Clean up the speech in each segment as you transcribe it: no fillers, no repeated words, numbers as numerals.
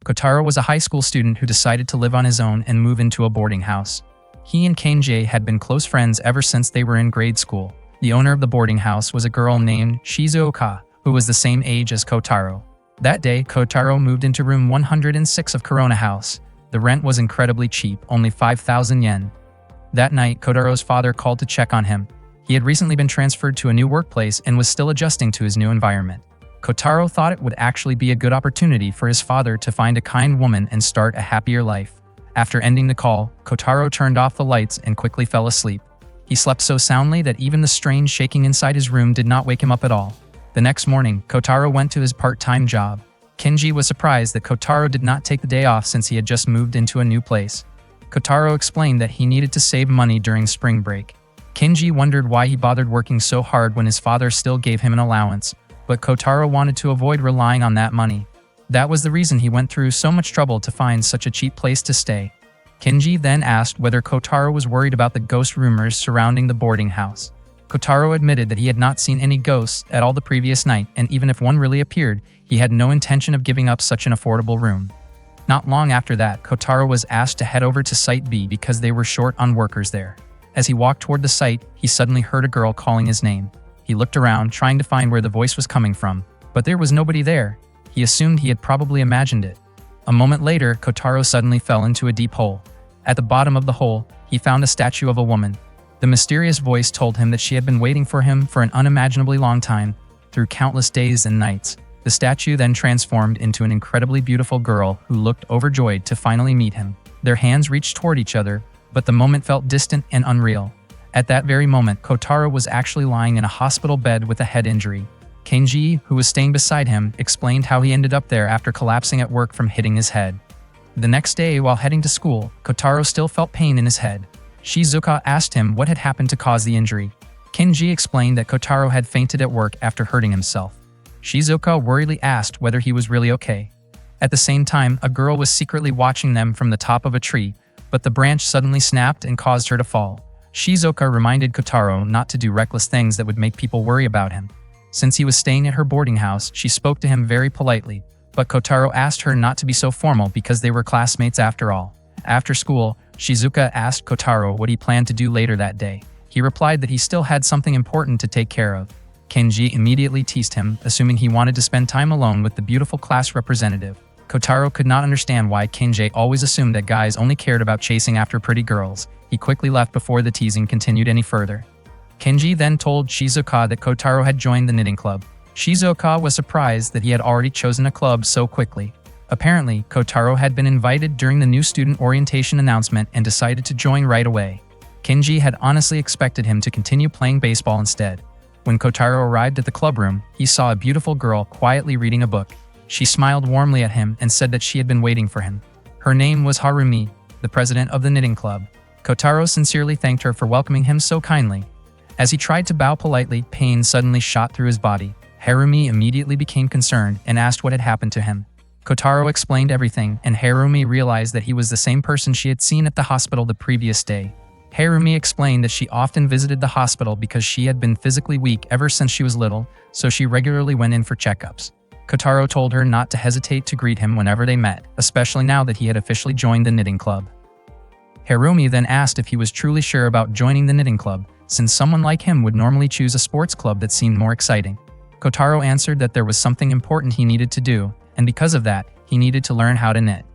Kotaro was a high school student who decided to live on his own and move into a boarding house. He and Kenji had been close friends ever since they were in grade school. The owner of the boarding house was a girl named Shizuoka, who was the same age as Kotaro. That day, Kotaro moved into room 106 of Corona House. The rent was incredibly cheap, only 5,000 yen. That night, Kotaro's father called to check on him. He had recently been transferred to a new workplace and was still adjusting to his new environment. Kotaro thought it would actually be a good opportunity for his father to find a kind woman and start a happier life. After ending the call, Kotaro turned off the lights and quickly fell asleep. He slept so soundly that even the strange shaking inside his room did not wake him up at all. The next morning, Kotaro went to his part-time job. Kenji was surprised that Kotaro did not take the day off since he had just moved into a new place. Kotaro explained that he needed to save money during spring break. Kenji wondered why he bothered working so hard when his father still gave him an allowance, but Kotaro wanted to avoid relying on that money. That was the reason he went through so much trouble to find such a cheap place to stay. Kenji then asked whether Kotaro was worried about the ghost rumors surrounding the boarding house. Kotaro admitted that he had not seen any ghosts at all the previous night, and even if one really appeared, he had no intention of giving up such an affordable room. Not long after that, Kotaro was asked to head over to Site B because they were short on workers there. As he walked toward the site, he suddenly heard a girl calling his name. He looked around, trying to find where the voice was coming from, but there was nobody there. He assumed he had probably imagined it. A moment later, Kotaro suddenly fell into a deep hole. At the bottom of the hole, he found a statue of a woman. The mysterious voice told him that she had been waiting for him for an unimaginably long time, through countless days and nights. The statue then transformed into an incredibly beautiful girl who looked overjoyed to finally meet him. Their hands reached toward each other, but the moment felt distant and unreal. At that very moment, Kotaro was actually lying in a hospital bed with a head injury. Kenji, who was staying beside him, explained how he ended up there after collapsing at work from hitting his head. The next day, while heading to school, Kotaro still felt pain in his head. Shizuoka asked him what had happened to cause the injury. Kenji explained that Kotaro had fainted at work after hurting himself. Shizuoka worriedly asked whether he was really okay. At the same time, a girl was secretly watching them from the top of a tree, but the branch suddenly snapped and caused her to fall. Shizuoka reminded Kotaro not to do reckless things that would make people worry about him. Since he was staying at her boarding house, she spoke to him very politely, but Kotaro asked her not to be so formal because they were classmates after all. After school, Shizuoka asked Kotaro what he planned to do later that day. He replied that he still had something important to take care of. Kenji immediately teased him, assuming he wanted to spend time alone with the beautiful class representative. Kotaro could not understand why Kenji always assumed that guys only cared about chasing after pretty girls. He quickly left before the teasing continued any further. Kenji then told Shizuoka that Kotaro had joined the knitting club. Shizuoka was surprised that he had already chosen a club so quickly. Apparently, Kotaro had been invited during the new student orientation announcement and decided to join right away. Kenji had honestly expected him to continue playing baseball instead. When Kotaro arrived at the clubroom, he saw a beautiful girl quietly reading a book. She smiled warmly at him and said that she had been waiting for him. Her name was Harumi, the president of the knitting club. Kotaro sincerely thanked her for welcoming him so kindly. As he tried to bow politely, pain suddenly shot through his body. Harumi immediately became concerned and asked what had happened to him. Kotaro explained everything, and Harumi realized that he was the same person she had seen at the hospital the previous day. Harumi explained that she often visited the hospital because she had been physically weak ever since she was little, so she regularly went in for checkups. Kotaro told her not to hesitate to greet him whenever they met, especially now that he had officially joined the knitting club. Harumi then asked if he was truly sure about joining the knitting club, since someone like him would normally choose a sports club that seemed more exciting. Kotaro answered that there was something important he needed to do, and because of that, he needed to learn how to knit.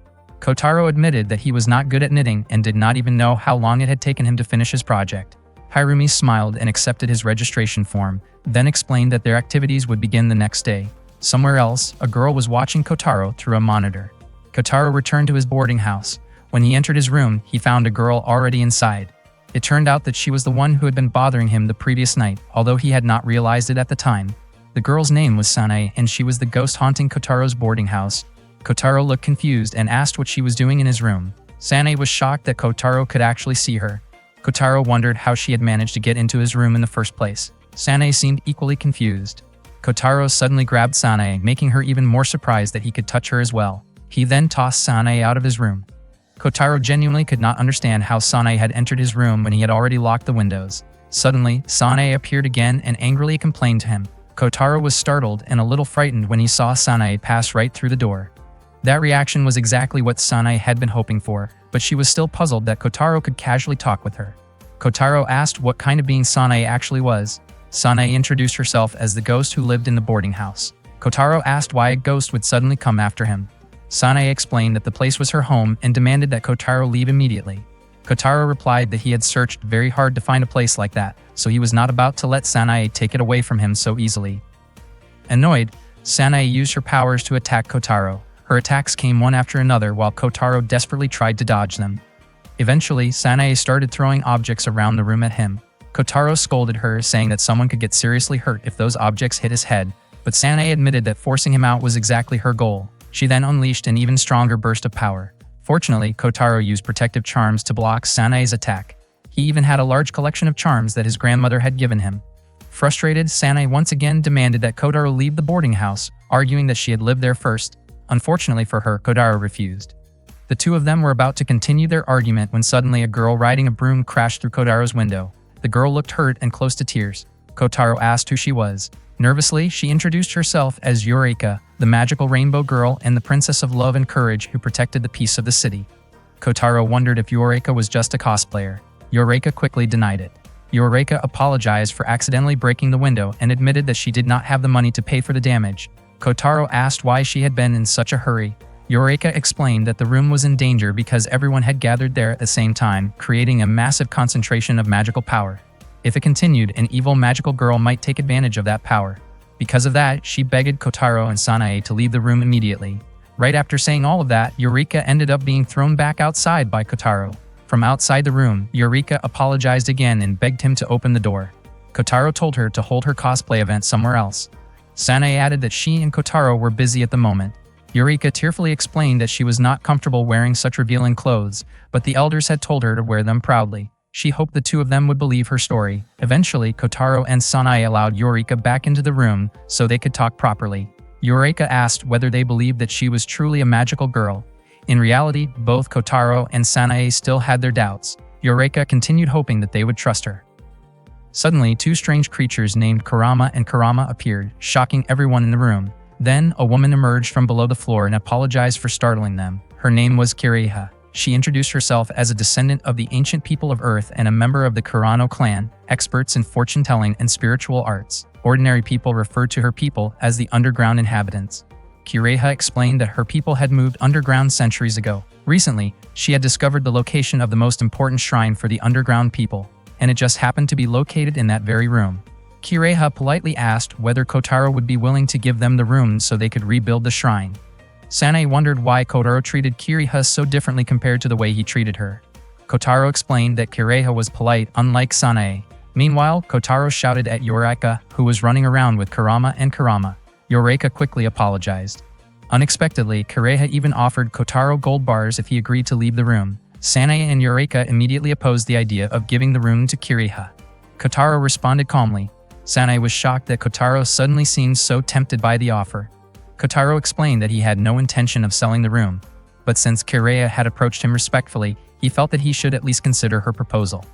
Kotaro admitted that he was not good at knitting and did not even know how long it had taken him to finish his project. Harumi smiled and accepted his registration form, then explained that their activities would begin the next day. Somewhere else, a girl was watching Kotaro through a monitor. Kotaro returned to his boarding house. When he entered his room, he found a girl already inside. It turned out that she was the one who had been bothering him the previous night, although he had not realized it at the time. The girl's name was Sanae, and she was the ghost haunting Kotaro's boarding house. Kotaro looked confused and asked what she was doing in his room. Sanae was shocked that Kotaro could actually see her. Kotaro wondered how she had managed to get into his room in the first place. Sanae seemed equally confused. Kotaro suddenly grabbed Sanae, making her even more surprised that he could touch her as well. He then tossed Sanae out of his room. Kotaro genuinely could not understand how Sanae had entered his room when he had already locked the windows. Suddenly, Sanae appeared again and angrily complained to him. Kotaro was startled and a little frightened when he saw Sanae pass right through the door. That reaction was exactly what Sanae had been hoping for, but she was still puzzled that Kotaro could casually talk with her. Kotaro asked what kind of being Sanae actually was. Sanae introduced herself as the ghost who lived in the boarding house. Kotaro asked why a ghost would suddenly come after him. Sanae explained that the place was her home and demanded that Kotaro leave immediately. Kotaro replied that he had searched very hard to find a place like that, so he was not about to let Sanae take it away from him so easily. Annoyed, Sanae used her powers to attack Kotaro. Her attacks came one after another while Kotaro desperately tried to dodge them. Eventually, Sanae started throwing objects around the room at him. Kotaro scolded her, saying that someone could get seriously hurt if those objects hit his head, but Sanae admitted that forcing him out was exactly her goal. She then unleashed an even stronger burst of power. Fortunately, Kotaro used protective charms to block Sanae's attack. He even had a large collection of charms that his grandmother had given him. Frustrated, Sanae once again demanded that Kotaro leave the boarding house, arguing that she had lived there first. Unfortunately for her, Kotaro refused. The two of them were about to continue their argument when suddenly a girl riding a broom crashed through Kotaro's window. The girl looked hurt and close to tears. Kotaro asked who she was. Nervously, she introduced herself as Eureka, the magical rainbow girl and the princess of love and courage who protected the peace of the city. Kotaro wondered if Eureka was just a cosplayer. Eureka quickly denied it. Eureka apologized for accidentally breaking the window and admitted that she did not have the money to pay for the damage. Kotaro asked why she had been in such a hurry. Eureka explained that the room was in danger because everyone had gathered there at the same time, creating a massive concentration of magical power. If it continued, an evil magical girl might take advantage of that power. Because of that, she begged Kotaro and Sanae to leave the room immediately. Right after saying all of that, Eureka ended up being thrown back outside by Kotaro. From outside the room, Eureka apologized again and begged him to open the door. Kotaro told her to hold her cosplay event somewhere else. Sanae added that she and Kotaro were busy at the moment. Eureka tearfully explained that she was not comfortable wearing such revealing clothes, but the elders had told her to wear them proudly. She hoped the two of them would believe her story. Eventually, Kotaro and Sanae allowed Eureka back into the room so they could talk properly. Eureka asked whether they believed that she was truly a magical girl. In reality, both Kotaro and Sanae still had their doubts. Eureka continued hoping that they would trust her. Suddenly, two strange creatures named Kurama and Kurama appeared, shocking everyone in the room. Then, a woman emerged from below the floor and apologized for startling them. Her name was Kireha. She introduced herself as a descendant of the ancient people of Earth and a member of the Kurano clan, experts in fortune-telling and spiritual arts. Ordinary people referred to her people as the underground inhabitants. Kireha explained that her people had moved underground centuries ago. Recently, she had discovered the location of the most important shrine for the underground people, and it just happened to be located in that very room. Kireha politely asked whether Kotaro would be willing to give them the room so they could rebuild the shrine. Sanae wondered why Kotaro treated Kireha so differently compared to the way he treated her. Kotaro explained that Kireha was polite, unlike Sanae. Meanwhile, Kotaro shouted at Eureka, who was running around with Kurama and Kurama. Eureka quickly apologized. Unexpectedly, Kireha even offered Kotaro gold bars if he agreed to leave the room. Sanae and Eureka immediately opposed the idea of giving the room to Kireha. Kotaro responded calmly. Sanae was shocked that Kotaro suddenly seemed so tempted by the offer. Kotaro explained that he had no intention of selling the room, but since Kireha had approached him respectfully, he felt that he should at least consider her proposal.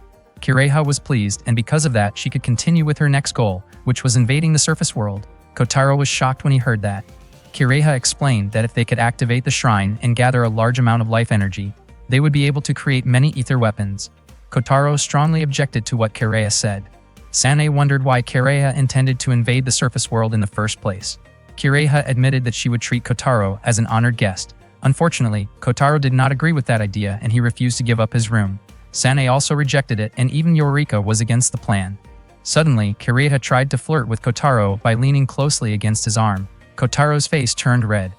Kireha was pleased, and because of that, she could continue with her next goal, which was invading the surface world. Kotaro was shocked when he heard that. Kireha explained that if they could activate the shrine and gather a large amount of life energy, they would be able to create many ether weapons. Kotaro strongly objected to what Kireha said. Sanae wondered why Kireha intended to invade the surface world in the first place. Kireha admitted that she would treat Kotaro as an honored guest. Unfortunately, Kotaro did not agree with that idea and he refused to give up his room. Sanae also rejected it, and even Eureka was against the plan. Suddenly, Kireha tried to flirt with Kotaro by leaning closely against his arm. Kotaro's face turned red,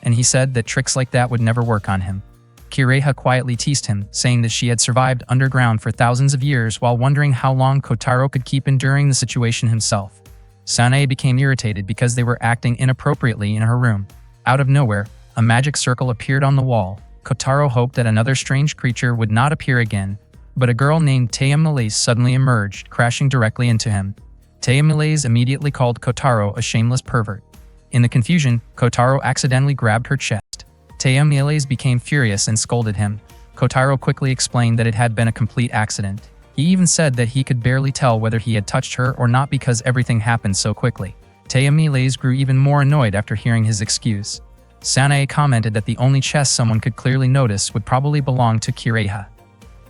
and he said that tricks like that would never work on him. Kireha quietly teased him, saying that she had survived underground for thousands of years while wondering how long Kotaro could keep enduring the situation himself. Sanae became irritated because they were acting inappropriately in her room. Out of nowhere, a magic circle appeared on the wall. Kotaro hoped that another strange creature would not appear again, but a girl named Taya Malaise suddenly emerged, crashing directly into him. Taya Malaise immediately called Kotaro a shameless pervert. In the confusion, Kotaro accidentally grabbed her chest. Taya Malaise became furious and scolded him. Kotaro quickly explained that it had been a complete accident. He even said that he could barely tell whether he had touched her or not because everything happened so quickly. Taya Malaise grew even more annoyed after hearing his excuse. Sanae commented that the only chest someone could clearly notice would probably belong to Kiraiha.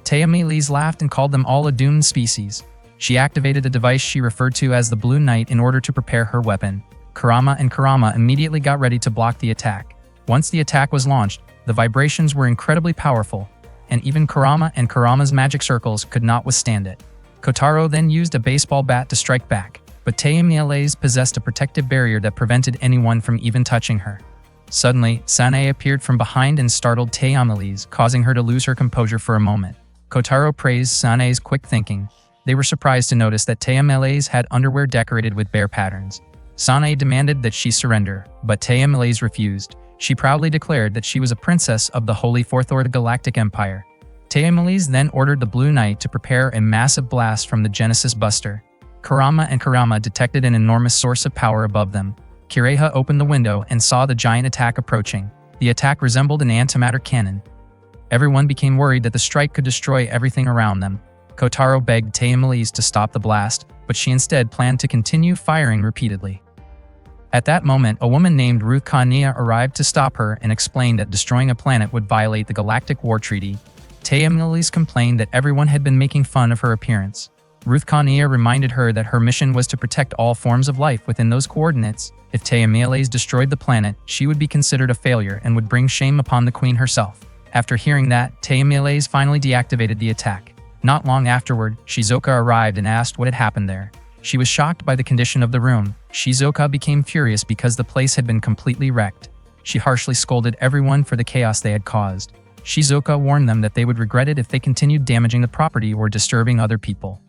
Tayamiles laughed and called them all a doomed species. She activated a device she referred to as the Blue Knight in order to prepare her weapon. Kurama and Kurama immediately got ready to block the attack. Once the attack was launched, the vibrations were incredibly powerful, and even Kurama and Kurama's magic circles could not withstand it. Kotaro then used a baseball bat to strike back, but Tayamiles possessed a protective barrier that prevented anyone from even touching her. Suddenly, Sanae appeared from behind and startled Tayamiles, causing her to lose her composure for a moment. Kotaro praised Sanae's quick thinking. They were surprised to notice that Tayamiles had underwear decorated with bear patterns. Sanae demanded that she surrender, but Tayamiles refused. She proudly declared that she was a princess of the Holy Fourth Order Galactic Empire. Tayamiles then ordered the Blue Knight to prepare a massive blast from the Genesis Buster. Kurama and Kurama detected an enormous source of power above them. Kiraiha opened the window and saw the giant attack approaching. The attack resembled an antimatter cannon. Everyone became worried that the strike could destroy everything around them. Kotaro begged Tayamiles to stop the blast, but she instead planned to continue firing repeatedly. At that moment, a woman named Ruth Kania arrived to stop her and explained that destroying a planet would violate the Galactic War Treaty. Tayamiles complained that everyone had been making fun of her appearance. Ruth Kania reminded her that her mission was to protect all forms of life within those coordinates. If Tayamiles destroyed the planet, she would be considered a failure and would bring shame upon the queen herself. After hearing that, Tayamiles finally deactivated the attack. Not long afterward, Shizuka arrived and asked what had happened there. She was shocked by the condition of the room. Shizuka became furious because the place had been completely wrecked. She harshly scolded everyone for the chaos they had caused. Shizuka warned them that they would regret it if they continued damaging the property or disturbing other people.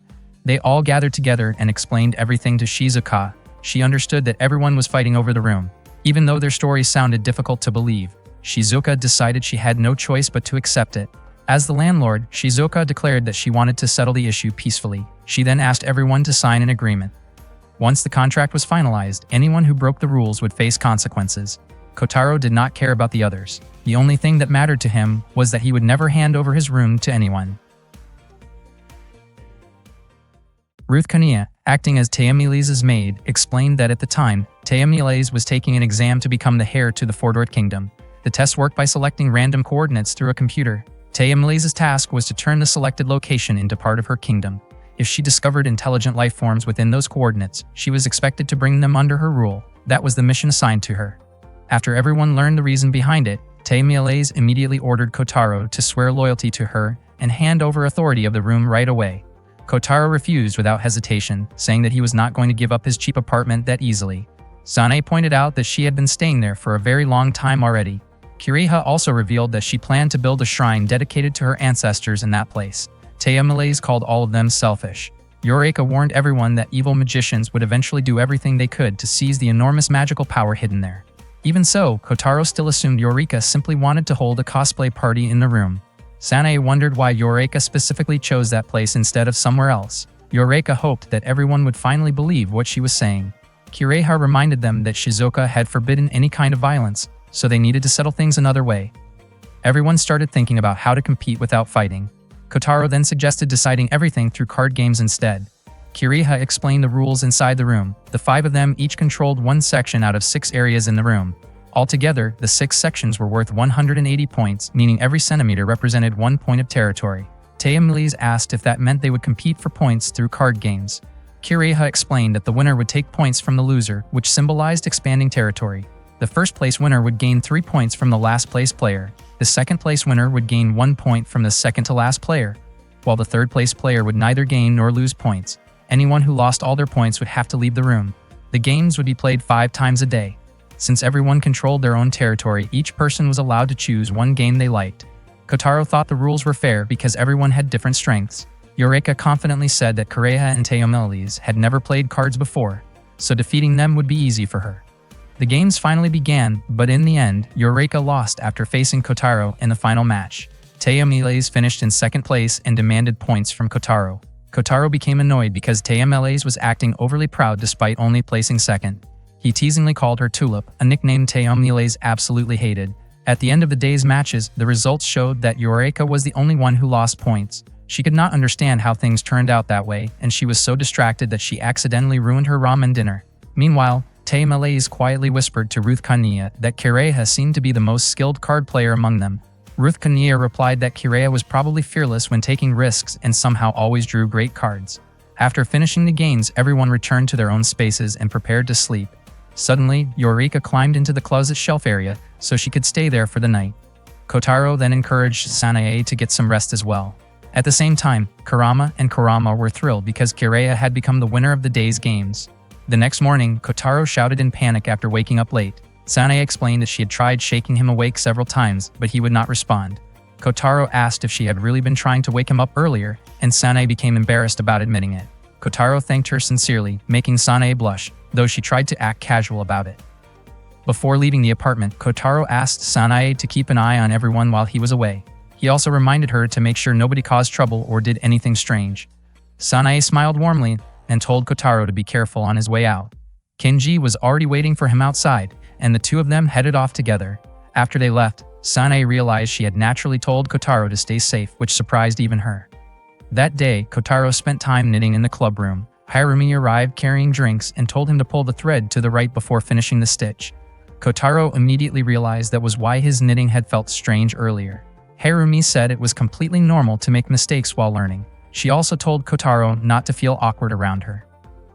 They all gathered together and explained everything to Shizuka. She understood that everyone was fighting over the room. Even though their stories sounded difficult to believe, Shizuka decided she had no choice but to accept it. As the landlord, Shizuka declared that she wanted to settle the issue peacefully. She then asked everyone to sign an agreement. Once the contract was finalized, anyone who broke the rules would face consequences. Kotaro did not care about the others. The only thing that mattered to him was that he would never hand over his room to anyone. Ruth Kania, acting as Tayamiles' maid, explained that at the time, Tayamiles was taking an exam to become the heir to the Fordort Kingdom. The test worked by selecting random coordinates through a computer. Tayamiles' task was to turn the selected location into part of her kingdom. If she discovered intelligent life forms within those coordinates, she was expected to bring them under her rule. That was the mission assigned to her. After everyone learned the reason behind it, Tayamiles immediately ordered Kotaro to swear loyalty to her and hand over authority of the room right away. Kotaro refused without hesitation, saying that he was not going to give up his cheap apartment that easily. Sanae pointed out that she had been staying there for a very long time already. Kiraiha also revealed that she planned to build a shrine dedicated to her ancestors in that place. Tayamiles called all of them selfish. Eureka warned everyone that evil magicians would eventually do everything they could to seize the enormous magical power hidden there. Even so, Kotaro still assumed Eureka simply wanted to hold a cosplay party in the room. Sanae wondered why Eureka specifically chose that place instead of somewhere else. Eureka hoped that everyone would finally believe what she was saying. Kiraiha reminded them that Shizuka had forbidden any kind of violence, so they needed to settle things another way. Everyone started thinking about how to compete without fighting. Kotaro then suggested deciding everything through card games instead. Kiraiha explained the rules inside the room. The 5 of them each controlled one section out of 6 areas in the room. Altogether, the 6 sections were worth 180 points, meaning every centimeter represented 1 point of territory. Tayamiles asked if that meant they would compete for points through card games. Kiraiha explained that the winner would take points from the loser, which symbolized expanding territory. The first place winner would gain 3 points from the last place player. The second place winner would gain 1 point from the second to last player, while the third place player would neither gain nor lose points. Anyone who lost all their points would have to leave the room. The games would be played 5 times a day. Since everyone controlled their own territory, each person was allowed to choose one game they liked. Kotaro thought the rules were fair because everyone had different strengths. Eureka confidently said that Kiraiha and Tayamiles had never played cards before, so defeating them would be easy for her. The games finally began, but in the end, Eureka lost after facing Kotaro in the final match. Tayamiles finished in second place and demanded points from Kotaro. Kotaro became annoyed because Tayamiles was acting overly proud despite only placing second. He teasingly called her Tulip, a nickname Tayamiles absolutely hated. At the end of the day's matches, the results showed that Eureka was the only one who lost points. She could not understand how things turned out that way, and she was so distracted that she accidentally ruined her ramen dinner. Meanwhile, Tay Malaise quietly whispered to Ruth Kania that Kireha seemed to be the most skilled card player among them. Ruth Kania replied that Kireha was probably fearless when taking risks and somehow always drew great cards. After finishing the games, everyone returned to their own spaces and prepared to sleep. Suddenly, Eureka climbed into the closet shelf area so she could stay there for the night. Kotaro then encouraged Sanae to get some rest as well. At the same time, Kurama and Kurama were thrilled because Kireha had become the winner of the day's games. The next morning, Kotaro shouted in panic after waking up late. Sanae explained that she had tried shaking him awake several times, but he would not respond. Kotaro asked if she had really been trying to wake him up earlier, and Sanae became embarrassed about admitting it. Kotaro thanked her sincerely, making Sanae blush, though she tried to act casual about it. Before leaving the apartment, Kotaro asked Sanae to keep an eye on everyone while he was away. He also reminded her to make sure nobody caused trouble or did anything strange. Sanae smiled warmly and told Kotaro to be careful on his way out. Kenji was already waiting for him outside, and the two of them headed off together. After they left, Sanae realized she had naturally told Kotaro to stay safe, which surprised even her. That day, Kotaro spent time knitting in the club room. Harumi arrived carrying drinks and told him to pull the thread to the right before finishing the stitch. Kotaro immediately realized that was why his knitting had felt strange earlier. Harumi said it was completely normal to make mistakes while learning. She also told Kotaro not to feel awkward around her.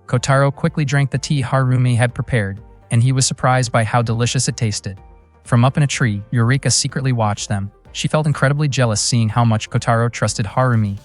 Kotaro quickly drank the tea Harumi had prepared, and he was surprised by how delicious it tasted. From up in a tree, Eureka secretly watched them. She felt incredibly jealous seeing how much Kotaro trusted Harumi.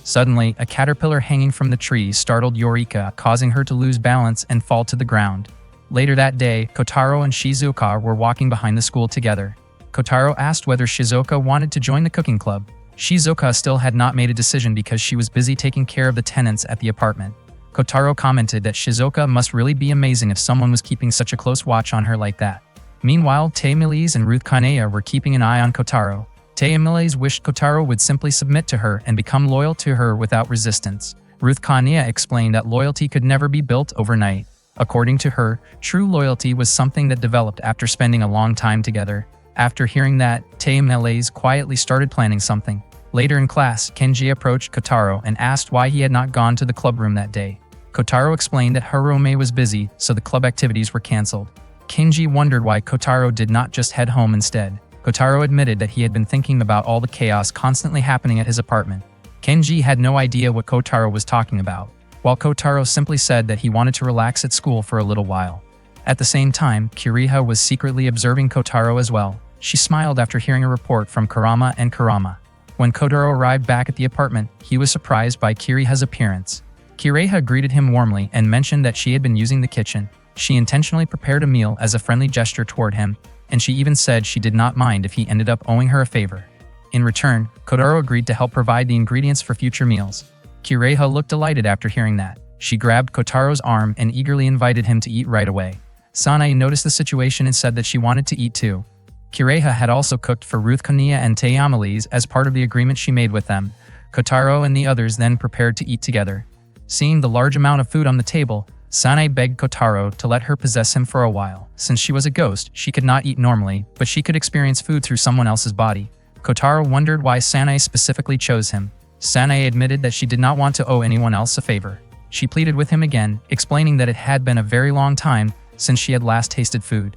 Suddenly, a caterpillar hanging from the tree startled Eureka, causing her to lose balance and fall to the ground. Later that day, Kotaro and Shizuka were walking behind the school together. Kotaro asked whether Shizuka wanted to join the cooking club. Shizuka still had not made a decision because she was busy taking care of the tenants at the apartment. Kotaro commented that Shizuka must really be amazing if someone was keeping such a close watch on her like that. Meanwhile, Tay Malaise and Ruth Kanea were keeping an eye on Kotaro. Tay Malaise wished Kotaro would simply submit to her and become loyal to her without resistance. Ruth Kanea explained that loyalty could never be built overnight. According to her, true loyalty was something that developed after spending a long time together. After hearing that, Tay Malaise quietly started planning something. Later in class, Kenji approached Kotaro and asked why he had not gone to the clubroom that day. Kotaro explained that Harome was busy, so the club activities were cancelled. Kenji wondered why Kotaro did not just head home instead. Kotaro admitted that he had been thinking about all the chaos constantly happening at his apartment. Kenji had no idea what Kotaro was talking about, while Kotaro simply said that he wanted to relax at school for a little while. At the same time, Kiriha was secretly observing Kotaro as well. She smiled after hearing a report from Kurama and Kurama. When Kotaro arrived back at the apartment, he was surprised by Kiriha's appearance. Kiriha greeted him warmly and mentioned that she had been using the kitchen. She intentionally prepared a meal as a friendly gesture toward him, and she even said she did not mind if he ended up owing her a favor. In return, Kotaro agreed to help provide the ingredients for future meals. Kiriha looked delighted after hearing that. She grabbed Kotaro's arm and eagerly invited him to eat right away. Sanae noticed the situation and said that she wanted to eat too. Kiriha had also cooked for Ruth Kania and Tay Malaise as part of the agreement she made with them. Kotaro and the others then prepared to eat together. Seeing the large amount of food on the table, Sanae begged Kotaro to let her possess him for a while. Since she was a ghost, she could not eat normally, but she could experience food through someone else's body. Kotaro wondered why Sanae specifically chose him. Sanae admitted that she did not want to owe anyone else a favor. She pleaded with him again, explaining that it had been a very long time since she had last tasted food.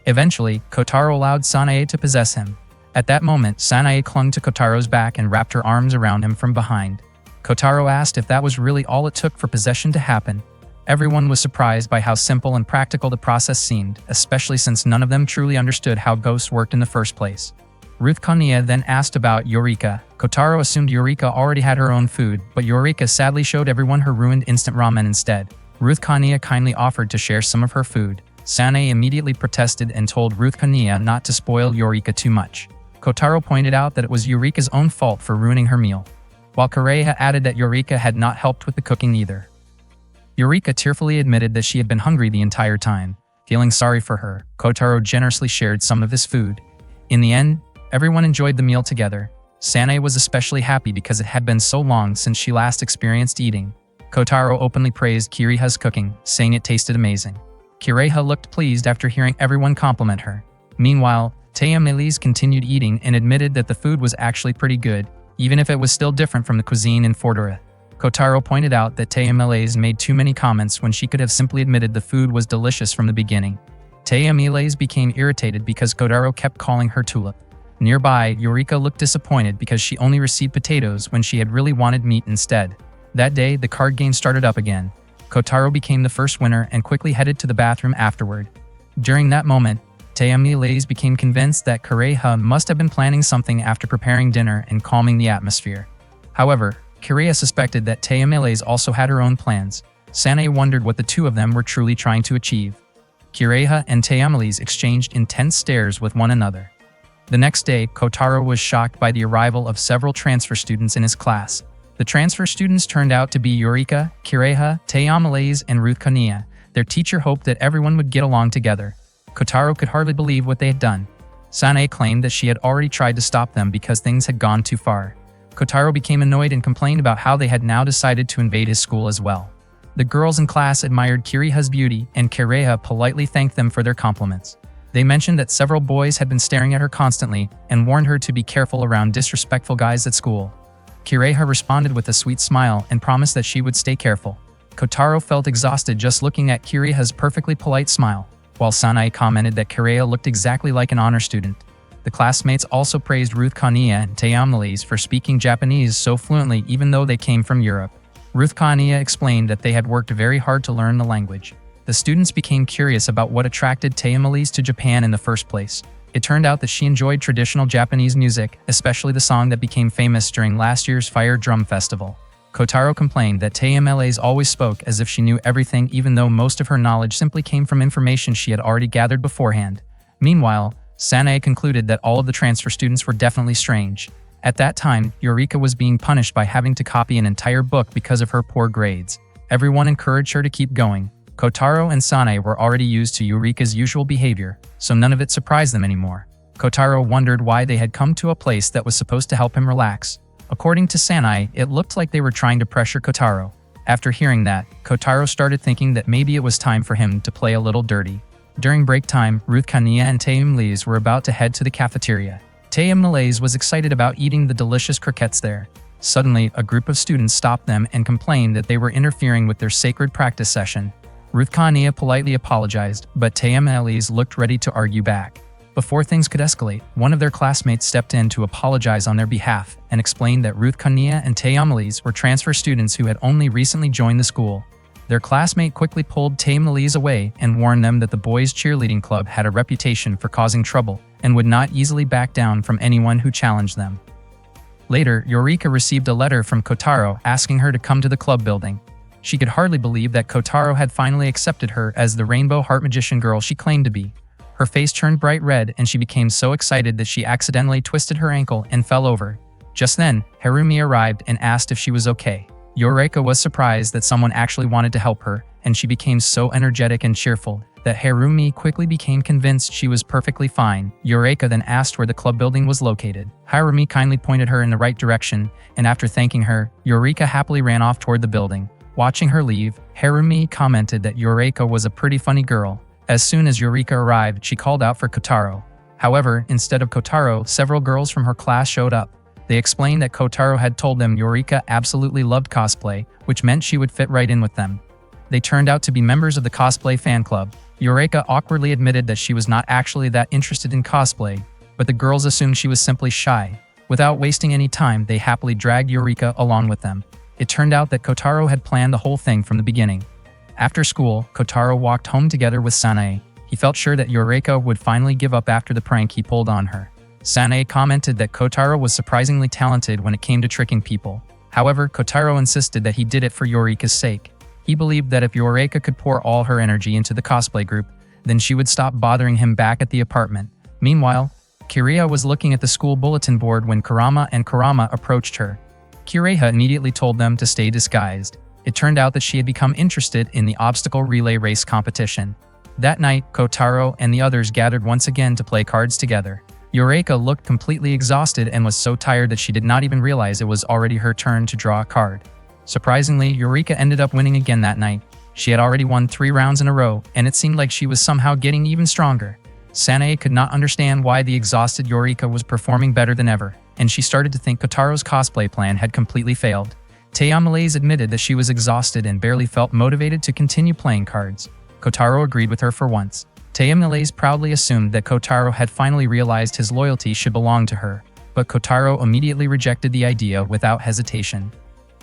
Eventually, Kotaro allowed Sanae to possess him. At that moment, Sanae clung to Kotaro's back and wrapped her arms around him from behind. Kotaro asked if that was really all it took for possession to happen. Everyone was surprised by how simple and practical the process seemed, especially since none of them truly understood how ghosts worked in the first place. Ruth Kania then asked about Eureka. Kotaro assumed Eureka already had her own food, but Eureka sadly showed everyone her ruined instant ramen instead. Ruth Kania kindly offered to share some of her food. Sanae immediately protested and told Ruth Kania not to spoil Eureka too much. Kotaro pointed out that it was Eureka's own fault for ruining her meal, while Kareha added that Eureka had not helped with the cooking either. Eureka tearfully admitted that she had been hungry the entire time. Feeling sorry for her, Kotaro generously shared some of his food. In the end, everyone enjoyed the meal together. Sanae was especially happy because it had been so long since she last experienced eating. Kotaro openly praised Kiriha's cooking, saying it tasted amazing. Kiriha looked pleased after hearing everyone compliment her. Meanwhile, Tay Malaise continued eating and admitted that the food was actually pretty good, even if it was still different from the cuisine in Fortuna. Kotaro pointed out that Tayamilaze made too many comments when she could have simply admitted the food was delicious from the beginning. Tayamilaze became irritated because Kotaro kept calling her Tulip. Nearby, Eureka looked disappointed because she only received potatoes when she had really wanted meat instead. That day, the card game started up again. Kotaro became the first winner and quickly headed to the bathroom afterward. During that moment, Tayamilaze became convinced that Kireha must have been planning something after preparing dinner and calming the atmosphere. However, Kireha suspected that Tayamilaze also had her own plans. Sanae wondered what the two of them were truly trying to achieve. Kireha and Tayamilaze exchanged intense stares with one another. The next day, Kotaro was shocked by the arrival of several transfer students in his class. The transfer students turned out to be Eureka, Kireha, Tayamilaze, and Ruth Kania. Their teacher hoped that everyone would get along together. Kotaro could hardly believe what they had done. Sanae claimed that she had already tried to stop them because things had gone too far. Kotaro became annoyed and complained about how they had now decided to invade his school as well. The girls in class admired Kireha's beauty, and Kireha politely thanked them for their compliments. They mentioned that several boys had been staring at her constantly and warned her to be careful around disrespectful guys at school. Kireha responded with a sweet smile and promised that she would stay careful. Kotaro felt exhausted just looking at Kireha's perfectly polite smile, while Sanae commented that Kireha looked exactly like an honor student. The classmates also praised Ruth Kania and Tayamilaze for speaking Japanese so fluently even though they came from Europe. Ruth Kania explained that they had worked very hard to learn the language. The students became curious about what attracted Tayamilaze to Japan in the first place. It turned out that she enjoyed traditional Japanese music, especially the song that became famous during last year's Fire Drum Festival. Kotaro complained that Tayamilaze always spoke as if she knew everything even though most of her knowledge simply came from information she had already gathered beforehand. Meanwhile, Sanae concluded that all of the transfer students were definitely strange. At that time, Eureka was being punished by having to copy an entire book because of her poor grades. Everyone encouraged her to keep going. Kotaro and Sanae were already used to Eureka's usual behavior, so none of it surprised them anymore. Kotaro wondered why they had come to a place that was supposed to help him relax. According to Sanae, it looked like they were trying to pressure Kotaro. After hearing that, Kotaro started thinking that maybe it was time for him to play a little dirty. During break time, Ruth Kania and Tayamilaze were about to head to the cafeteria. Tayamilaze was excited about eating the delicious croquettes there. Suddenly, a group of students stopped them and complained that they were interfering with their sacred practice session. Ruth Kania politely apologized, but Tayamilaze looked ready to argue back. Before things could escalate, one of their classmates stepped in to apologize on their behalf and explained that Ruth Kania and Tayamilaze were transfer students who had only recently joined the school. Their classmate quickly pulled Tayamilaze away and warned them that the boys' cheerleading club had a reputation for causing trouble and would not easily back down from anyone who challenged them. Later, Eureka received a letter from Kotaro asking her to come to the club building. She could hardly believe that Kotaro had finally accepted her as the Rainbow Heart Magician girl she claimed to be. Her face turned bright red and she became so excited that she accidentally twisted her ankle and fell over. Just then, Harumi arrived and asked if she was okay. Eureka was surprised that someone actually wanted to help her, and she became so energetic and cheerful that Harumi quickly became convinced she was perfectly fine. Eureka then asked where the club building was located. Harumi kindly pointed her in the right direction, and after thanking her, Eureka happily ran off toward the building. Watching her leave, Harumi commented that Eureka was a pretty funny girl. As soon as Eureka arrived, she called out for Kotaro. However, instead of Kotaro, several girls from her class showed up. They explained that Kotaro had told them Eureka absolutely loved cosplay, which meant she would fit right in with them. They turned out to be members of the cosplay fan club. Eureka awkwardly admitted that she was not actually that interested in cosplay, but the girls assumed she was simply shy. Without wasting any time, they happily dragged Eureka along with them. It turned out that Kotaro had planned the whole thing from the beginning. After school, Kotaro walked home together with Sanae. He felt sure that Eureka would finally give up after the prank he pulled on her. Sanae commented that Kotaro was surprisingly talented when it came to tricking people. However, Kotaro insisted that he did it for Eureka's sake. He believed that if Eureka could pour all her energy into the cosplay group, then she would stop bothering him back at the apartment. Meanwhile, Kireha was looking at the school bulletin board when Kurama and Kurama approached her. Kireha immediately told them to stay disguised. It turned out that she had become interested in the obstacle relay race competition. That night, Kotaro and the others gathered once again to play cards together. Eureka looked completely exhausted and was so tired that she did not even realize it was already her turn to draw a card. Surprisingly, Eureka ended up winning again that night. She had already won 3 rounds in a row, and it seemed like she was somehow getting even stronger. Sanae could not understand why the exhausted Eureka was performing better than ever, and she started to think Kotaro's cosplay plan had completely failed. Taya Malaise admitted that she was exhausted and barely felt motivated to continue playing cards. Kotaro agreed with her for once. Taya Malaise proudly assumed that Kotaro had finally realized his loyalty should belong to her, but Kotaro immediately rejected the idea without hesitation.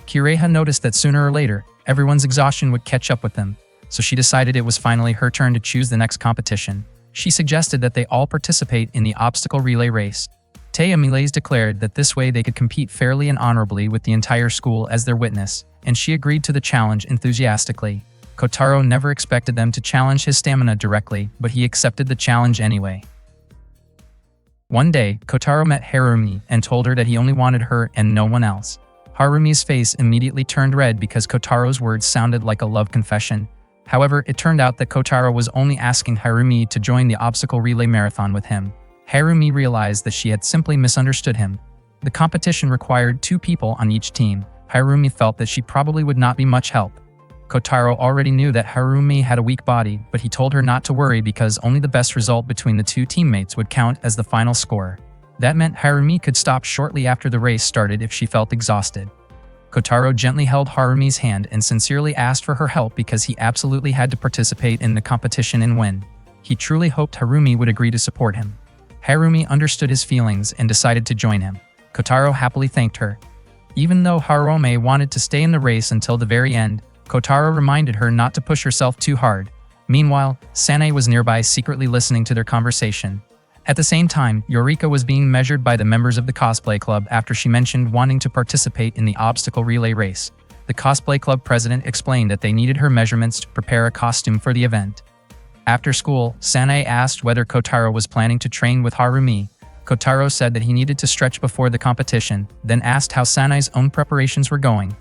Kiraiha noticed that sooner or later, everyone's exhaustion would catch up with them, so she decided it was finally her turn to choose the next competition. She suggested that they all participate in the obstacle relay race. Taya Malaise declared that this way they could compete fairly and honorably with the entire school as their witness, and she agreed to the challenge enthusiastically. Kotaro never expected them to challenge his stamina directly, but he accepted the challenge anyway. One day, Kotaro met Harumi and told her that he only wanted her and no one else. Harumi's face immediately turned red because Kotaro's words sounded like a love confession. However, it turned out that Kotaro was only asking Harumi to join the obstacle relay marathon with him. Harumi realized that she had simply misunderstood him. The competition required 2 people on each team. Harumi felt that she probably would not be much help. Kotaro already knew that Harumi had a weak body, but he told her not to worry because only the best result between the 2 teammates would count as the final score. That meant Harumi could stop shortly after the race started if she felt exhausted. Kotaro gently held Harumi's hand and sincerely asked for her help because he absolutely had to participate in the competition and win. He truly hoped Harumi would agree to support him. Harumi understood his feelings and decided to join him. Kotaro happily thanked her. Even though Harumi wanted to stay in the race until the very end, Kotaro reminded her not to push herself too hard. Meanwhile, Sanae was nearby secretly listening to their conversation. At the same time, Yorika was being measured by the members of the cosplay club after she mentioned wanting to participate in the obstacle relay race. The cosplay club president explained that they needed her measurements to prepare a costume for the event. After school, Sanae asked whether Kotaro was planning to train with Harumi. Kotaro said that he needed to stretch before the competition, then asked how Sanae's own preparations were going.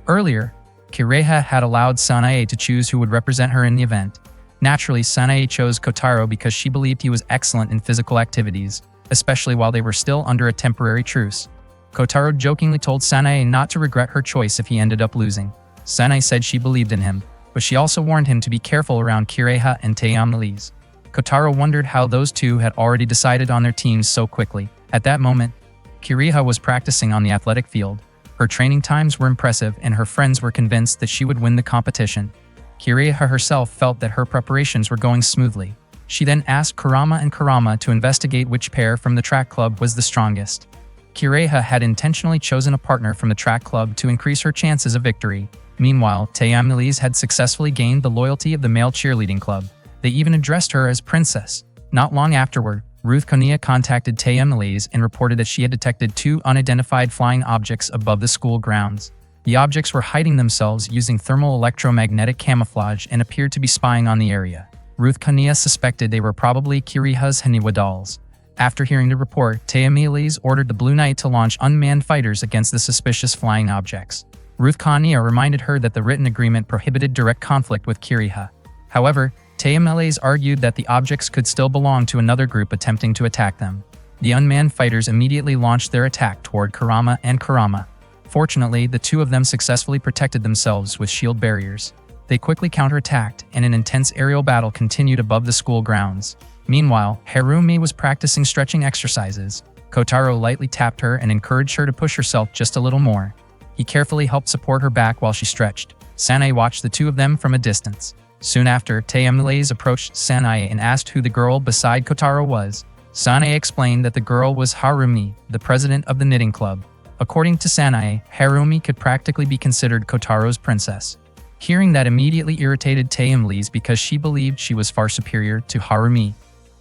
Earlier, Kiraiha had allowed Sanae to choose who would represent her in the event. Naturally, Sanae chose Kotaro because she believed he was excellent in physical activities, especially while they were still under a temporary truce. Kotaro jokingly told Sanae not to regret her choice if he ended up losing. Sanae said she believed in him, but she also warned him to be careful around Kiraiha and Taya Malaise. Kotaro wondered how those two had already decided on their teams so quickly. At that moment, Kiraiha was practicing on the athletic field. Her training times were impressive and her friends were convinced that she would win the competition. Kiraiha herself felt that her preparations were going smoothly. She then asked Kurama and Kurama to investigate which pair from the track club was the strongest. Kiraiha had intentionally chosen a partner from the track club to increase her chances of victory. Meanwhile, Taya Malaise had successfully gained the loyalty of the male cheerleading club. They even addressed her as princess. Not long afterward, Ruth Konia contacted Taya Malaise and reported that she had detected 2 unidentified flying objects above the school grounds. The objects were hiding themselves using thermal electromagnetic camouflage and appeared to be spying on the area. Ruth Konia suspected they were probably Kiraiha's Haniwa dolls. After hearing the report, Taya Malaise ordered the Blue Knight to launch unmanned fighters against the suspicious flying objects. Ruth Konia reminded her that the written agreement prohibited direct conflict with Kiraiha. However, Taya Malaise argued that the objects could still belong to another group attempting to attack them. The unmanned fighters immediately launched their attack toward Kurama and Kurama. Fortunately, the 2 of them successfully protected themselves with shield barriers. They quickly counterattacked, and an intense aerial battle continued above the school grounds. Meanwhile, Harumi was practicing stretching exercises. Kotaro lightly tapped her and encouraged her to push herself just a little more. He carefully helped support her back while she stretched. Sanae watched the 2 of them from a distance. Soon after, Taya Malaise approached Sanae and asked who the girl beside Kotaro was. Sanae explained that the girl was Harumi, the president of the knitting club. According to Sanae, Harumi could practically be considered Kotaro's princess. Hearing that immediately irritated Taya Malaise because she believed she was far superior to Harumi.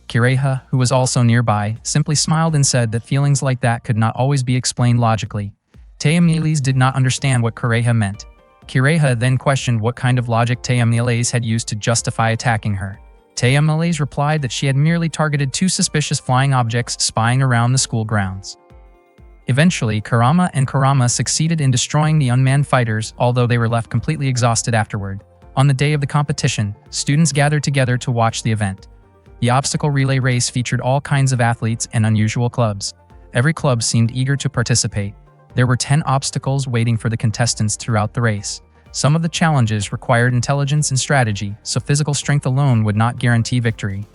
Kiraiha, who was also nearby, simply smiled and said that feelings like that could not always be explained logically. Taya Malaise did not understand what Kiraiha meant. Kiraiha then questioned what kind of logic Taya Malaise had used to justify attacking her. Taya Malaise replied that she had merely targeted 2 suspicious flying objects spying around the school grounds. Eventually, Kurama and Kurama succeeded in destroying the unmanned fighters, although they were left completely exhausted afterward. On the day of the competition, students gathered together to watch the event. The obstacle relay race featured all kinds of athletes and unusual clubs. Every club seemed eager to participate. There were 10 obstacles waiting for the contestants throughout the race. Some of the challenges required intelligence and strategy, so physical strength alone would not guarantee victory.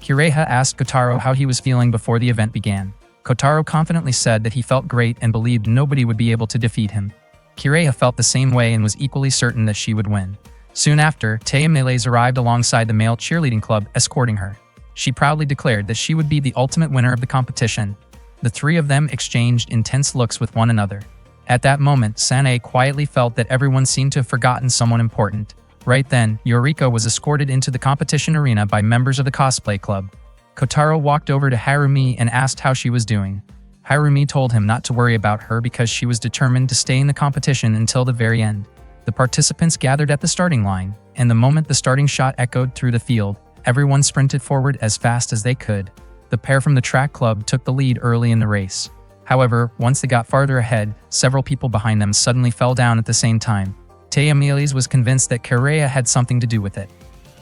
Kiraiha asked Kotaro how he was feeling before the event began. Kotaro confidently said that he felt great and believed nobody would be able to defeat him. Kireha felt the same way and was equally certain that she would win. Soon after, Taya Miles arrived alongside the male cheerleading club, escorting her. She proudly declared that she would be the ultimate winner of the competition. The three of them exchanged intense looks with one another. At that moment, Sanae quietly felt that everyone seemed to have forgotten someone important. Right then, Yorika was escorted into the competition arena by members of the cosplay club. Kotaro walked over to Harumi and asked how she was doing. Harumi told him not to worry about her because she was determined to stay in the competition until the very end. The participants gathered at the starting line, and the moment the starting shot echoed through the field, everyone sprinted forward as fast as they could. The pair from the track club took the lead early in the race. However, once they got farther ahead, several people behind them suddenly fell down at the same time. Taya Miles was convinced that Kireha had something to do with it.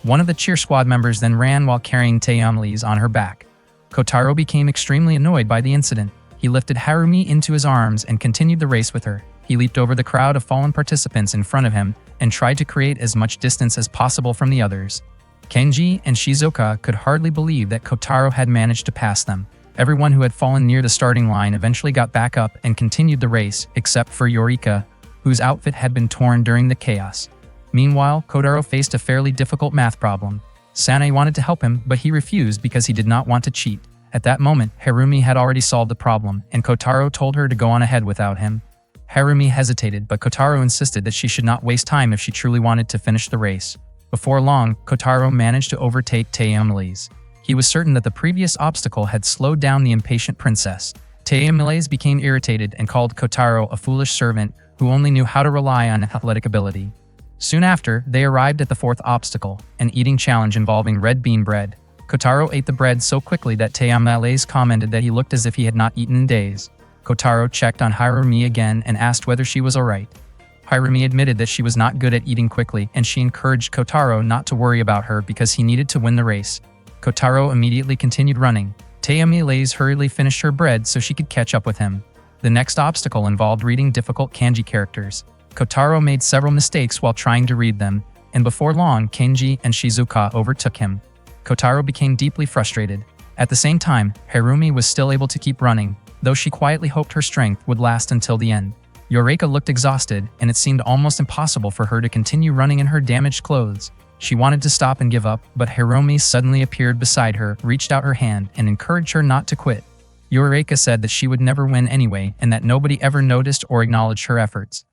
One of the cheer squad members then ran while carrying Taya Miles on her back. Kotaro became extremely annoyed by the incident. He lifted Harumi into his arms and continued the race with her. He leaped over the crowd of fallen participants in front of him and tried to create as much distance as possible from the others. Kenji and Shizuoka could hardly believe that Kotaro had managed to pass them. Everyone who had fallen near the starting line eventually got back up and continued the race, except for Yorika, whose outfit had been torn during the chaos. Meanwhile, Kotaro faced a fairly difficult math problem. Sanae wanted to help him, but he refused because he did not want to cheat. At that moment, Harumi had already solved the problem, and Kotaro told her to go on ahead without him. Harumi hesitated, but Kotaro insisted that she should not waste time if she truly wanted to finish the race. Before long, Kotaro managed to overtake Taya Miles. He was certain that the previous obstacle had slowed down the impatient princess. Taya Miles became irritated and called Kotaro a foolish servant who only knew how to rely on athletic ability. Soon after, they arrived at the fourth obstacle, an eating challenge involving red bean bread. Kotaro ate the bread so quickly that Taya Miles commented that he looked as if he had not eaten in days. Kotaro checked on Harumi again and asked whether she was alright. Harumi admitted that she was not good at eating quickly, and she encouraged Kotaro not to worry about her because he needed to win the race. Kotaro immediately continued running. Taya Miles hurriedly finished her bread so she could catch up with him. The next obstacle involved reading difficult kanji characters. Kotaro made several mistakes while trying to read them, and before long, Kenji and Shizuoka overtook him. Kotaro became deeply frustrated. At the same time, Harumi was still able to keep running, though she quietly hoped her strength would last until the end. Yorika looked exhausted, and it seemed almost impossible for her to continue running in her damaged clothes. She wanted to stop and give up, but Harumi suddenly appeared beside her, reached out her hand, and encouraged her not to quit. Yorika said that she would never win anyway, and that nobody ever noticed or acknowledged her efforts.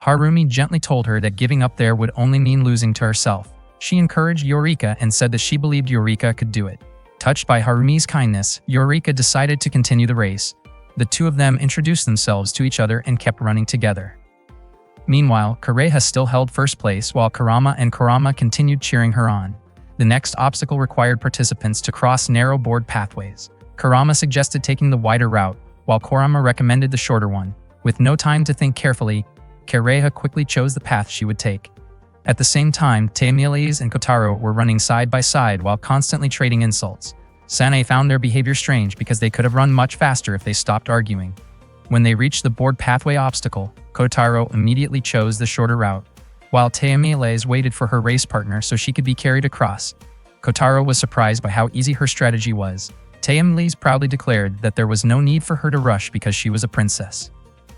Harumi gently told her that giving up there would only mean losing to herself. She encouraged Yorika and said that she believed Yorika could do it. Touched by Harumi's kindness, Yorika decided to continue the race. The two of them introduced themselves to each other and kept running together. Meanwhile, Kireha still held first place while Kurama and Kurama continued cheering her on. The next obstacle required participants to cross narrow board pathways. Kurama suggested taking the wider route, while Kurama recommended the shorter one. With no time to think carefully, Kireha quickly chose the path she would take. At the same time, Taya Miles and Kotaro were running side by side while constantly trading insults. Sanae found their behavior strange because they could have run much faster if they stopped arguing. When they reached the board pathway obstacle, Kotaro immediately chose the shorter route, while Taya Miles waited for her race partner so she could be carried across. Kotaro was surprised by how easy her strategy was. Taya Miles proudly declared that there was no need for her to rush because she was a princess.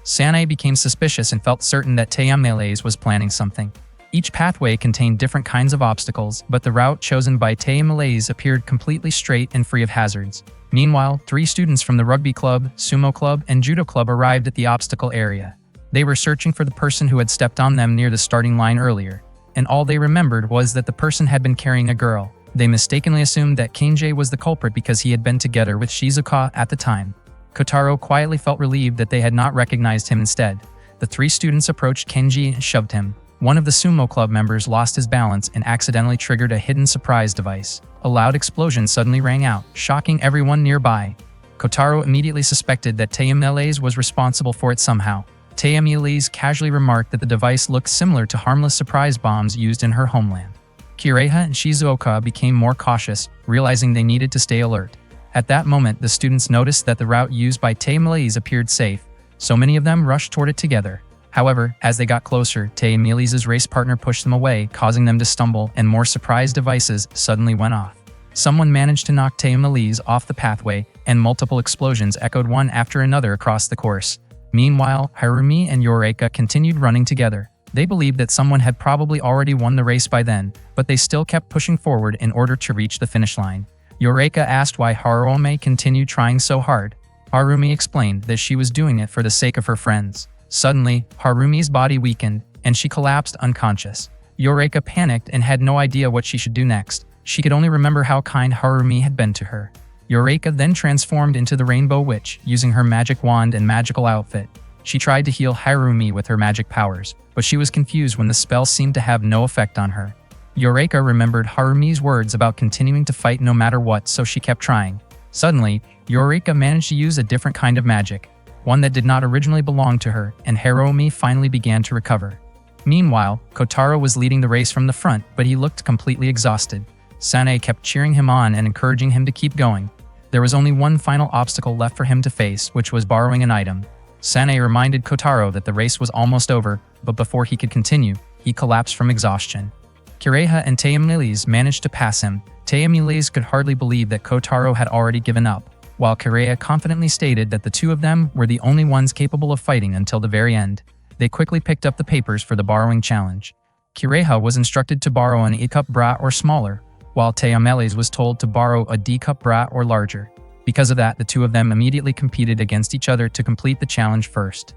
Sanae became suspicious and felt certain that Taya Miles was planning something. Each pathway contained different kinds of obstacles, but the route chosen by Taya Miles appeared completely straight and free of hazards. Meanwhile, 3 students from the rugby club, sumo club, and judo club arrived at the obstacle area. They were searching for the person who had stepped on them near the starting line earlier, and all they remembered was that the person had been carrying a girl. They mistakenly assumed that Kenji was the culprit because he had been together with Shizuoka at the time. Kotaro quietly felt relieved that they had not recognized him instead. The 3 students approached Kenji and shoved him. One of the sumo club members lost his balance and accidentally triggered a hidden surprise device. A loud explosion suddenly rang out, shocking everyone nearby. Kotaro immediately suspected that Taya Miles was responsible for it somehow. Taya Miles casually remarked that the device looked similar to harmless surprise bombs used in her homeland. Kireha and Shizuoka became more cautious, realizing they needed to stay alert. At that moment, the students noticed that the route used by Taya Miles appeared safe, so many of them rushed toward it together. However, as they got closer, Taya Miles' race partner pushed them away, causing them to stumble, and more surprise devices suddenly went off. Someone managed to knock Taya Miles off the pathway, and multiple explosions echoed one after another across the course. Meanwhile, Harumi and Eureka continued running together. They believed that someone had probably already won the race by then, but they still kept pushing forward in order to reach the finish line. Eureka asked why Harumi continued trying so hard. Harumi explained that she was doing it for the sake of her friends. Suddenly, Harumi's body weakened, and she collapsed unconscious. Eureka panicked and had no idea what she should do next. She could only remember how kind Harumi had been to her. Eureka then transformed into the Rainbow Witch, using her magic wand and magical outfit. She tried to heal Harumi with her magic powers, but she was confused when the spell seemed to have no effect on her. Eureka remembered Harumi's words about continuing to fight no matter what, so she kept trying. Suddenly, Eureka managed to use a different kind of magic, one that did not originally belong to her, and Harumi finally began to recover. Meanwhile, Kotaro was leading the race from the front, but he looked completely exhausted. Sanae kept cheering him on and encouraging him to keep going. There was only one final obstacle left for him to face, which was borrowing an item. Sanae reminded Kotaro that the race was almost over, but before he could continue, he collapsed from exhaustion. Kireha and Tayamiles managed to pass him. Tayamiles could hardly believe that Kotaro had already given up, while Kireha confidently stated that the two of them were the only ones capable of fighting until the very end. They quickly picked up the papers for the borrowing challenge. Kireha was instructed to borrow an E-cup bra or smaller, while Tayamiles was told to borrow a D-cup bra or larger. Because of that, the two of them immediately competed against each other to complete the challenge first.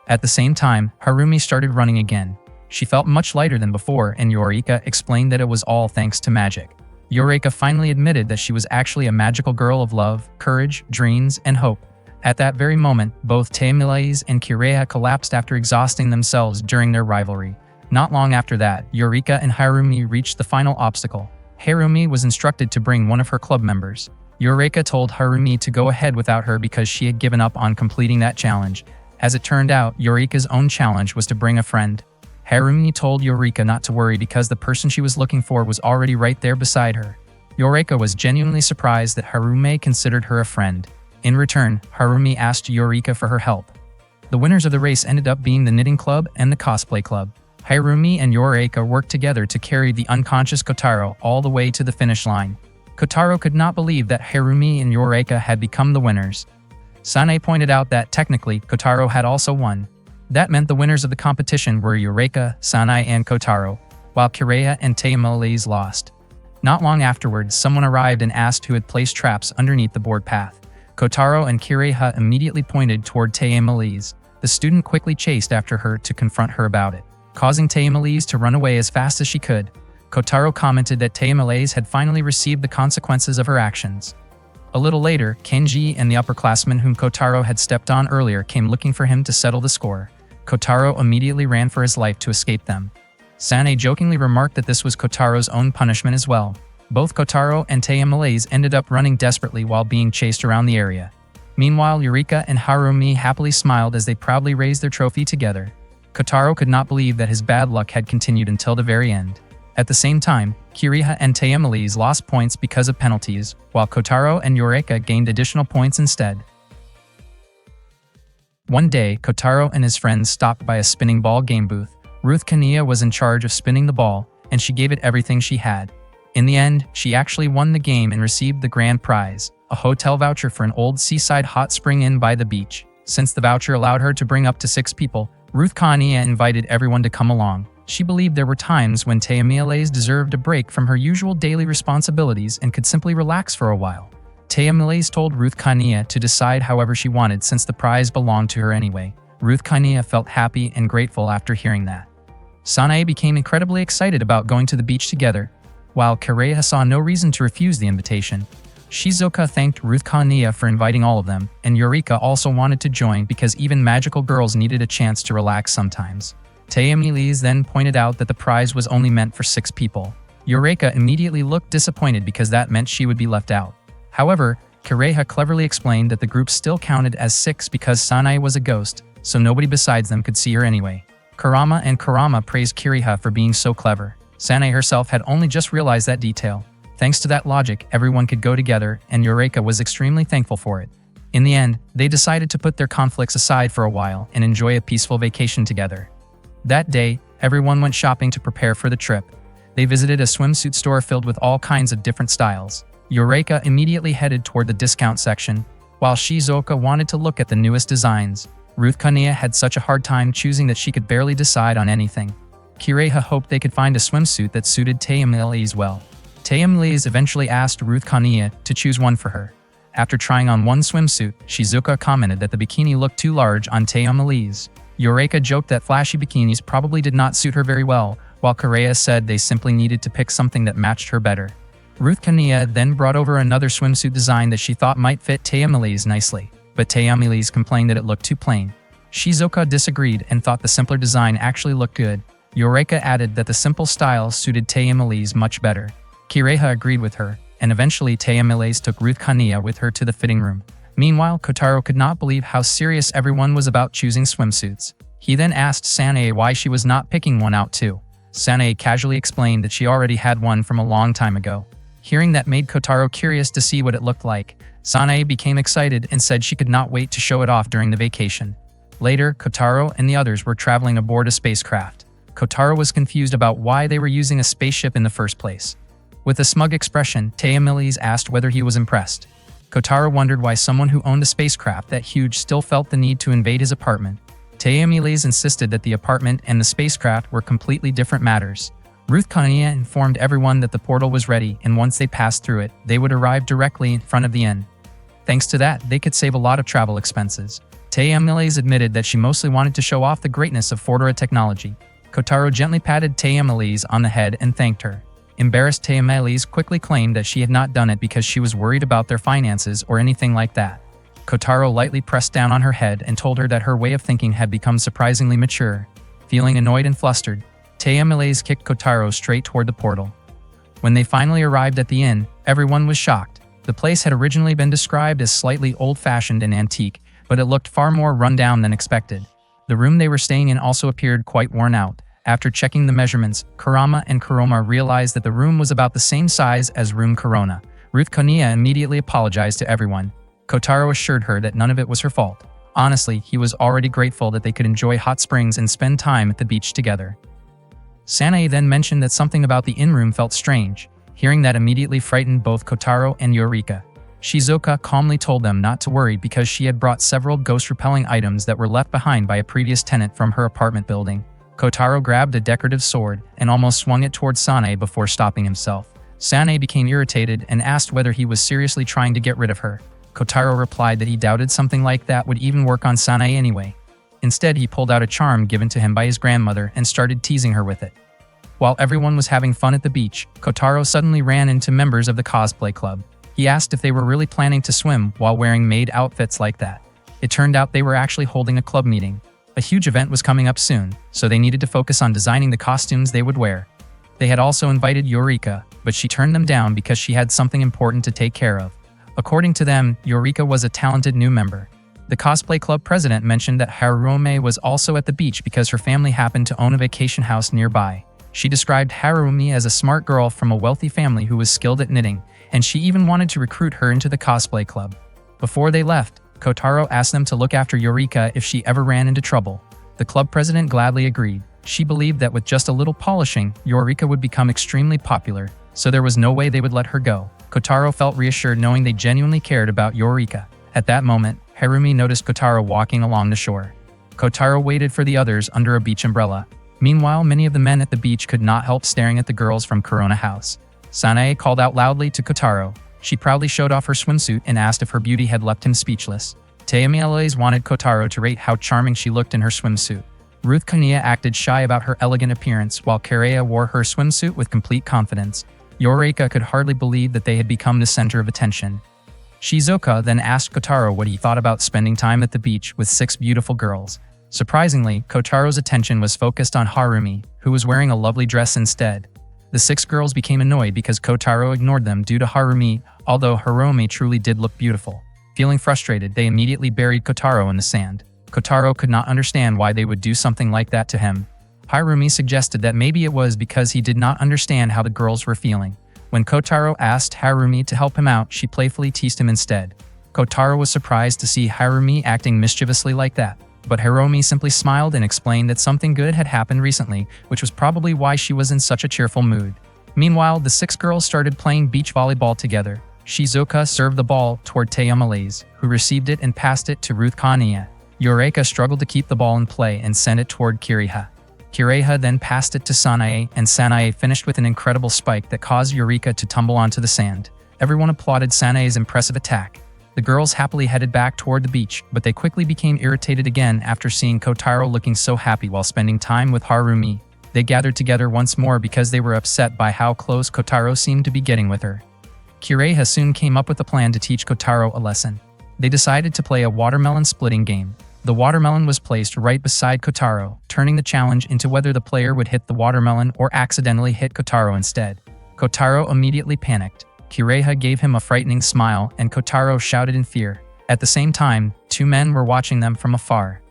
At the same time, Harumi started running again. She felt much lighter than before, and Eureka explained that it was all thanks to magic. Eureka finally admitted that she was actually a magical girl of love, courage, dreams, and hope. At that very moment, both Tayamiles and Kireha collapsed after exhausting themselves during their rivalry. Not long after that, Eureka and Harumi reached the final obstacle. Harumi was instructed to bring one of her club members. Eureka told Harumi to go ahead without her because she had given up on completing that challenge. As it turned out, Eureka's own challenge was to bring a friend. Harumi told Eureka not to worry because the person she was looking for was already right there beside her. Eureka was genuinely surprised that Harumi considered her a friend. In return, Harumi asked Eureka for her help. The winners of the race ended up being the Knitting Club and the Cosplay Club. Harumi and Eureka worked together to carry the unconscious Kotaro all the way to the finish line. Kotaro could not believe that Harumi and Eureka had become the winners. Sanae pointed out that technically, Kotaro had also won. That meant the winners of the competition were Eureka, Sanae, and Kotaro, while Kireha and Tayamiles lost. Not long afterwards, someone arrived and asked who had placed traps underneath the board path. Kotaro and Kireha immediately pointed toward Tayamiles. The student quickly chased after her to confront her about it, causing Tayamiles to run away as fast as she could. Kotaro commented that Tayamiles had finally received the consequences of her actions. A little later, Kenji and the upperclassmen whom Kotaro had stepped on earlier came looking for him to settle the score. Kotaro immediately ran for his life to escape them. Sanae jokingly remarked that this was Kotaro's own punishment as well. Both Kotaro and Tayamiles ended up running desperately while being chased around the area. Meanwhile, Eureka and Harumi happily smiled as they proudly raised their trophy together. Kotaro could not believe that his bad luck had continued until the very end. At the same time, Kireha and Tayamiles lost points because of penalties, while Kotaro and Eureka gained additional points instead. One day, Kotaro and his friends stopped by a spinning ball game booth. Ruth Kania was in charge of spinning the ball, and she gave it everything she had. In the end, she actually won the game and received the grand prize, a hotel voucher for an old seaside hot spring inn by the beach. Since the voucher allowed her to bring up to 6 people, Ruth Kania invited everyone to come along. She believed there were times when Tayamiles deserved a break from her usual daily responsibilities and could simply relax for a while. Tayamiles told Ruth Kania to decide however she wanted since the prize belonged to her anyway. Ruth Kania felt happy and grateful after hearing that. Sanae became incredibly excited about going to the beach together, while Kireha saw no reason to refuse the invitation. Shizuka thanked Ruth Kania for inviting all of them, and Eureka also wanted to join because even magical girls needed a chance to relax sometimes. Tayamiles then pointed out that the prize was only meant for 6 people. Eureka immediately looked disappointed because that meant she would be left out. However, Kireha cleverly explained that the group still counted as 6 because Sanae was a ghost, so nobody besides them could see her anyway. Kurama and Kurama praised Kireha for being so clever. Sanae herself had only just realized that detail. Thanks to that logic, everyone could go together, and Eureka was extremely thankful for it. In the end, they decided to put their conflicts aside for a while and enjoy a peaceful vacation together. That day, everyone went shopping to prepare for the trip. They visited a swimsuit store filled with all kinds of different styles. Eureka immediately headed toward the discount section, while Shizuka wanted to look at the newest designs. Ruth Kania had such a hard time choosing that she could barely decide on anything. Kireha hoped they could find a swimsuit that suited Taemelis well. Taemelis eventually asked Ruth Kania to choose one for her. After trying on one swimsuit, Shizuka commented that the bikini looked too large on Taemelis. Eureka joked that flashy bikinis probably did not suit her very well, while Kireha said they simply needed to pick something that matched her better. Ruth Kania then brought over another swimsuit design that she thought might fit Taemelis nicely, but Taemelis complained that it looked too plain. Shizuka disagreed and thought the simpler design actually looked good. Eureka added that the simple style suited Taemelis much better. Kireha agreed with her, and eventually Taemelis took Ruth Kania with her to the fitting room. Meanwhile, Kotaro could not believe how serious everyone was about choosing swimsuits. He then asked Sanae why she was not picking one out too. Sanae casually explained that she already had one from a long time ago. Hearing that made Kotaro curious to see what it looked like. Sanae became excited and said she could not wait to show it off during the vacation. Later, Kotaro and the others were traveling aboard a spacecraft. Kotaro was confused about why they were using a spaceship in the first place. With a smug expression, Taemelis asked whether he was impressed. Kotaro wondered why someone who owned a spacecraft that huge still felt the need to invade his apartment. Taemelis insisted that the apartment and the spacecraft were completely different matters. Ruth Kania informed everyone that the portal was ready, and once they passed through it, they would arrive directly in front of the inn. Thanks to that, they could save a lot of travel expenses. Taemelis admitted that she mostly wanted to show off the greatness of Fordora technology. Kotaro gently patted Taemelis on the head and thanked her. Embarrassed, Taemelis quickly claimed that she had not done it because she was worried about their finances or anything like that. Kotaro lightly pressed down on her head and told her that her way of thinking had become surprisingly mature. Feeling annoyed and flustered, Taemelis kicked Kotaro straight toward the portal. When they finally arrived at the inn, everyone was shocked. The place had originally been described as slightly old-fashioned and antique, but it looked far more run-down than expected. The room they were staying in also appeared quite worn out. After checking the measurements, Kurama and Kuroma realized that the room was about the same size as room Corona. Ruth Kania immediately apologized to everyone. Kotaro assured her that none of it was her fault. Honestly, he was already grateful that they could enjoy hot springs and spend time at the beach together. Sanae then mentioned that something about the inn room felt strange. Hearing that immediately frightened both Kotaro and Eureka. Shizuka calmly told them not to worry because she had brought several ghost-repelling items that were left behind by a previous tenant from her apartment building. Kotaro grabbed a decorative sword and almost swung it towards Sanae before stopping himself. Sanae became irritated and asked whether he was seriously trying to get rid of her. Kotaro replied that he doubted something like that would even work on Sanae anyway. Instead, he pulled out a charm given to him by his grandmother and started teasing her with it. While everyone was having fun at the beach, Kotaro suddenly ran into members of the cosplay club. He asked if they were really planning to swim while wearing maid outfits like that. It turned out they were actually holding a club meeting. A huge event was coming up soon, so they needed to focus on designing the costumes they would wear. They had also invited Eureka, but she turned them down because she had something important to take care of. According to them, Eureka was a talented new member. The cosplay club president mentioned that Harumi was also at the beach because her family happened to own a vacation house nearby. She described Harumi as a smart girl from a wealthy family who was skilled at knitting, and she even wanted to recruit her into the cosplay club. Before they left, Kotaro asked them to look after Eureka if she ever ran into trouble. The club president gladly agreed. She believed that with just a little polishing, Eureka would become extremely popular, so there was no way they would let her go. Kotaro felt reassured knowing they genuinely cared about Eureka. At that moment, Harumi noticed Kotaro walking along the shore. Kotaro waited for the others under a beach umbrella. Meanwhile, many of the men at the beach could not help staring at the girls from Corona House. Sanae called out loudly to Kotaro. She proudly showed off her swimsuit and asked if her beauty had left him speechless. Taemelis wanted Kotaro to rate how charming she looked in her swimsuit. Ruth Kania acted shy about her elegant appearance while Kireha wore her swimsuit with complete confidence. Eureka could hardly believe that they had become the center of attention. Shizuka then asked Kotaro what he thought about spending time at the beach with 6 beautiful girls. Surprisingly, Kotaro's attention was focused on Harumi, who was wearing a lovely dress instead. The 6 girls became annoyed because Kotaro ignored them due to Harumi, although Harumi truly did look beautiful. Feeling frustrated, they immediately buried Kotaro in the sand. Kotaro could not understand why they would do something like that to him. Harumi suggested that maybe it was because he did not understand how the girls were feeling. When Kotaro asked Harumi to help him out, she playfully teased him instead. Kotaro was surprised to see Harumi acting mischievously like that, but Harumi simply smiled and explained that something good had happened recently, which was probably why she was in such a cheerful mood. Meanwhile, the 6 girls started playing beach volleyball together. Shizuka served the ball toward Taemelis, who received it and passed it to Ruth Kania. Eureka struggled to keep the ball in play and sent it toward Kiriha. Kiriha then passed it to Sanae, and Sanae finished with an incredible spike that caused Eureka to tumble onto the sand. Everyone applauded Sanae's impressive attack. The girls happily headed back toward the beach, but they quickly became irritated again after seeing Kotaro looking so happy while spending time with Harumi. They gathered together once more because they were upset by how close Kotaro seemed to be getting with her. Kiriha soon came up with a plan to teach Kotaro a lesson. They decided to play a watermelon splitting game. The watermelon was placed right beside Kotaro, turning the challenge into whether the player would hit the watermelon or accidentally hit Kotaro instead. Kotaro immediately panicked. Kiriha gave him a frightening smile, and Kotaro shouted in fear. At the same time, two men were watching them from afar.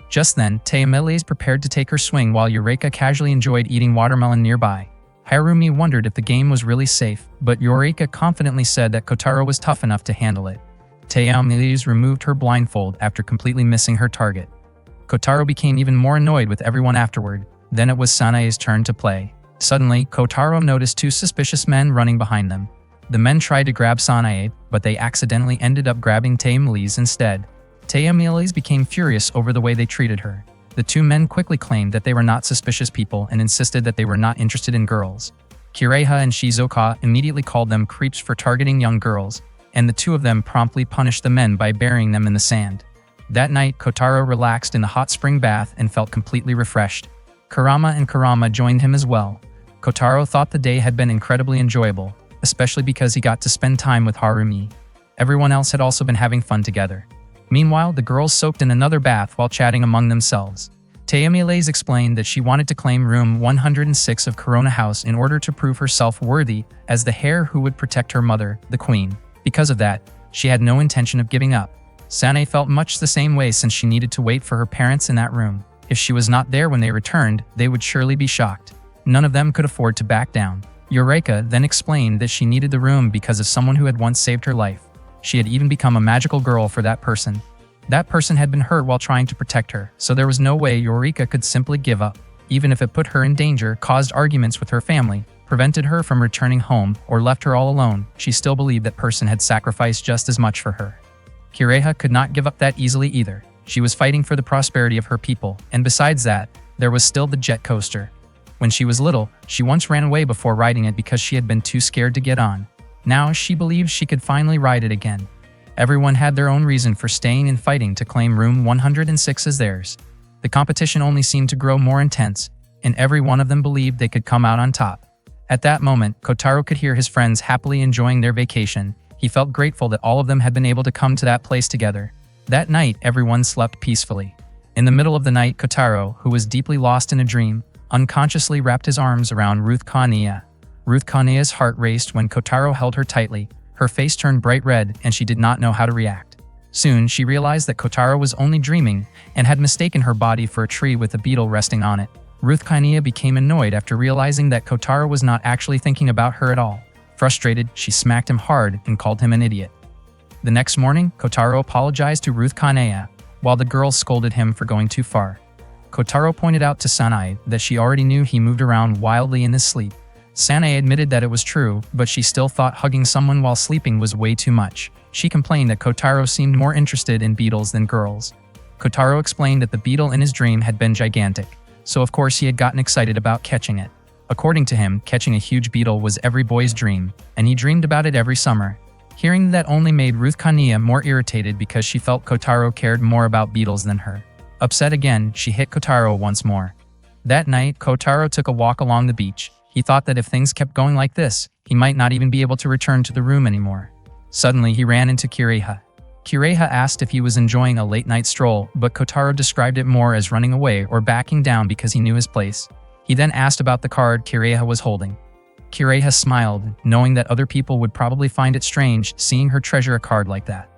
Just then, Tayamiles prepared to take her swing while Eureka casually enjoyed eating watermelon nearby. Harumi wondered if the game was really safe, but Eureka confidently said that Kotaro was tough enough to handle it. Tayamiles removed her blindfold after completely missing her target. Kotaro became even more annoyed with everyone afterward. Then it was Sanae's turn to play. Suddenly, Kotaro noticed two suspicious men running behind them. The men tried to grab Sanae, but they accidentally ended up grabbing Tayamiles instead. Tayamiles became furious over the way they treated her. The two men quickly claimed that they were not suspicious people and insisted that they were not interested in girls. Kiriha and Shizuoka immediately called them creeps for targeting young girls, and the two of them promptly punished the men by burying them in the sand. That night, Kotaro relaxed in the hot spring bath and felt completely refreshed. Kurama and Kurama joined him as well. Kotaro thought the day had been incredibly enjoyable, especially because he got to spend time with Harumi. Everyone else had also been having fun together. Meanwhile, the girls soaked in another bath while chatting among themselves. Tayamiles explained that she wanted to claim room 106 of Corona House in order to prove herself worthy as the heir who would protect her mother, the queen. Because of that, she had no intention of giving up. Sanae felt much the same way since she needed to wait for her parents in that room. If she was not there when they returned, they would surely be shocked. None of them could afford to back down. Eureka then explained that she needed the room because of someone who had once saved her life. She had even become a magical girl for that person. That person had been hurt while trying to protect her, so there was no way Eureka could simply give up. Even if it put her in danger, caused arguments with her family, prevented her from returning home, or left her all alone, she still believed that person had sacrificed just as much for her. Kiriha could not give up that easily either. She was fighting for the prosperity of her people, and besides that, there was still the jet coaster. When she was little, she once ran away before riding it because she had been too scared to get on. Now she believes she could finally ride it again. Everyone had their own reason for staying and fighting to claim room 106 as theirs. The competition only seemed to grow more intense, and every one of them believed they could come out on top. At that moment, Kotaro could hear his friends happily enjoying their vacation. He felt grateful that all of them had been able to come to that place together. That night, everyone slept peacefully. In the middle of the night, Kotaro, who was deeply lost in a dream, unconsciously wrapped his arms around Ruth Kaniya. Ruth Kaniya's heart raced when Kotaro held her tightly. Her face turned bright red, and she did not know how to react. Soon, she realized that Kotaro was only dreaming and had mistaken her body for a tree with a beetle resting on it. Ruth Kaniya became annoyed after realizing that Kotaro was not actually thinking about her at all. Frustrated, she smacked him hard and called him an idiot. The next morning, Kotaro apologized to Ruth Kaniya, while the girls scolded him for going too far. Kotaro pointed out to Sanae that she already knew he moved around wildly in his sleep. Sanae admitted that it was true, but she still thought hugging someone while sleeping was way too much. She complained that Kotaro seemed more interested in beetles than girls. Kotaro explained that the beetle in his dream had been gigantic, so of course he had gotten excited about catching it. According to him, catching a huge beetle was every boy's dream, and he dreamed about it every summer. Hearing that only made Ruth Kaniya more irritated because she felt Kotaro cared more about beetles than her. Upset again, she hit Kotaro once more. That night, Kotaro took a walk along the beach. He thought that if things kept going like this, he might not even be able to return to the room anymore. Suddenly, he ran into Kiriha. Kiriha asked if he was enjoying a late-night stroll, but Kotaro described it more as running away or backing down because he knew his place. He then asked about the card Kiriha was holding. Kiriha smiled, knowing that other people would probably find it strange seeing her treasure a card like that.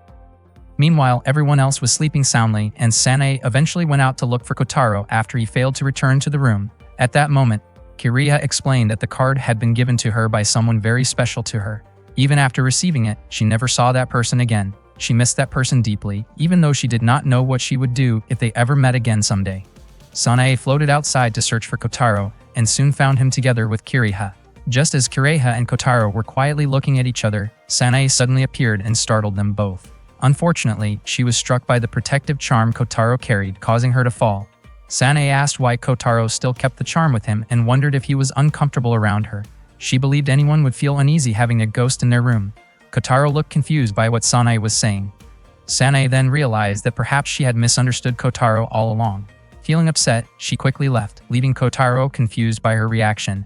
Meanwhile, everyone else was sleeping soundly, and Sanae eventually went out to look for Kotaro after he failed to return to the room. At that moment, Kiriha explained that the card had been given to her by someone very special to her. Even after receiving it, she never saw that person again. She missed that person deeply, even though she did not know what she would do if they ever met again someday. Sanae floated outside to search for Kotaro, and soon found him together with Kiriha. Just as Kiriha and Kotaro were quietly looking at each other, Sanae suddenly appeared and startled them both. Unfortunately, she was struck by the protective charm Kotaro carried, causing her to fall. Sanae asked why Kotaro still kept the charm with him and wondered if he was uncomfortable around her. She believed anyone would feel uneasy having a ghost in their room. Kotaro looked confused by what Sanae was saying. Sanae then realized that perhaps she had misunderstood Kotaro all along. Feeling upset, she quickly left, leaving Kotaro confused by her reaction.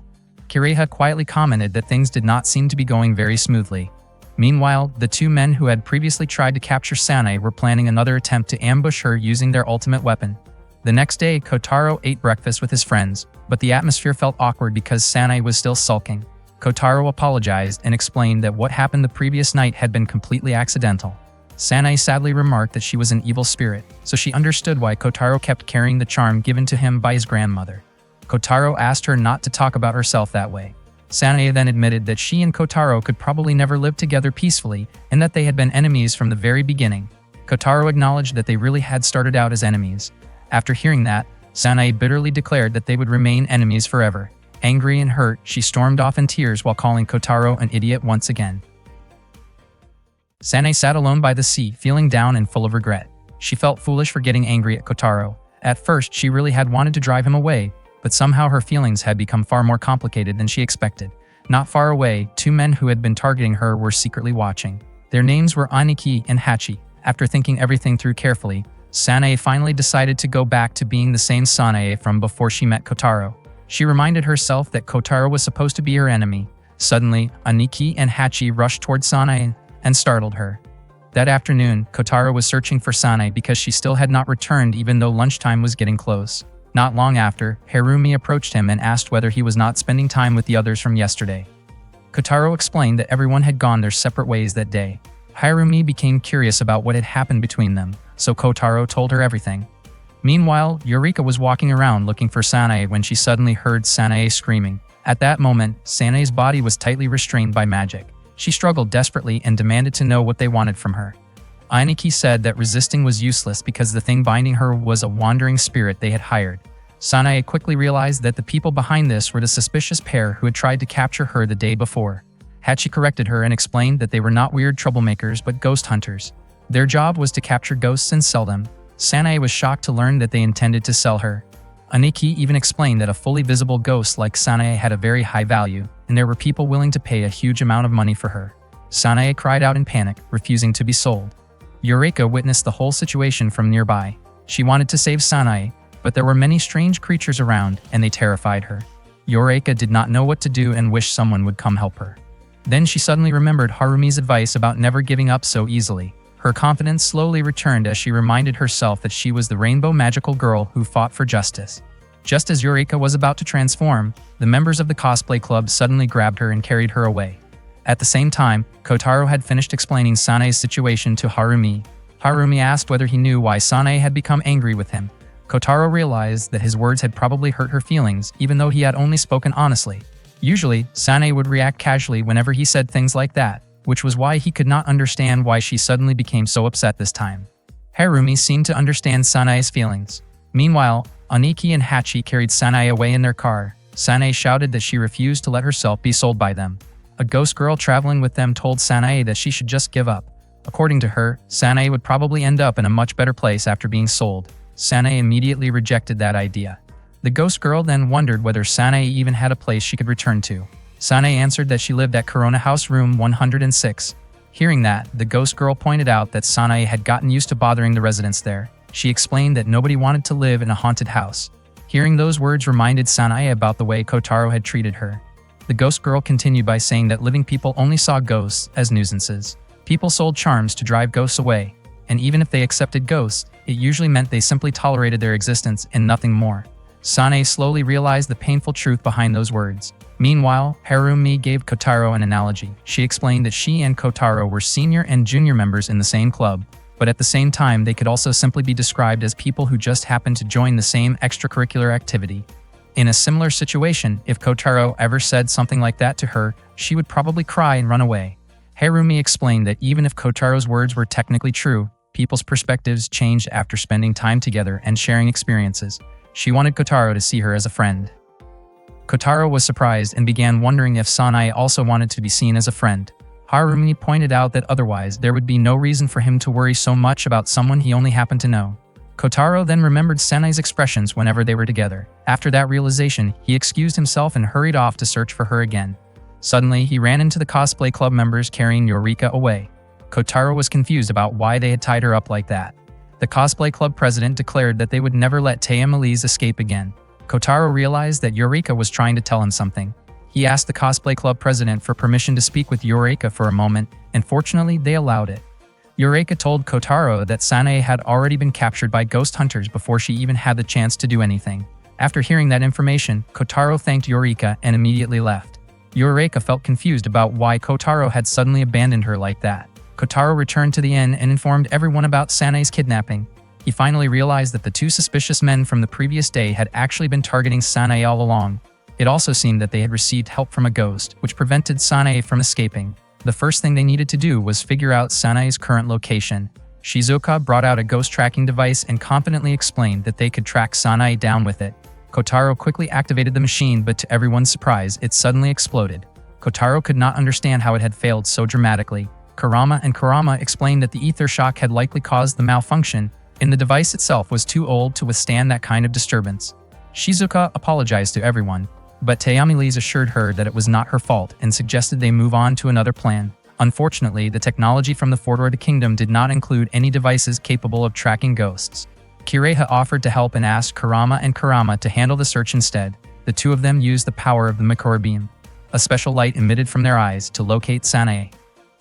Kireha quietly commented that things did not seem to be going very smoothly. Meanwhile, the two men who had previously tried to capture Sanae were planning another attempt to ambush her using their ultimate weapon. The next day, Kotaro ate breakfast with his friends, but the atmosphere felt awkward because Sanae was still sulking. Kotaro apologized and explained that what happened the previous night had been completely accidental. Sanae sadly remarked that she was an evil spirit, so she understood why Kotaro kept carrying the charm given to him by his grandmother. Kotaro asked her not to talk about herself that way. Sanae then admitted that she and Kotaro could probably never live together peacefully and that they had been enemies from the very beginning. Kotaro acknowledged that they really had started out as enemies. After hearing that, Sanae bitterly declared that they would remain enemies forever. Angry and hurt, she stormed off in tears while calling Kotaro an idiot once again. Sanae sat alone by the sea, feeling down and full of regret. She felt foolish for getting angry at Kotaro. At first, she really had wanted to drive him away, but somehow her feelings had become far more complicated than she expected. Not far away, two men who had been targeting her were secretly watching. Their names were Aniki and Hachi. After thinking everything through carefully, Sanae finally decided to go back to being the same Sanae from before she met Kotaro. She reminded herself that Kotaro was supposed to be her enemy. Suddenly, Aniki and Hachi rushed toward Sanae and startled her. That afternoon, Kotaro was searching for Sanae because she still had not returned even though lunchtime was getting close. Not long after, Harumi approached him and asked whether he was not spending time with the others from yesterday. Kotaro explained that everyone had gone their separate ways that day. Harumi became curious about what had happened between them, so Kotaro told her everything. Meanwhile, Eureka was walking around looking for Sanae when she suddenly heard Sanae screaming. At that moment, Sanae's body was tightly restrained by magic. She struggled desperately and demanded to know what they wanted from her. Aniki said that resisting was useless because the thing binding her was a wandering spirit they had hired. Sanae quickly realized that the people behind this were the suspicious pair who had tried to capture her the day before. Hachi corrected her and explained that they were not weird troublemakers but ghost hunters. Their job was to capture ghosts and sell them. Sanae was shocked to learn that they intended to sell her. Aniki even explained that a fully visible ghost like Sanae had a very high value, and there were people willing to pay a huge amount of money for her. Sanae cried out in panic, refusing to be sold. Eureka witnessed the whole situation from nearby. She wanted to save Sanae, but there were many strange creatures around, and they terrified her. Eureka did not know what to do and wished someone would come help her. Then she suddenly remembered Harumi's advice about never giving up so easily. Her confidence slowly returned as she reminded herself that she was the rainbow magical girl who fought for justice. Just as Eureka was about to transform, the members of the cosplay club suddenly grabbed her and carried her away. At the same time, Kotaro had finished explaining Sanae's situation to Harumi. Harumi asked whether he knew why Sanae had become angry with him. Kotaro realized that his words had probably hurt her feelings, even though he had only spoken honestly. Usually, Sanae would react casually whenever he said things like that, which was why he could not understand why she suddenly became so upset this time. Harumi seemed to understand Sanae's feelings. Meanwhile, Aniki and Hachi carried Sanae away in their car. Sanae shouted that she refused to let herself be sold by them. A ghost girl traveling with them told Sanae that she should just give up. According to her, Sanae would probably end up in a much better place after being sold. Sanae immediately rejected that idea. The ghost girl then wondered whether Sanae even had a place she could return to. Sanae answered that she lived at Corona House Room 106. Hearing that, the ghost girl pointed out that Sanae had gotten used to bothering the residents there. She explained that nobody wanted to live in a haunted house. Hearing those words reminded Sanae about the way Kotaro had treated her. The ghost girl continued by saying that living people only saw ghosts as nuisances. People sold charms to drive ghosts away, and even if they accepted ghosts, it usually meant they simply tolerated their existence and nothing more. Sanae slowly realized the painful truth behind those words. Meanwhile, Harumi gave Kotaro an analogy. She explained that she and Kotaro were senior and junior members in the same club, but at the same time they could also simply be described as people who just happened to join the same extracurricular activity. In a similar situation, if Kotaro ever said something like that to her, she would probably cry and run away. Harumi explained that even if Kotaro's words were technically true, people's perspectives changed after spending time together and sharing experiences. She wanted Kotaro to see her as a friend. Kotaro was surprised and began wondering if Sanae also wanted to be seen as a friend. Harumi pointed out that otherwise there would be no reason for him to worry so much about someone he only happened to know. Kotaro then remembered Sanae's expressions whenever they were together. After that realization, he excused himself and hurried off to search for her again. Suddenly, he ran into the cosplay club members carrying Eureka away. Kotaro was confused about why they had tied her up like that. The cosplay club president declared that they would never let Taya Melise escape again. Kotaro realized that Eureka was trying to tell him something. He asked the cosplay club president for permission to speak with Eureka for a moment, and fortunately they allowed it. Eureka told Kotaro that Sanae had already been captured by ghost hunters before she even had the chance to do anything. After hearing that information, Kotaro thanked Eureka and immediately left. Eureka felt confused about why Kotaro had suddenly abandoned her like that. Kotaro returned to the inn and informed everyone about Sanae's kidnapping. He finally realized that the two suspicious men from the previous day had actually been targeting Sanae all along. It also seemed that they had received help from a ghost, which prevented Sanae from escaping. The first thing they needed to do was figure out Sanae's current location. Shizuka brought out a ghost tracking device and confidently explained that they could track Sanae down with it. Kotaro quickly activated the machine, but to everyone's surprise, it suddenly exploded. Kotaro could not understand how it had failed so dramatically. Kurama explained that the ether shock had likely caused the malfunction, and the device itself was too old to withstand that kind of disturbance. Shizuka apologized to everyone, but Tayamilise assured her that it was not her fault and suggested they move on to another plan. Unfortunately, the technology from the Fordora Kingdom did not include any devices capable of tracking ghosts. Kireha offered to help and asked Kurama to handle the search instead. The two of them used the power of the Mikora beam, a special light emitted from their eyes, to locate Sanae.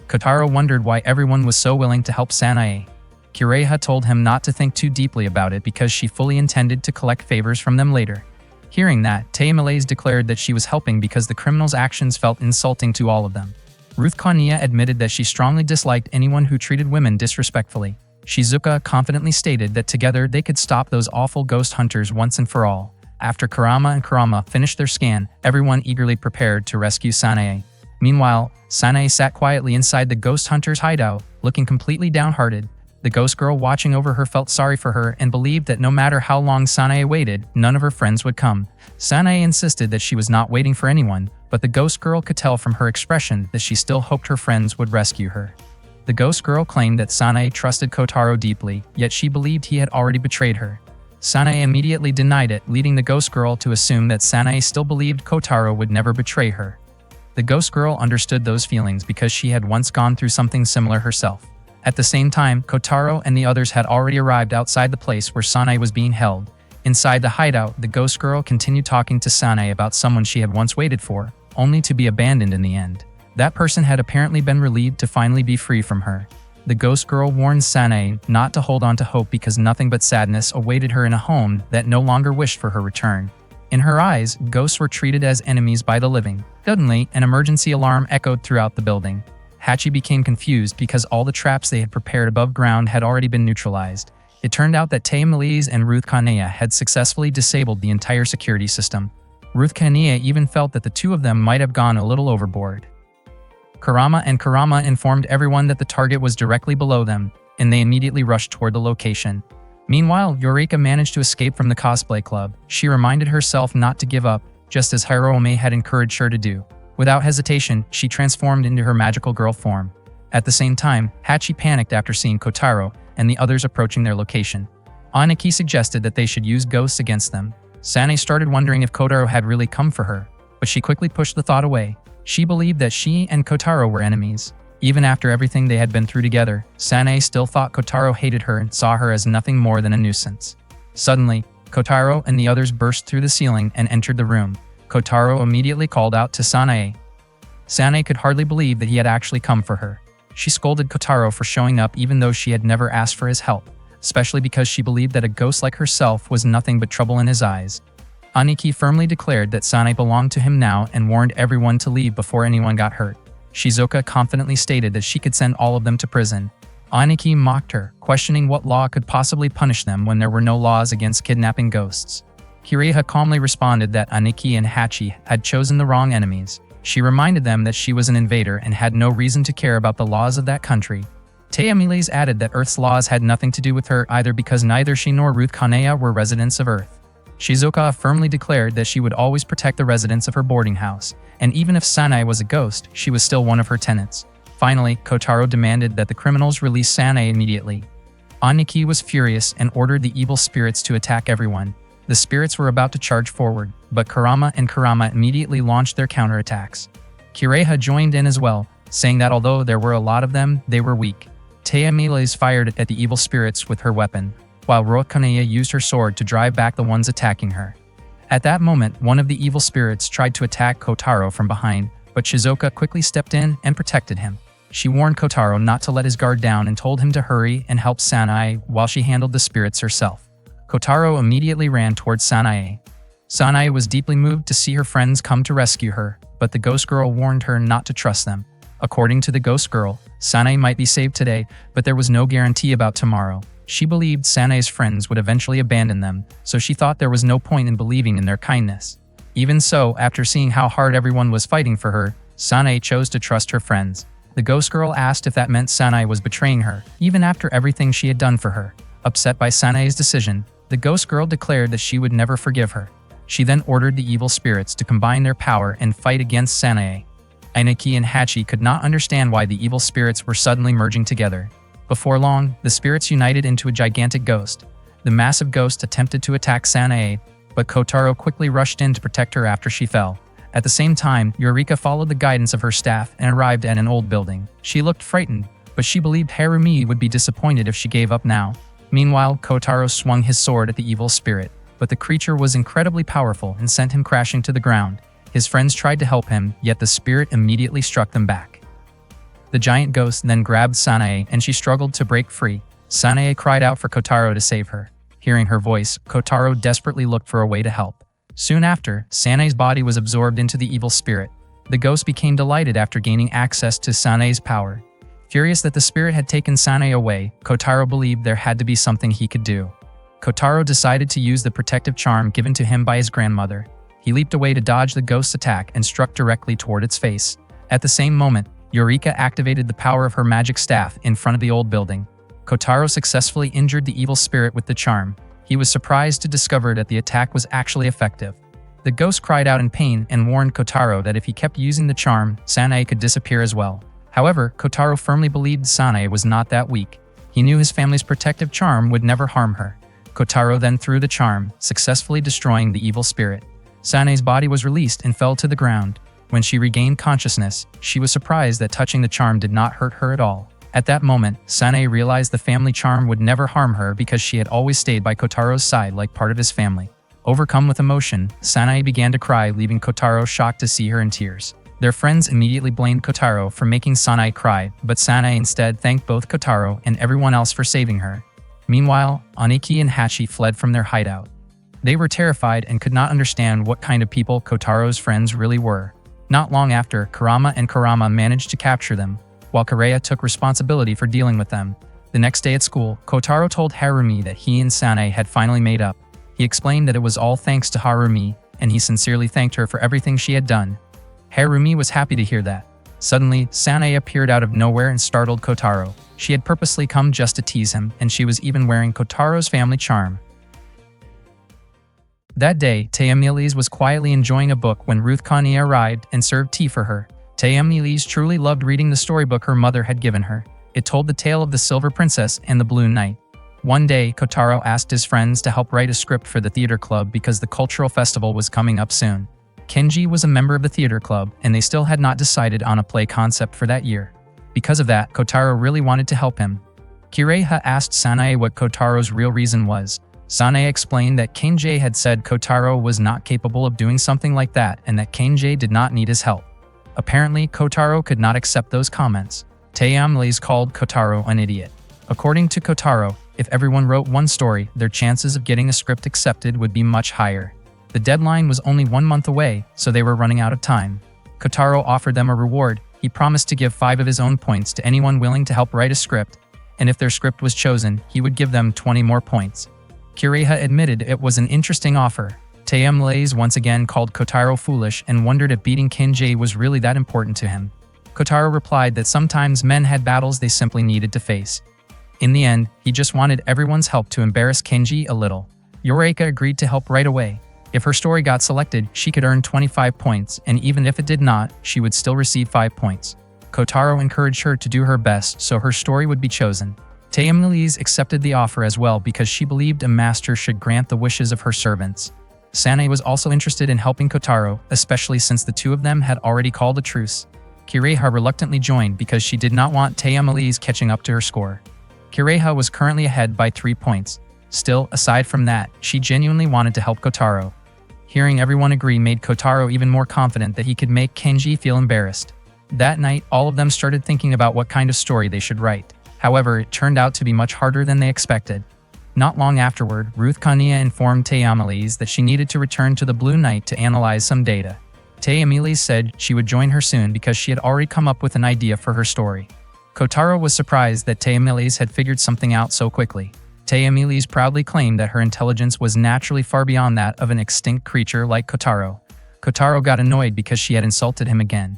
Kotaro wondered why everyone was so willing to help Sanae. Kireha told him not to think too deeply about it because she fully intended to collect favors from them later. Hearing that, Tayamilise declared that she was helping because the criminal's actions felt insulting to all of them. Ruth Kaniya admitted that she strongly disliked anyone who treated women disrespectfully. Shizuka confidently stated that together they could stop those awful ghost hunters once and for all. After Kurama finished their scan, everyone eagerly prepared to rescue Sanae. Meanwhile, Sanae sat quietly inside the ghost hunter's hideout, looking completely downhearted. The ghost girl watching over her felt sorry for her and believed that no matter how long Sanae waited, none of her friends would come. Sanae insisted that she was not waiting for anyone, but the ghost girl could tell from her expression that she still hoped her friends would rescue her. The ghost girl claimed that Sanae trusted Kotaro deeply, yet she believed he had already betrayed her. Sanae immediately denied it, leading the ghost girl to assume that Sanae still believed Kotaro would never betray her. The ghost girl understood those feelings because she had once gone through something similar herself. At the same time, Kotaro and the others had already arrived outside the place where Sanae was being held. Inside the hideout, the ghost girl continued talking to Sanae about someone she had once waited for, only to be abandoned in the end. That person had apparently been relieved to finally be free from her. The ghost girl warned Sanae not to hold on to hope because nothing but sadness awaited her in a home that no longer wished for her return. In her eyes, ghosts were treated as enemies by the living. Suddenly, an emergency alarm echoed throughout the building. Hachi became confused because all the traps they had prepared above ground had already been neutralized. It turned out that Tayamilise and Ruth Kaniya had successfully disabled the entire security system. Ruth Kaniya even felt that the two of them might have gone a little overboard. Kurama informed everyone that the target was directly below them, and they immediately rushed toward the location. Meanwhile, Eureka managed to escape from the cosplay club. She reminded herself not to give up, just as Hirome had encouraged her to do. Without hesitation, she transformed into her magical girl form. At the same time, Hachi panicked after seeing Kotaro and the others approaching their location. Aniki suggested that they should use ghosts against them. Sanae started wondering if Kotaro had really come for her, but she quickly pushed the thought away. She believed that she and Kotaro were enemies. Even after everything they had been through together, Sanae still thought Kotaro hated her and saw her as nothing more than a nuisance. Suddenly, Kotaro and the others burst through the ceiling and entered the room. Kotaro immediately called out to Sanae. Sanae could hardly believe that he had actually come for her. She scolded Kotaro for showing up even though she had never asked for his help, especially because she believed that a ghost like herself was nothing but trouble in his eyes. Aniki firmly declared that Sanae belonged to him now and warned everyone to leave before anyone got hurt. Shizuka confidently stated that she could send all of them to prison. Aniki mocked her, questioning what law could possibly punish them when there were no laws against kidnapping ghosts. Kireha calmly responded that Aniki and Hachi had chosen the wrong enemies. She reminded them that she was an invader and had no reason to care about the laws of that country. Tayamilise added that Earth's laws had nothing to do with her either because neither she nor Ruth Kaniya were residents of Earth. Shizuka firmly declared that she would always protect the residents of her boarding house, and even if Sanae was a ghost, she was still one of her tenants. Finally, Kotaro demanded that the criminals release Sanae immediately. Aniki was furious and ordered the evil spirits to attack everyone. The spirits were about to charge forward, but Kurama and Kurama immediately launched their counterattacks. Kireha joined in as well, saying that although there were a lot of them, they were weak. Teyamiles fired at the evil spirits with her weapon, while Rokanaya used her sword to drive back the ones attacking her. At that moment, one of the evil spirits tried to attack Kotaro from behind, but Shizuoka quickly stepped in and protected him. She warned Kotaro not to let his guard down and told him to hurry and help Sanae while she handled the spirits herself. Kotaro immediately ran towards Sanae. Sanae was deeply moved to see her friends come to rescue her, but the ghost girl warned her not to trust them. According to the ghost girl, Sanae might be saved today, but there was no guarantee about tomorrow. She believed Sanae's friends would eventually abandon them, so she thought there was no point in believing in their kindness. Even so, after seeing how hard everyone was fighting for her, Sanae chose to trust her friends. The ghost girl asked if that meant Sanae was betraying her, even after everything she had done for her. Upset by Sanae's decision, the ghost girl declared that she would never forgive her. She then ordered the evil spirits to combine their power and fight against Sanae. Aniki and Hachi could not understand why the evil spirits were suddenly merging together. Before long, the spirits united into a gigantic ghost. The massive ghost attempted to attack Sanae, but Kotaro quickly rushed in to protect her after she fell. At the same time, Eureka followed the guidance of her staff and arrived at an old building. She looked frightened, but she believed Harumi would be disappointed if she gave up now. Meanwhile, Kotaro swung his sword at the evil spirit, but the creature was incredibly powerful and sent him crashing to the ground. His friends tried to help him, yet the spirit immediately struck them back. The giant ghost then grabbed Sanae and she struggled to break free. Sanae cried out for Kotaro to save her. Hearing her voice, Kotaro desperately looked for a way to help. Soon after, Sanae's body was absorbed into the evil spirit. The ghost became delighted after gaining access to Sanae's power. Furious that the spirit had taken Sanae away, Kotaro believed there had to be something he could do. Kotaro decided to use the protective charm given to him by his grandmother. He leaped away to dodge the ghost's attack and struck directly toward its face. At the same moment, Eureka activated the power of her magic staff in front of the old building. Kotaro successfully injured the evil spirit with the charm. He was surprised to discover that the attack was actually effective. The ghost cried out in pain and warned Kotaro that if he kept using the charm, Sanae could disappear as well. However, Kotaro firmly believed Sanae was not that weak. He knew his family's protective charm would never harm her. Kotaro then threw the charm, successfully destroying the evil spirit. Sanae's body was released and fell to the ground. When she regained consciousness, she was surprised that touching the charm did not hurt her at all. At that moment, Sanae realized the family charm would never harm her because she had always stayed by Kotaro's side like part of his family. Overcome with emotion, Sanae began to cry, leaving Kotaro shocked to see her in tears. Their friends immediately blamed Kotaro for making Sanae cry, but Sanae instead thanked both Kotaro and everyone else for saving her. Meanwhile, Aniki and Hachi fled from their hideout. They were terrified and could not understand what kind of people Kotaro's friends really were. Not long after, Kurama and Kurama managed to capture them, while Kareya took responsibility for dealing with them. The next day at school, Kotaro told Harumi that he and Sanae had finally made up. He explained that it was all thanks to Harumi, and he sincerely thanked her for everything she had done. Harumi was happy to hear that. Suddenly, Sanae appeared out of nowhere and startled Kotaro. She had purposely come just to tease him, and she was even wearing Kotaro's family charm. That day, Teyamiles was quietly enjoying a book when Ruth Kania arrived and served tea for her. Teyamiles truly loved reading the storybook her mother had given her. It told the tale of the Silver Princess and the Blue Knight. One day, Kotaro asked his friends to help write a script for the theater club because the cultural festival was coming up soon. Kenji was a member of the theater club, and they still had not decided on a play concept for that year. Because of that, Kotaro really wanted to help him. Kireha asked Sanae what Kotaro's real reason was. Sanae explained that Kenji had said Kotaro was not capable of doing something like that and that Kenji did not need his help. Apparently, Kotaro could not accept those comments. Teyamiles called Kotaro an idiot. According to Kotaro, if everyone wrote one story, their chances of getting a script accepted would be much higher. The deadline was only 1 month away, so they were running out of time. Kotaro offered them a reward. He promised to give 5 of his own points to anyone willing to help write a script, and if their script was chosen, he would give them 20 more points. Kireha admitted it was an interesting offer. Teyamiles once again called Kotaro foolish and wondered if beating Kenji was really that important to him. Kotaro replied that sometimes men had battles they simply needed to face. In the end, he just wanted everyone's help to embarrass Kenji a little. Eureka agreed to help right away. If her story got selected, she could earn 25 points, and even if it did not, she would still receive 5 points. Kotaro encouraged her to do her best so her story would be chosen. Taemin accepted the offer as well because she believed a master should grant the wishes of her servants. Sanae was also interested in helping Kotaro, especially since the two of them had already called a truce. Kireha reluctantly joined because she did not want Taemin catching up to her score. Kireha was currently ahead by 3 points. Still, aside from that, she genuinely wanted to help Kotaro. Hearing everyone agree made Kotaro even more confident that he could make Kenji feel embarrassed. That night, all of them started thinking about what kind of story they should write. However, it turned out to be much harder than they expected. Not long afterward, Ruth Kania informed Taemin that she needed to return to the Blue Knight to analyze some data. Taemin said she would join her soon because she had already come up with an idea for her story. Kotaro was surprised that Taemin had figured something out so quickly. Taemin proudly claimed that her intelligence was naturally far beyond that of an extinct creature like Kotaro. Kotaro got annoyed because she had insulted him again.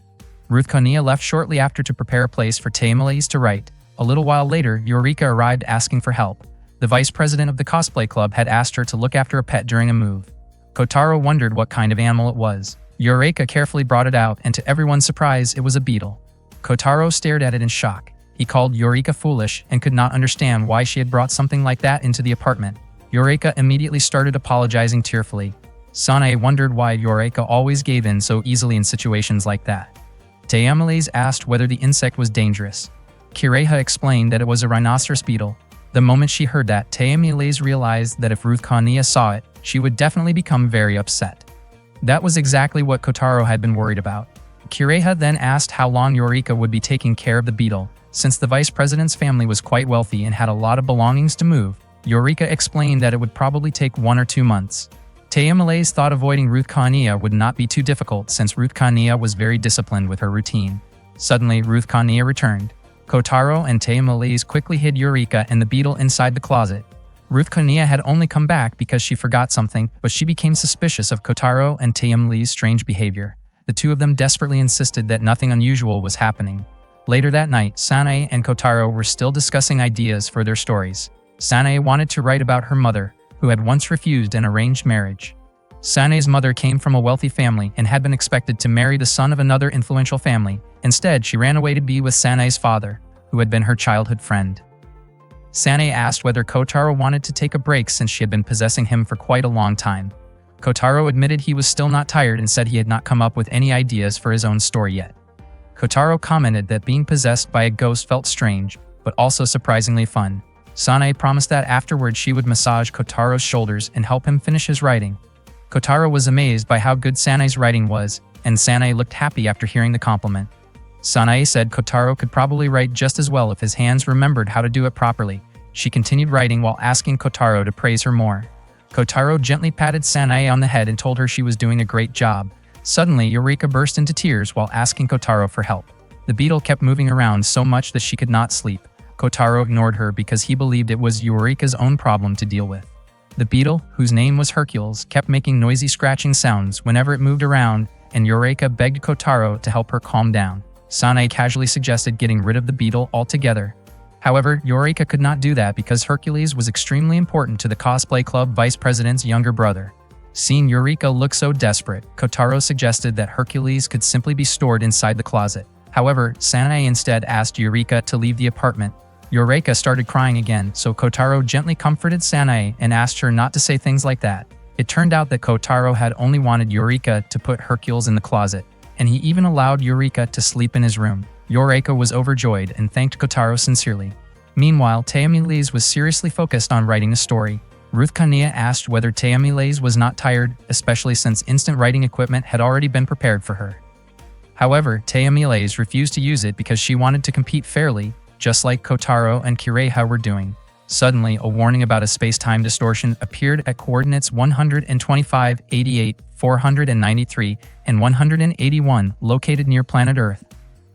Ruth Kania left shortly after to prepare a place for Taemin to write. A little while later, Eureka arrived asking for help. The vice president of the cosplay club had asked her to look after a pet during a move. Kotaro wondered what kind of animal it was. Eureka carefully brought it out, and to everyone's surprise, it was a beetle. Kotaro stared at it in shock. He called Eureka foolish and could not understand why she had brought something like that into the apartment. Eureka immediately started apologizing tearfully. Sanae wondered why Eureka always gave in so easily in situations like that. Taemin asked whether the insect was dangerous. Kireha explained that it was a rhinoceros beetle. The moment she heard that, Taemin realized that if Ruth Kania saw it, she would definitely become very upset. That was exactly what Kotaro had been worried about. Kireha then asked how long Eureka would be taking care of the beetle. Since the vice president's family was quite wealthy and had a lot of belongings to move, Eureka explained that it would probably take 1 or 2 months. Taemin thought avoiding Ruth Kania would not be too difficult since Ruth Kania was very disciplined with her routine. Suddenly, Ruth Kania returned. Kotaro and Taemin quickly hid Eureka and the beetle inside the closet. Ruth Kania had only come back because she forgot something, but she became suspicious of Kotaro and Taemin's strange behavior. The two of them desperately insisted that nothing unusual was happening. Later that night, Sanae and Kotaro were still discussing ideas for their stories. Sanae wanted to write about her mother, who had once refused an arranged marriage. Sanae's mother came from a wealthy family and had been expected to marry the son of another influential family. Instead, she ran away to be with Sanae's father, who had been her childhood friend. Sanae asked whether Kotaro wanted to take a break since she had been possessing him for quite a long time. Kotaro admitted he was still not tired and said he had not come up with any ideas for his own story yet. Kotaro commented that being possessed by a ghost felt strange, but also surprisingly fun. Sanae promised that afterwards she would massage Kotaro's shoulders and help him finish his writing. Kotaro was amazed by how good Sanae's writing was, and Sanae looked happy after hearing the compliment. Sanae said Kotaro could probably write just as well if his hands remembered how to do it properly. She continued writing while asking Kotaro to praise her more. Kotaro gently patted Sanae on the head and told her she was doing a great job. Suddenly, Eureka burst into tears while asking Kotaro for help. The beetle kept moving around so much that she could not sleep. Kotaro ignored her because he believed it was Eureka's own problem to deal with. The beetle, whose name was Hercules, kept making noisy scratching sounds whenever it moved around, and Eureka begged Kotaro to help her calm down. Sanae casually suggested getting rid of the beetle altogether. However, Eureka could not do that because Hercules was extremely important to the cosplay club vice president's younger brother. Seeing Eureka look so desperate, Kotaro suggested that Hercules could simply be stored inside the closet. However, Sanae instead asked Eureka to leave the apartment. Eureka started crying again, so Kotaro gently comforted Sanae and asked her not to say things like that. It turned out that Kotaro had only wanted Eureka to put Hercules in the closet, and he even allowed Eureka to sleep in his room. Eureka was overjoyed and thanked Kotaro sincerely. Meanwhile, Taemin was seriously focused on writing a story. Ruth Kania asked whether Taemin was not tired, especially since instant writing equipment had already been prepared for her. However, Taemin refused to use it because she wanted to compete fairly, just like Kotaro and Kireha were doing. Suddenly, a warning about a space-time distortion appeared at coordinates 125, 88, 493, and 181, located near planet Earth.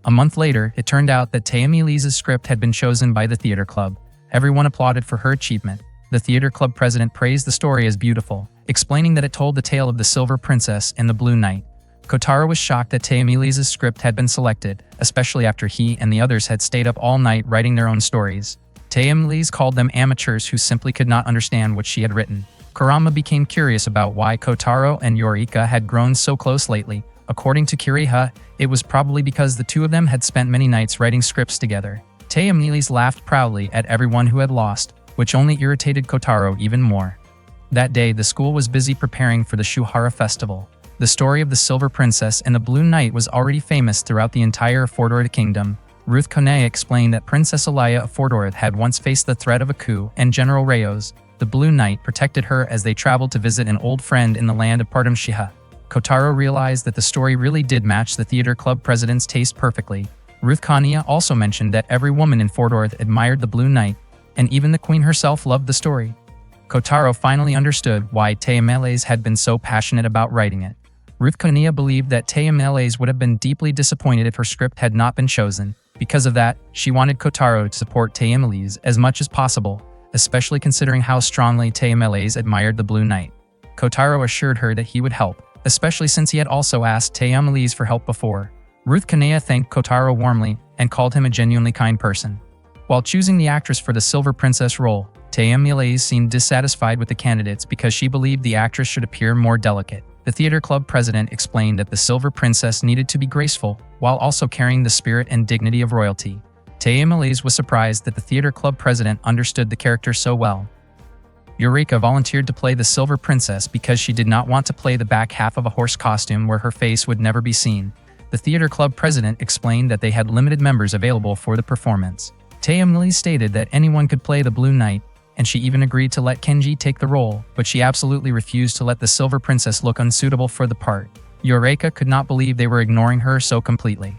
A month later, it turned out that Taemin's script had been chosen by the theater club. Everyone applauded for her achievement. The theater club president praised the story as beautiful, explaining that it told the tale of the Silver Princess and the Blue Knight. Kotaro was shocked that Taemin's script had been selected, especially after he and the others had stayed up all night writing their own stories. Taemin called them amateurs who simply could not understand what she had written. Kurama became curious about why Kotaro and Eureka had grown so close lately. According to Kiriha, it was probably because the two of them had spent many nights writing scripts together. Taya Miles laughed proudly at everyone who had lost, which only irritated Kotaro even more. That day, the school was busy preparing for the Shuhara festival. The story of the Silver Princess and the Blue Knight was already famous throughout the entire Fordorith kingdom. Ruth Konea explained that Princess Alaya of Fordorith had once faced the threat of a coup, and General Rayos, the Blue Knight, protected her as they traveled to visit an old friend in the land of Partamshiha. Kotaro realized that the story really did match the theater club president's taste perfectly. Ruth Konea also mentioned that every woman in Fordorith admired the Blue Knight, and even the queen herself loved the story. Kotaro finally understood why Taya Miles had been so passionate about writing it. Ruth Konea believed that Taya Miles would have been deeply disappointed if her script had not been chosen. Because of that, she wanted Kotaro to support Taya Miles as much as possible, especially considering how strongly Taya Miles admired the Blue Knight. Kotaro assured her that he would help, especially since he had also asked Taya Miles for help before. Ruth Konea thanked Kotaro warmly and called him a genuinely kind person. While choosing the actress for the Silver Princess role, Taya Miles seemed dissatisfied with the candidates because she believed the actress should appear more delicate. The theater club president explained that the Silver Princess needed to be graceful while also carrying the spirit and dignity of royalty. Taya Miles was surprised that the theater club president understood the character so well. Eureka volunteered to play the Silver Princess because she did not want to play the back half of a horse costume where her face would never be seen. The theater club president explained that they had limited members available for the performance. Taya Miles stated that anyone could play the Blue Knight, and she even agreed to let Kenji take the role, but she absolutely refused to let the Silver Princess look unsuitable for the part. Eureka could not believe they were ignoring her so completely.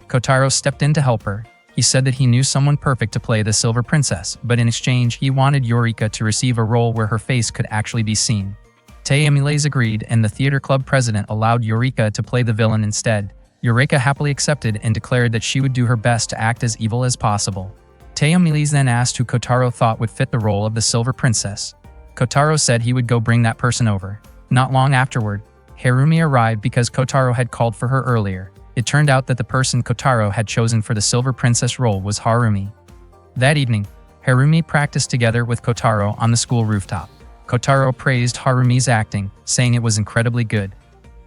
Kotaro stepped in to help her. He said that he knew someone perfect to play the Silver Princess, but in exchange he wanted Eureka to receive a role where her face could actually be seen. Taya Miles agreed, and the theater club president allowed Eureka to play the villain instead. Eureka happily accepted and declared that she would do her best to act as evil as possible. Taya Miles then asked who Kotaro thought would fit the role of the Silver Princess. Kotaro said he would go bring that person over. Not long afterward, Harumi arrived because Kotaro had called for her earlier. It turned out that the person Kotaro had chosen for the Silver Princess role was Harumi. That evening, Harumi practiced together with Kotaro on the school rooftop. Kotaro praised Harumi's acting, saying it was incredibly good.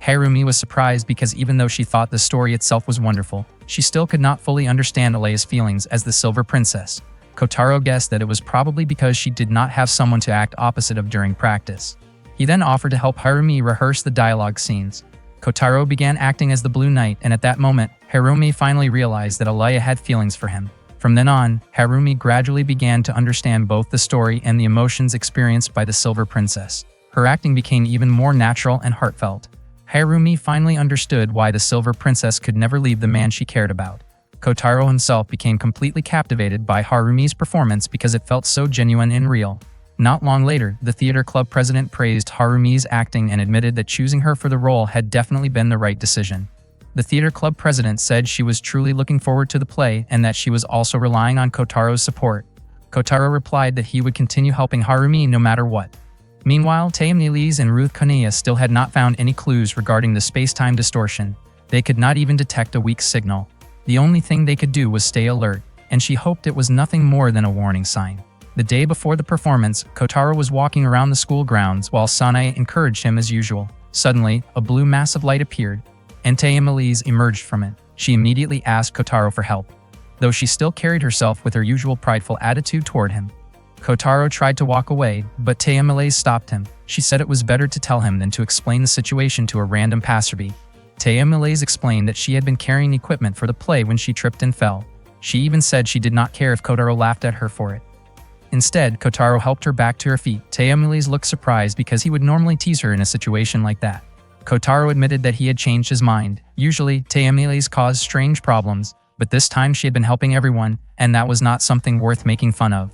Harumi was surprised because even though she thought the story itself was wonderful, she still could not fully understand Alaya's feelings as the Silver Princess. Kotaro guessed that it was probably because she did not have someone to act opposite of during practice. He then offered to help Harumi rehearse the dialogue scenes. Kotaro began acting as the Blue Knight, and at that moment, Harumi finally realized that Alaya had feelings for him. From then on, Harumi gradually began to understand both the story and the emotions experienced by the Silver Princess. Her acting became even more natural and heartfelt. Harumi finally understood why the Silver Princess could never leave the man she cared about. Kotaro himself became completely captivated by Harumi's performance because it felt so genuine and real. Not long later, the theater club president praised Harumi's acting and admitted that choosing her for the role had definitely been the right decision. The theater club president said she was truly looking forward to the play and that she was also relying on Kotaro's support. Kotaro replied that he would continue helping Harumi no matter what. Meanwhile, Taya Miles and Ruth Konea still had not found any clues regarding the space-time distortion. They could not even detect a weak signal. The only thing they could do was stay alert, and she hoped it was nothing more than a warning sign. The day before the performance, Kotaro was walking around the school grounds while Sanae encouraged him as usual. Suddenly, a blue mass of light appeared, and Taya Miles emerged from it. She immediately asked Kotaro for help, though she still carried herself with her usual prideful attitude toward him. Kotaro tried to walk away, but Taya Miles stopped him. She said it was better to tell him than to explain the situation to a random passerby. Taya Miles explained that she had been carrying equipment for the play when she tripped and fell. She even said she did not care if Kotaro laughed at her for it. Instead, Kotaro helped her back to her feet. Taya Miles looked surprised because he would normally tease her in a situation like that. Kotaro admitted that he had changed his mind. Usually, Taya Miles caused strange problems, but this time she had been helping everyone, and that was not something worth making fun of.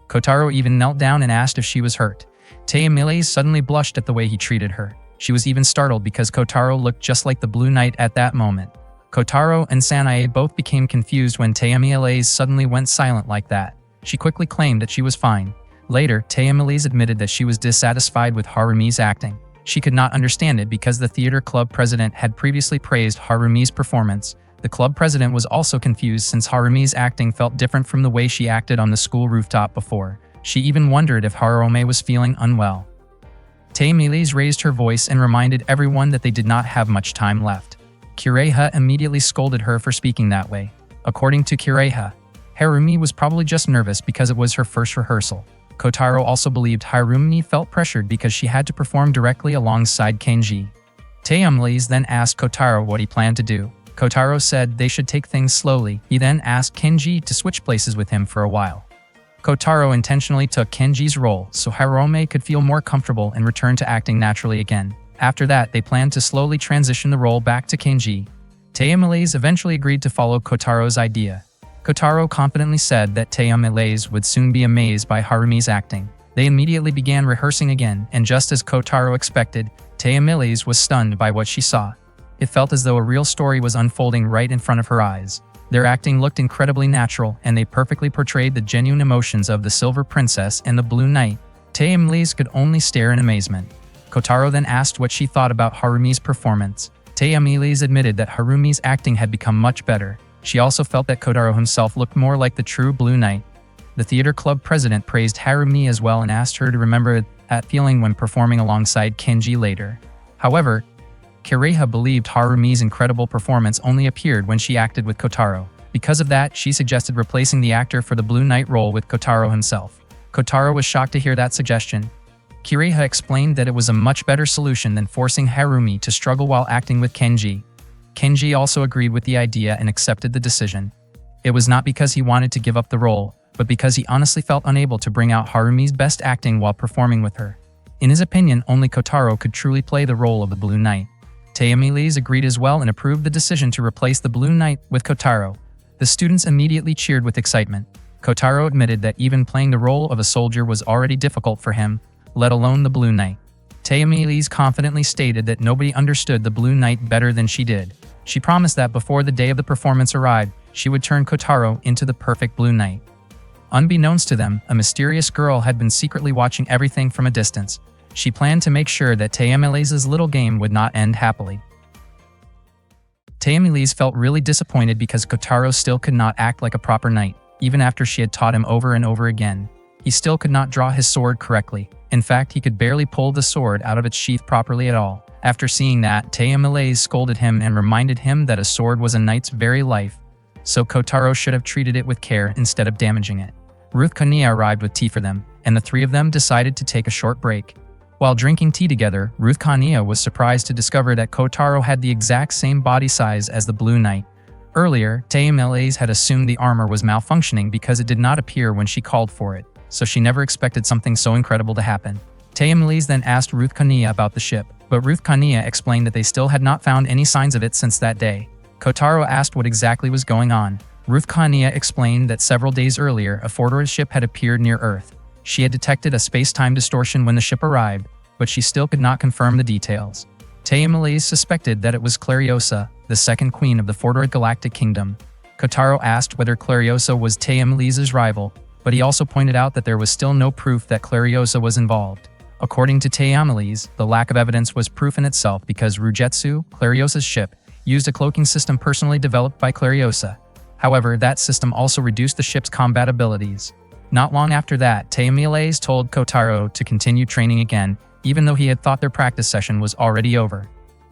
Kotaro even knelt down and asked if she was hurt. Taya Miles suddenly blushed at the way he treated her. She was even startled because Kotaro looked just like the Blue Knight at that moment. Kotaro and Sanae both became confused when Taya Miles suddenly went silent like that. She quickly claimed that she was fine. Later, Taya Miles admitted that she was dissatisfied with Harumi's acting. She could not understand it because the theater club president had previously praised Harumi's performance. The club president was also confused since Harumi's acting felt different from the way she acted on the school rooftop before. She even wondered if Haruome was feeling unwell. Taeamilis raised her voice and reminded everyone that they did not have much time left. Kireha immediately scolded her for speaking that way. According to Kireha, Harumi was probably just nervous because it was her first rehearsal. Kotaro also believed Harumi felt pressured because she had to perform directly alongside Kenji. Taeamilis then asked Kotaro what he planned to do. Kotaro said they should take things slowly. He then asked Kenji to switch places with him for a while. Kotaro intentionally took Kenji's role so Harumi could feel more comfortable and return to acting naturally again. After that, they planned to slowly transition the role back to Kenji. Taeamilis eventually agreed to follow Kotaro's idea. Kotaro confidently said that Taeamilis would soon be amazed by Harumi's acting. They immediately began rehearsing again, and just as Kotaro expected, Taeamilis was stunned by what she saw. It felt as though a real story was unfolding right in front of her eyes. Their acting looked incredibly natural, and they perfectly portrayed the genuine emotions of the Silver Princess and the Blue Knight. Taeamilis could only stare in amazement. Kotaro then asked what she thought about Harumi's performance. Taeamilis admitted that Harumi's acting had become much better. She also felt that Kotaro himself looked more like the true Blue Knight. The theater club president praised Harumi as well and asked her to remember that feeling when performing alongside Kenji later. However, Kireha believed Harumi's incredible performance only appeared when she acted with Kotaro. Because of that, she suggested replacing the actor for the Blue Knight role with Kotaro himself. Kotaro was shocked to hear that suggestion. Kireha explained that it was a much better solution than forcing Harumi to struggle while acting with Kenji. Kenji also agreed with the idea and accepted the decision. It was not because he wanted to give up the role, but because he honestly felt unable to bring out Harumi's best acting while performing with her. In his opinion, only Kotaro could truly play the role of the Blue Knight. Taeamilis agreed as well and approved the decision to replace the Blue Knight with Kotaro. The students immediately cheered with excitement. Kotaro admitted that even playing the role of a soldier was already difficult for him, let alone the Blue Knight. Taeamilis confidently stated that nobody understood the Blue Knight better than she did. She promised that before the day of the performance arrived, she would turn Kotaro into the perfect Blue Knight. Unbeknownst to them, a mysterious girl had been secretly watching everything from a distance. She planned to make sure that Taeamilis' little game would not end happily. Taeamilis felt really disappointed because Kotaro still could not act like a proper knight, even after she had taught him over and over again. He still could not draw his sword correctly. In fact, he could barely pull the sword out of its sheath properly at all. After seeing that, Taeamilis scolded him and reminded him that a sword was a knight's very life, so Kotaro should have treated it with care instead of damaging it. Ruth Kania arrived with tea for them, and the three of them decided to take a short break. While drinking tea together, Ruth Kania was surprised to discover that Kotaro had the exact same body size as the Blue Knight. Earlier, Taeamilis had assumed the armor was malfunctioning because it did not appear when she called for it, so she never expected something so incredible to happen. Taeamilis then asked Ruth Kania about the ship, but Ruth Kania explained that they still had not found any signs of it since that day. Kotaro asked what exactly was going on. Ruth Kania explained that several days earlier, a Fordora's ship had appeared near Earth. She had detected a space-time distortion when the ship arrived, but she still could not confirm the details. Taeamilis suspected that it was Clariosa, the second queen of the Fordora Galactic Kingdom. Kotaro asked whether Clariosa was Taeamilis' rival, but he also pointed out that there was still no proof that Clariosa was involved. According to Taeamilis, the lack of evidence was proof in itself because Rujetsu, Clariosa's ship, used a cloaking system personally developed by Clariosa. However, that system also reduced the ship's combat abilities. Not long after that, Taeamilis told Kotaro to continue training again, even though he had thought their practice session was already over.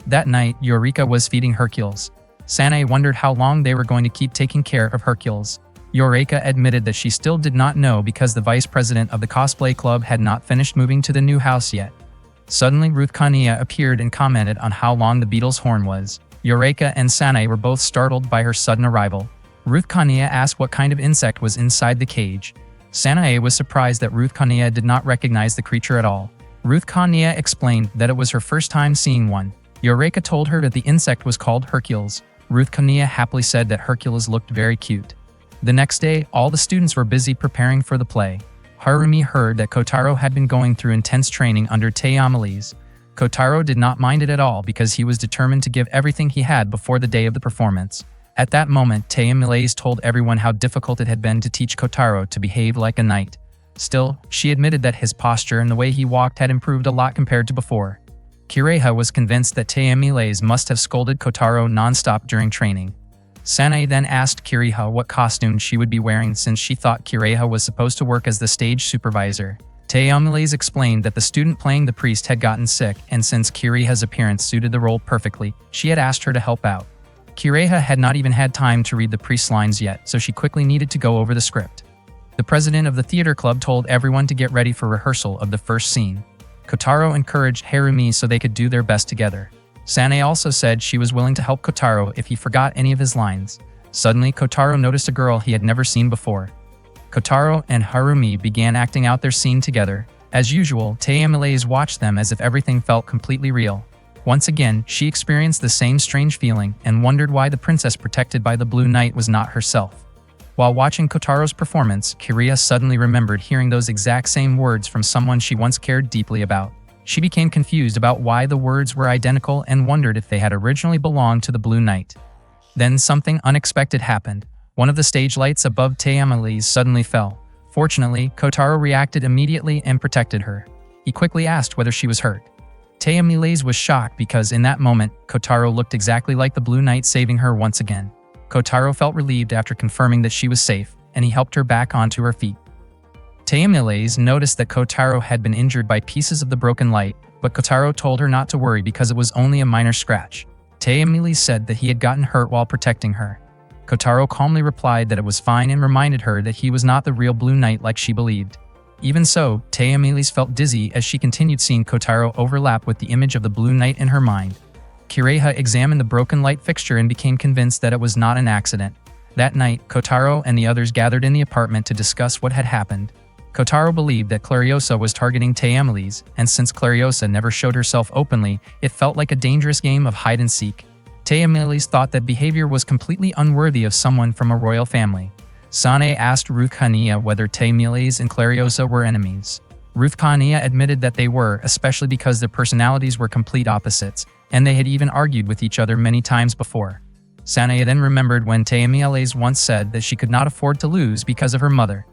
That night, Eureka was feeding Hercules. Sanae wondered how long they were going to keep taking care of Hercules. Eureka admitted that she still did not know because the vice president of the cosplay club had not finished moving to the new house yet. Suddenly, Ruth Kania appeared and commented on how long the beetle's horn was. Eureka and Sanae were both startled by her sudden arrival. Ruth Kania asked what kind of insect was inside the cage. Sanae was surprised that Ruth Kania did not recognize the creature at all. Ruth Kania explained that it was her first time seeing one. Eureka told her that the insect was called Hercules. Ruth Kania happily said that Hercules looked very cute. The next day, all the students were busy preparing for the play. Harumi heard that Kotaro had been going through intense training under Taeamilis. Kotaro did not mind it at all because he was determined to give everything he had before the day of the performance. At that moment, Taeamilis told everyone how difficult it had been to teach Kotaro to behave like a knight. Still, she admitted that his posture and the way he walked had improved a lot compared to before. Kireha was convinced that Taeamilis must have scolded Kotaro non-stop during training. Sanae then asked Kireha what costume she would be wearing since she thought Kireha was supposed to work as the stage supervisor. Teomiles explained that the student playing the priest had gotten sick, and since Kiriha's appearance suited the role perfectly, she had asked her to help out. Kiriha had not even had time to read the priest's lines yet, so she quickly needed to go over the script. The president of the theater club told everyone to get ready for rehearsal of the first scene. Kotaro encouraged Harumi so they could do their best together. Sanae also said she was willing to help Kotaro if he forgot any of his lines. Suddenly, Kotaro noticed a girl he had never seen before. Kotaro and Harumi began acting out their scene together. As usual, Teomiles watched them as if everything felt completely real. Once again, she experienced the same strange feeling and wondered why the princess protected by the Blue Knight was not herself. While watching Kotaro's performance, Kiriha suddenly remembered hearing those exact same words from someone she once cared deeply about. She became confused about why the words were identical and wondered if they had originally belonged to the Blue Knight. Then something unexpected happened. One of the stage lights above Teomiles suddenly fell. Fortunately, Kotaro reacted immediately and protected her. He quickly asked whether she was hurt. Teomiles was shocked because in that moment, Kotaro looked exactly like the Blue Knight, saving her once again. Kotaro felt relieved after confirming that she was safe, and he helped her back onto her feet. Teomiles noticed that Kotaro had been injured by pieces of the broken light, but Kotaro told her not to worry because it was only a minor scratch. Teomiles said that he had gotten hurt while protecting her. Kotaro calmly replied that it was fine and reminded her that he was not the real Blue Knight like she believed. Even so, Teomiles felt dizzy as she continued seeing Kotaro overlap with the image of the Blue Knight in her mind. Kiriha examined the broken light fixture and became convinced that it was not an accident. That night, Kotaro and the others gathered in the apartment to discuss what had happened. Kotaro believed that Clariosa was targeting Teomiles, and since Clariosa never showed herself openly, it felt like a dangerous game of hide-and-seek. Teomiles thought that behavior was completely unworthy of someone from a royal family. Sanae asked Ruth Khania whether Teomiles and Clariosa were enemies. Ruth Khania admitted that they were, especially because their personalities were complete opposites, and they had even argued with each other many times before. Sanae then remembered when Teomiles once said that she could not afford to lose because of her mother.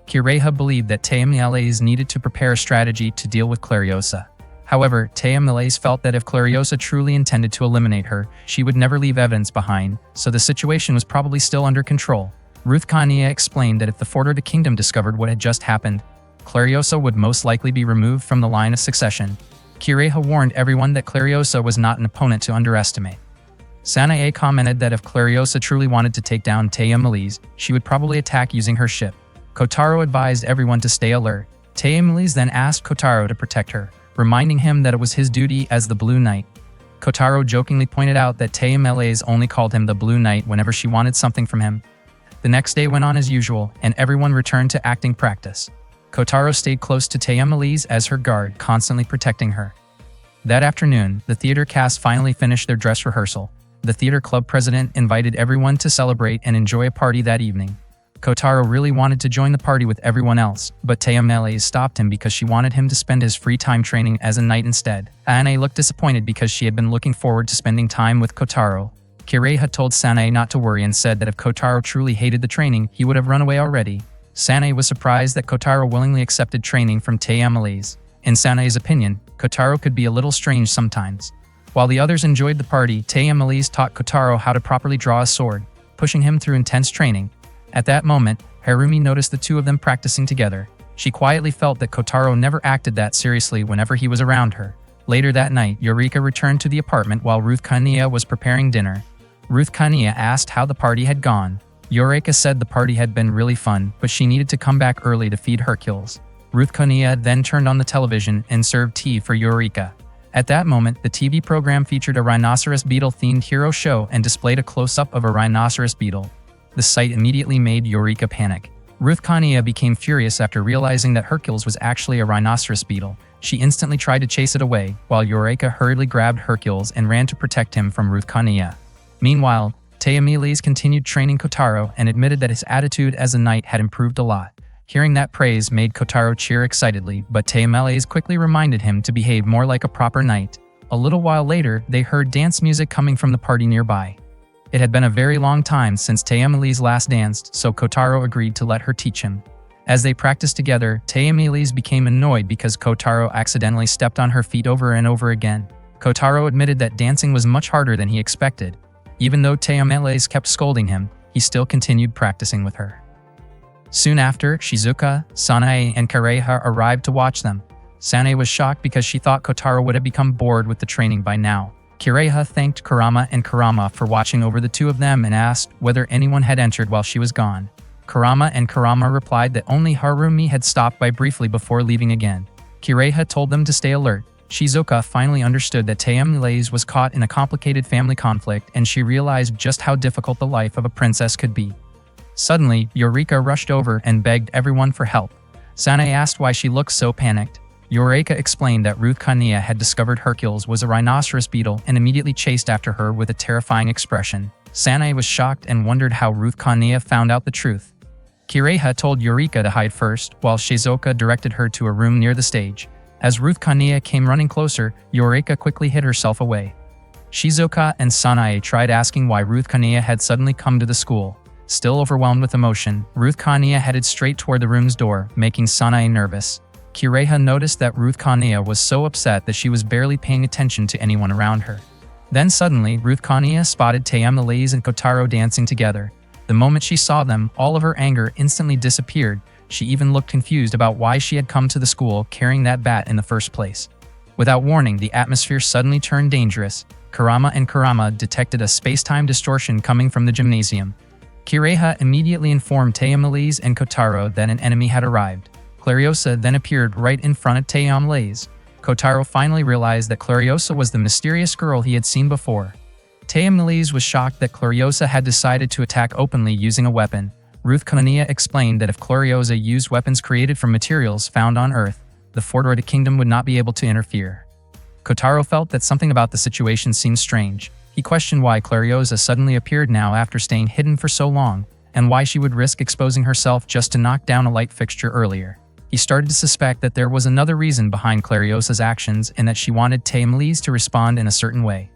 Kiriha believed that Teomiles needed to prepare a strategy to deal with Clariosa. However, Teomiles felt that if Clariosa truly intended to eliminate her, she would never leave evidence behind, so the situation was probably still under control. Ruth Khania explained that if the Fort of the Kingdom discovered what had just happened, Clariosa would most likely be removed from the line of succession. Kiriha warned everyone that Clariosa was not an opponent to underestimate. Sanae commented that if Clariosa truly wanted to take down Teomiles, she would probably attack using her ship. Kotaro advised everyone to stay alert. Teomiles then asked Kotaro to protect her, reminding him that it was his duty as the Blue Knight. Kotaro jokingly pointed out that Teomiles only called him the Blue Knight whenever she wanted something from him. The next day went on as usual, and everyone returned to acting practice. Kotaro stayed close to Teomiles as her guard, constantly protecting her. That afternoon, the theater cast finally finished their dress rehearsal. The theater club president invited everyone to celebrate and enjoy a party that evening. Kotaro really wanted to join the party with everyone else, but Teomiles stopped him because she wanted him to spend his free time training as a knight instead. Sanae looked disappointed because she had been looking forward to spending time with Kotaro. Kiriha told Sanae not to worry and said that if Kotaro truly hated the training, he would have run away already. Sanae was surprised that Kotaro willingly accepted training from Teomiles. In Sanae's opinion, Kotaro could be a little strange sometimes. While the others enjoyed the party, Teomiles taught Kotaro how to properly draw a sword, pushing him through intense training. At that moment, Harumi noticed the two of them practicing together. She quietly felt that Kotaro never acted that seriously whenever he was around her. Later that night, Eureka returned to the apartment while Ruth Khania was preparing dinner. Ruth Khania asked how the party had gone. Eureka said the party had been really fun, but she needed to come back early to feed Hercules. Ruth Khania then turned on the television and served tea for Eureka. At that moment, the TV program featured a rhinoceros beetle-themed hero show and displayed a close-up of a rhinoceros beetle. The sight immediately made Eureka panic. Ruth Khania became furious after realizing that Hercules was actually a rhinoceros beetle. She instantly tried to chase it away, while Eureka hurriedly grabbed Hercules and ran to protect him from Ruth Khania. Meanwhile, Teomiles continued training Kotaro and admitted that his attitude as a knight had improved a lot. Hearing that praise made Kotaro cheer excitedly, but Teomiles quickly reminded him to behave more like a proper knight. A little while later, they heard dance music coming from the party nearby. It had been a very long time since Teomiles last danced, so Kotaro agreed to let her teach him. As they practiced together, Teomiles became annoyed because Kotaro accidentally stepped on her feet over and over again. Kotaro admitted that dancing was much harder than he expected. Even though Teomiles kept scolding him, he still continued practicing with her. Soon after, Shizuka, Sanae, and Kireha arrived to watch them. Sanae was shocked because she thought Kotaro would have become bored with the training by now. Kireha thanked Kurama and Kurama for watching over the two of them and asked whether anyone had entered while she was gone. Kurama and Kurama replied that only Harumi had stopped by briefly before leaving again. Kireha told them to stay alert. Shizuka finally understood that Tayamulaze was caught in a complicated family conflict, and she realized just how difficult the life of a princess could be. Suddenly, Eureka rushed over and begged everyone for help. Sanae asked why she looked so panicked. Eureka explained that Ruth Kania had discovered Hercules was a rhinoceros beetle and immediately chased after her with a terrifying expression. Sanae was shocked and wondered how Ruth Kania found out the truth. Kireha told Eureka to hide first, while Shizuka directed her to a room near the stage. As Ruth Kania came running closer, Eureka quickly hid herself away. Shizuka and Sanae tried asking why Ruth Kania had suddenly come to the school. Still overwhelmed with emotion, Ruth Kania headed straight toward the room's door, making Sanae nervous. Kireha noticed that Ruth Kania was so upset that she was barely paying attention to anyone around her. Then suddenly, Ruth Kania spotted Tayamulaze and Kotaro dancing together. The moment she saw them, all of her anger instantly disappeared. She even looked confused about why she had come to the school carrying that bat in the first place. Without warning, the atmosphere suddenly turned dangerous. Kurama and Kurama detected a space-time distortion coming from the gymnasium. Kireha immediately informed Tayamulaze and Kotaro that an enemy had arrived. Clariosa then appeared right in front of Tayamulaze. Kotaro finally realized that Clariosa was the mysterious girl he had seen before. Tayamulaze was shocked that Clariosa had decided to attack openly using a weapon. Ruth Kania explained that if Clariosa used weapons created from materials found on Earth, the Fordorita Kingdom would not be able to interfere. Kotaro felt that something about the situation seemed strange. He questioned why Clariosa suddenly appeared now after staying hidden for so long, and why she would risk exposing herself just to knock down a light fixture earlier. He started to suspect that there was another reason behind Clariosa's actions and that she wanted Tayamulaze to respond in a certain way.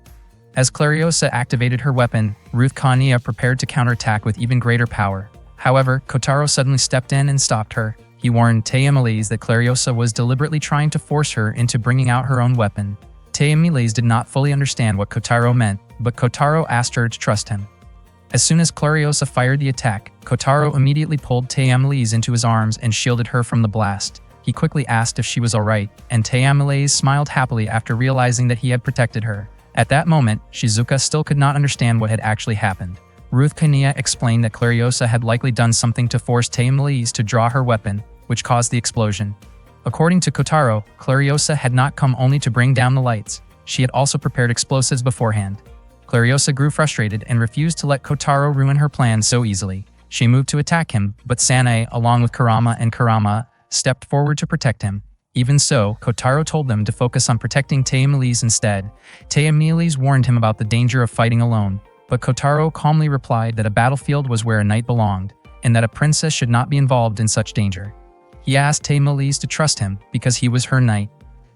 As Clariosa activated her weapon, Ruth Kania prepared to counterattack with even greater power. However, Kotaro suddenly stepped in and stopped her. He warned Tayamulaze that Clariosa was deliberately trying to force her into bringing out her own weapon. Tayamulaze did not fully understand what Kotaro meant, but Kotaro asked her to trust him. As soon as Clariosa fired the attack, Kotaro immediately pulled Tayamulaze into his arms and shielded her from the blast. He quickly asked if she was alright, and Tayamulaze smiled happily after realizing that he had protected her. At that moment, Shizuka still could not understand what had actually happened. Ruth Kania explained that Clariosa had likely done something to force Tayamulaze to draw her weapon, which caused the explosion. According to Kotaro, Clariosa had not come only to bring down the lights. She had also prepared explosives beforehand. Clariosa grew frustrated and refused to let Kotaro ruin her plan so easily. She moved to attack him, but Sanae, along with Kurama and Kurama, stepped forward to protect him. Even so, Kotaro told them to focus on protecting Tayamulaze instead. Tayamulaze warned him about the danger of fighting alone, but Kotaro calmly replied that a battlefield was where a knight belonged, and that a princess should not be involved in such danger. He asked Tayamulaze to trust him because he was her knight.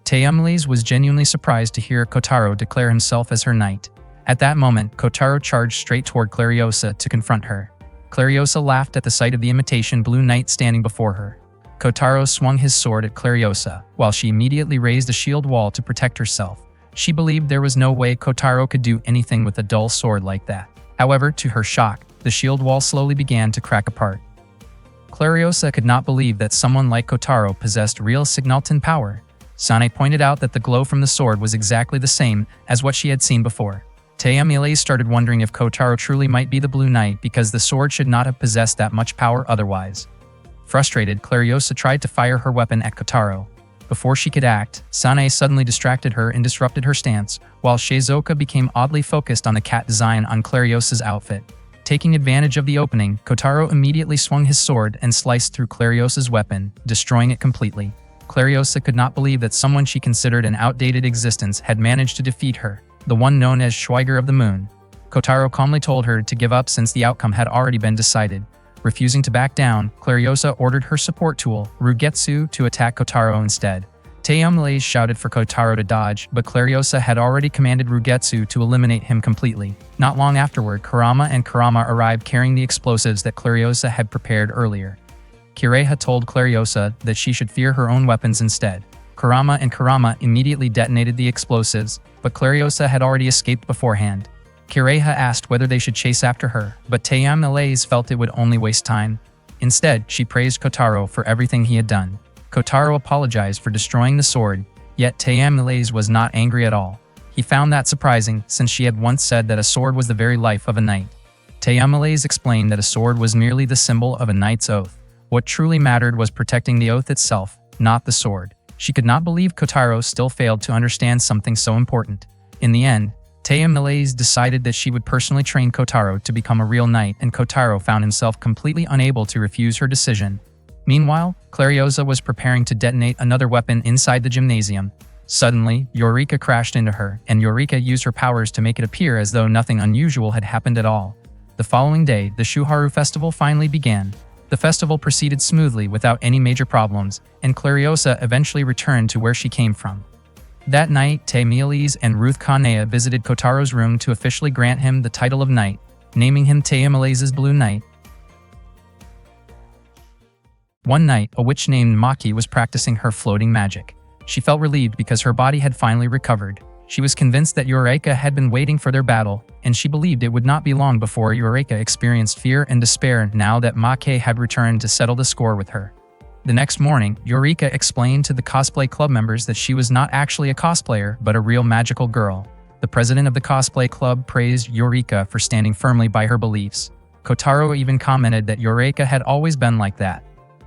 Tayamulaze was genuinely surprised to hear Kotaro declare himself as her knight. At that moment, Kotaro charged straight toward Clariosa to confront her. Clariosa laughed at the sight of the imitation blue knight standing before her. Kotaro swung his sword at Clariosa, while she immediately raised a shield wall to protect herself. She believed there was no way Kotaro could do anything with a dull sword like that. However, to her shock, the shield wall slowly began to crack apart. Clariosa could not believe that someone like Kotaro possessed real Signalton power. Sanae pointed out that the glow from the sword was exactly the same as what she had seen before. Tayamulaze started wondering if Kotaro truly might be the Blue Knight because the sword should not have possessed that much power otherwise. Frustrated, Clariosa tried to fire her weapon at Kotaro. Before she could act, Sanae suddenly distracted her and disrupted her stance, while Shizuka became oddly focused on the cat design on Clariosa's outfit. Taking advantage of the opening, Kotaro immediately swung his sword and sliced through Clariosa's weapon, destroying it completely. Clariosa could not believe that someone she considered an outdated existence had managed to defeat her, the one known as Schweiger of the Moon. Kotaro calmly told her to give up since the outcome had already been decided. Refusing to back down, Clariosa ordered her support tool, Rugetsu, to attack Kotaro instead. Tayamulaze shouted for Kotaro to dodge, but Clariosa had already commanded Rugetsu to eliminate him completely. Not long afterward, Kurama and Kurama arrived carrying the explosives that Clariosa had prepared earlier. Kireha told Clariosa that she should fear her own weapons instead. Kurama and Kurama immediately detonated the explosives, but Clariosa had already escaped beforehand. Kireha asked whether they should chase after her, but Tayamulaze felt it would only waste time. Instead, she praised Kotaro for everything he had done. Kotaro apologized for destroying the sword, yet Tayamilaise was not angry at all. He found that surprising, since she had once said that a sword was the very life of a knight. Tayamilaise explained that a sword was merely the symbol of a knight's oath. What truly mattered was protecting the oath itself, not the sword. She could not believe Kotaro still failed to understand something so important. In the end, Tayamilaise decided that she would personally train Kotaro to become a real knight, and Kotaro found himself completely unable to refuse her decision. Meanwhile, Clariosa was preparing to detonate another weapon inside the gymnasium. Suddenly, Eureka crashed into her, and Eureka used her powers to make it appear as though nothing unusual had happened at all. The following day, the Shuharu Festival finally began. The festival proceeded smoothly without any major problems, and Clariosa eventually returned to where she came from. That night, Tayamilaise and Ruth Kanea visited Kotaro's room to officially grant him the title of knight, naming him Tayamilaise's Blue Knight. One night, a witch named Maki was practicing her floating magic. She felt relieved because her body had finally recovered. She was convinced that Eureka had been waiting for their battle, and she believed it would not be long before Eureka experienced fear and despair now that Maki had returned to settle the score with her. The next morning, Eureka explained to the cosplay club members that she was not actually a cosplayer, but a real magical girl. The president of the cosplay club praised Eureka for standing firmly by her beliefs. Kotaro even commented that Eureka had always been like that.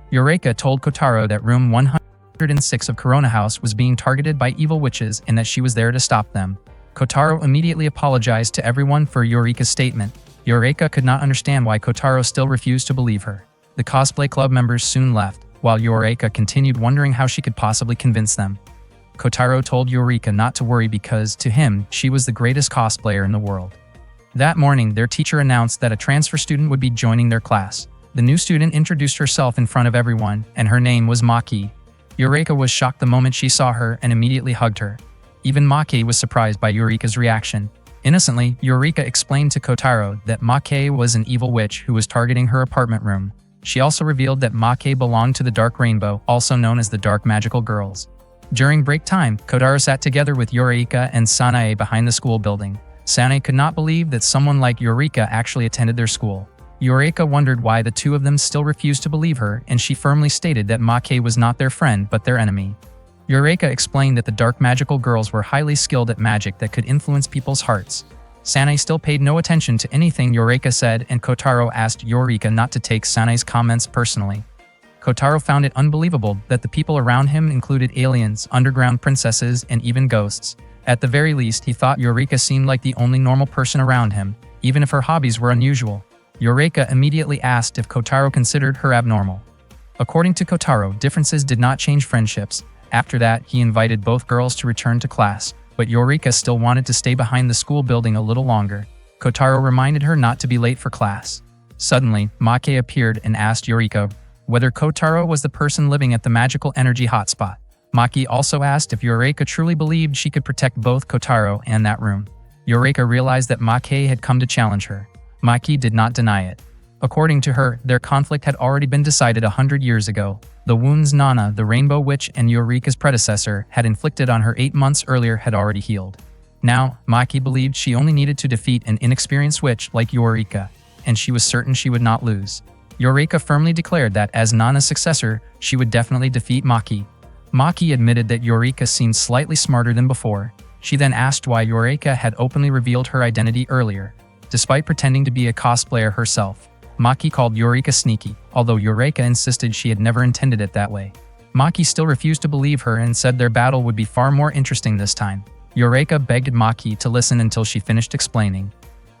Eureka told Kotaro that room 106 of Corona House was being targeted by evil witches and that she was there to stop them. Kotaro immediately apologized to everyone for Eureka's statement. Eureka could not understand why Kotaro still refused to believe her. The cosplay club members soon left, while Eureka continued wondering how she could possibly convince them. Kotaro told Eureka not to worry because, to him, she was the greatest cosplayer in the world. That morning, their teacher announced that a transfer student would be joining their class. The new student introduced herself in front of everyone, and her name was Maki. Eureka was shocked the moment she saw her and immediately hugged her. Even Maki was surprised by Eureka's reaction. Innocently, Eureka explained to Kotaro that Maki was an evil witch who was targeting her apartment room. She also revealed that Maki belonged to the Dark Rainbow, also known as the Dark Magical Girls. During break time, Kotaro sat together with Eureka and Sanae behind the school building. Sanae could not believe that someone like Eureka actually attended their school. Eureka wondered why the two of them still refused to believe her, and she firmly stated that Maki was not their friend but their enemy. Eureka explained that the Dark Magical Girls were highly skilled at magic that could influence people's hearts. Sanae still paid no attention to anything Eureka said, and Kotaro asked Eureka not to take Sanae's comments personally. Kotaro found it unbelievable that the people around him included aliens, underground princesses, and even ghosts. At the very least, he thought Eureka seemed like the only normal person around him, even if her hobbies were unusual. Eureka immediately asked if Kotaro considered her abnormal. According to Kotaro, differences did not change friendships. After that, he invited both girls to return to class, but Eureka still wanted to stay behind the school building a little longer. Kotaro reminded her not to be late for class. Suddenly, Maki appeared and asked Eureka whether Kotaro was the person living at the magical energy hotspot. Maki also asked if Eureka truly believed she could protect both Kotaro and that room. Eureka realized that Maki had come to challenge her. Maki did not deny it. According to her, their conflict had already been decided 100 years ago. The wounds Nana, the Rainbow Witch and Eureka's predecessor, had inflicted on her 8 months earlier had already healed. Now, Maki believed she only needed to defeat an inexperienced witch like Eureka, and she was certain she would not lose. Eureka firmly declared that as Nana's successor, she would definitely defeat Maki. Maki admitted that Eureka seemed slightly smarter than before. She then asked why Eureka had openly revealed her identity earlier. Despite pretending to be a cosplayer herself, Maki called Eureka sneaky, although Eureka insisted she had never intended it that way. Maki still refused to believe her and said their battle would be far more interesting this time. Eureka begged Maki to listen until she finished explaining.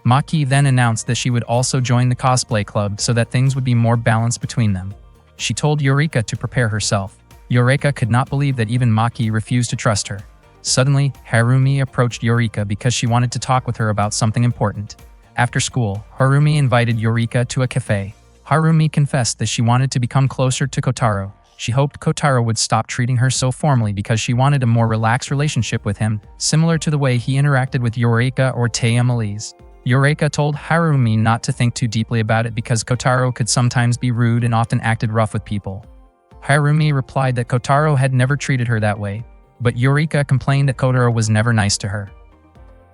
Maki then announced that she would also join the cosplay club so that things would be more balanced between them. She told Eureka to prepare herself. Eureka could not believe that even Maki refused to trust her. Suddenly, Harumi approached Eureka because she wanted to talk with her about something important. After school, Harumi invited Eureka to a cafe. Harumi confessed that she wanted to become closer to Kotaro. She hoped Kotaro would stop treating her so formally because she wanted a more relaxed relationship with him, similar to the way he interacted with Eureka or Tayamilaise. Eureka told Harumi not to think too deeply about it because Kotaro could sometimes be rude and often acted rough with people. Harumi replied that Kotaro had never treated her that way, but Eureka complained that Kotaro was never nice to her.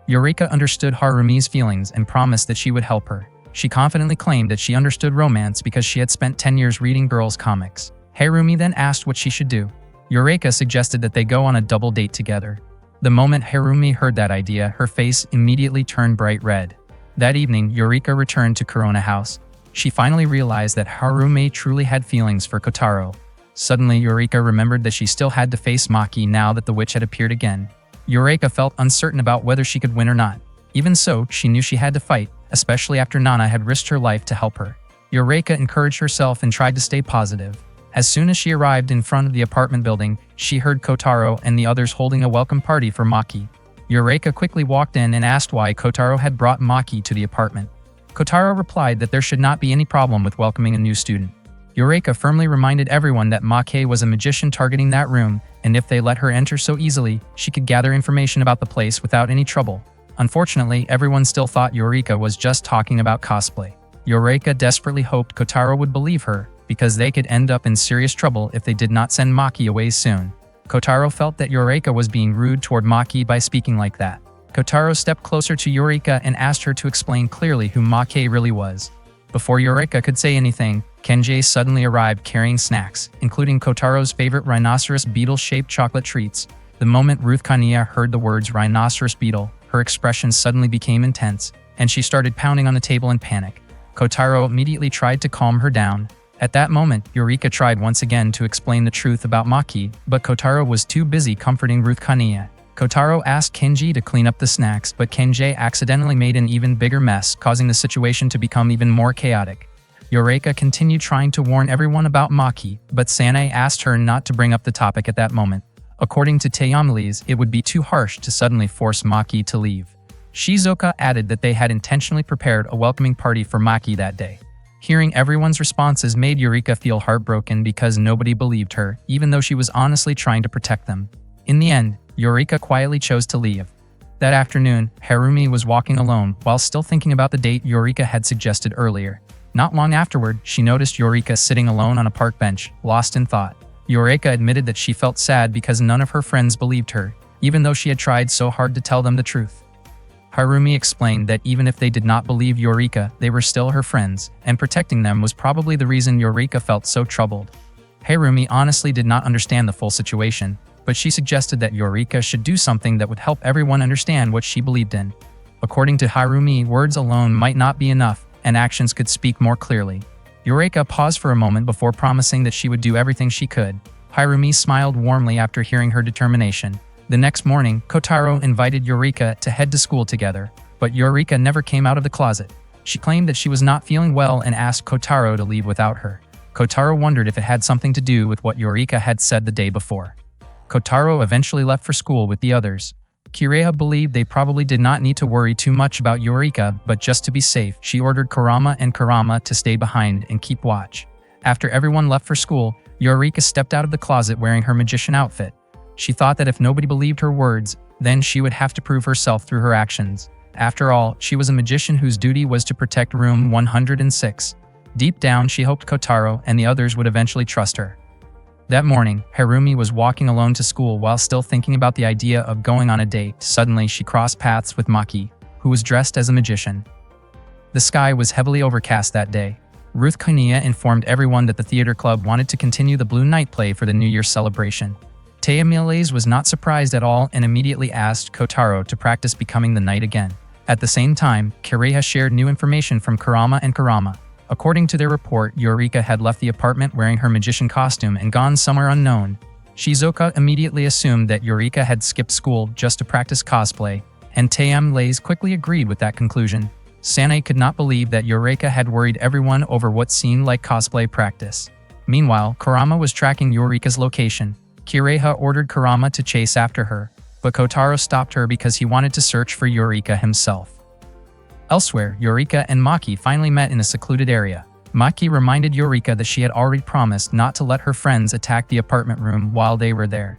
Eureka understood Harumi's feelings and promised that she would help her. She confidently claimed that she understood romance because she had spent 10 years reading girls' comics. Harumi then asked what she should do. Eureka suggested that they go on a double date together. The moment Harumi heard that idea, her face immediately turned bright red. That evening, Eureka returned to Corona House. She finally realized that Harumi truly had feelings for Kotaro. Suddenly, Eureka remembered that she still had to face Maki now that the witch had appeared again. Eureka felt uncertain about whether she could win or not. Even so, she knew she had to fight, especially after Nana had risked her life to help her. Eureka encouraged herself and tried to stay positive. As soon as she arrived in front of the apartment building, she heard Kotaro and the others holding a welcome party for Maki. Eureka quickly walked in and asked why Kotaro had brought Maki to the apartment. Kotaro replied that there should not be any problem with welcoming a new student. Eureka firmly reminded everyone that Maki was a magician targeting that room, and if they let her enter so easily, she could gather information about the place without any trouble. Unfortunately, everyone still thought Eureka was just talking about cosplay. Eureka desperately hoped Kotaro would believe her, because they could end up in serious trouble if they did not send Maki away soon. Kotaro felt that Eureka was being rude toward Maki by speaking like that. Kotaro stepped closer to Eureka and asked her to explain clearly who Maki really was. Before Eureka could say anything, Kenji suddenly arrived carrying snacks, including Kotaro's favorite rhinoceros beetle-shaped chocolate treats. The moment Ruth Kania heard the words rhinoceros beetle, her expression suddenly became intense, and she started pounding on the table in panic. Kotaro immediately tried to calm her down. At that moment, Eureka tried once again to explain the truth about Maki, but Kotaro was too busy comforting Ruth Kania. Kotaro asked Kenji to clean up the snacks, but Kenji accidentally made an even bigger mess, causing the situation to become even more chaotic. Eureka continued trying to warn everyone about Maki, but Sanae asked her not to bring up the topic at that moment. According to Teyamlis, it would be too harsh to suddenly force Maki to leave. Shizuka added that they had intentionally prepared a welcoming party for Maki that day. Hearing everyone's responses made Eureka feel heartbroken because nobody believed her, even though she was honestly trying to protect them. In the end, Eureka quietly chose to leave. That afternoon, Harumi was walking alone while still thinking about the date Eureka had suggested earlier. Not long afterward, she noticed Eureka sitting alone on a park bench, lost in thought. Eureka admitted that she felt sad because none of her friends believed her, even though she had tried so hard to tell them the truth. Harumi explained that even if they did not believe Eureka, they were still her friends, and protecting them was probably the reason Eureka felt so troubled. Harumi honestly did not understand the full situation, but she suggested that Eureka should do something that would help everyone understand what she believed in. According to Harumi, words alone might not be enough, and actions could speak more clearly. Eureka paused for a moment before promising that she would do everything she could. Harumi smiled warmly after hearing her determination. The next morning, Kotaro invited Eureka to head to school together, but Eureka never came out of the closet. She claimed that she was not feeling well and asked Kotaro to leave without her. Kotaro wondered if it had something to do with what Eureka had said the day before. Kotaro eventually left for school with the others. Kireha believed they probably did not need to worry too much about Eureka, but just to be safe, she ordered Kurama and Kurama to stay behind and keep watch. After everyone left for school, Eureka stepped out of the closet wearing her magician outfit. She thought that if nobody believed her words, then she would have to prove herself through her actions. After all, she was a magician whose duty was to protect room 106. Deep down, she hoped Kotaro and the others would eventually trust her. That morning, Harumi was walking alone to school while still thinking about the idea of going on a date. Suddenly, she crossed paths with Maki, who was dressed as a magician. The sky was heavily overcast that day. Ruth Kania informed everyone that the theater club wanted to continue the Blue Night play for the New Year's celebration. Teyamils was not surprised at all and immediately asked Kotaro to practice becoming the knight again. At the same time, Kireha shared new information from Kurama and Kurama. According to their report, Eureka had left the apartment wearing her magician costume and gone somewhere unknown. Shizuka immediately assumed that Eureka had skipped school just to practice cosplay, and Teyamlis quickly agreed with that conclusion. Sanae could not believe that Eureka had worried everyone over what seemed like cosplay practice. Meanwhile, Kurama was tracking Eureka's location. Kireha ordered Kurama to chase after her, but Kotaro stopped her because he wanted to search for Eureka himself. Elsewhere, Eureka and Maki finally met in a secluded area. Maki reminded Eureka that she had already promised not to let her friends attack the apartment room while they were there.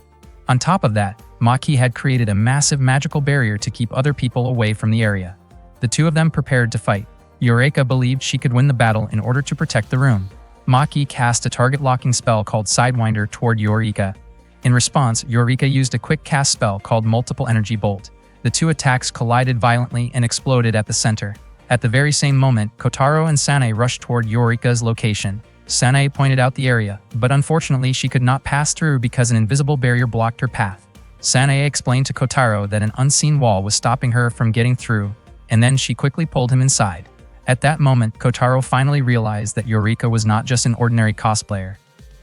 On top of that, Maki had created a massive magical barrier to keep other people away from the area. The two of them prepared to fight. Eureka believed she could win the battle in order to protect the room. Maki cast a target-locking spell called Sidewinder toward Eureka. In response, Eureka used a quick cast spell called Multiple Energy Bolt. The two attacks collided violently and exploded at the center. At the very same moment, Kotaro and Sanae rushed toward Eureka's location. Sanae pointed out the area, but unfortunately she could not pass through because an invisible barrier blocked her path. Sanae explained to Kotaro that an unseen wall was stopping her from getting through, and then she quickly pulled him inside. At that moment, Kotaro finally realized that Eureka was not just an ordinary cosplayer.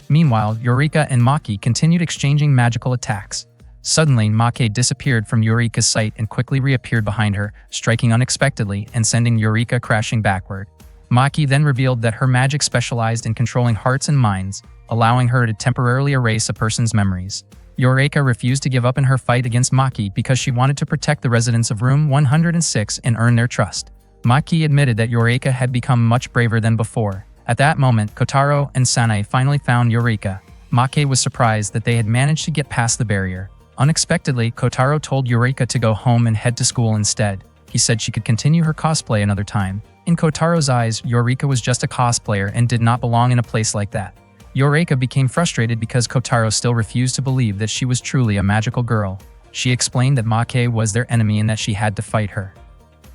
Meanwhile, Eureka and Maki continued exchanging magical attacks. Suddenly, Maki disappeared from Eureka's sight and quickly reappeared behind her, striking unexpectedly and sending Eureka crashing backward. Maki then revealed that her magic specialized in controlling hearts and minds, allowing her to temporarily erase a person's memories. Eureka refused to give up in her fight against Maki because she wanted to protect the residents of Room 106 and earn their trust. Maki admitted that Eureka had become much braver than before. At that moment, Kotaro and Sanae finally found Eureka. Maki was surprised that they had managed to get past the barrier. Unexpectedly, Kotaro told Eureka to go home and head to school instead. He said she could continue her cosplay another time. In Kotaro's eyes, Eureka was just a cosplayer and did not belong in a place like that. Eureka became frustrated because Kotaro still refused to believe that she was truly a magical girl. She explained that Maki was their enemy and that she had to fight her.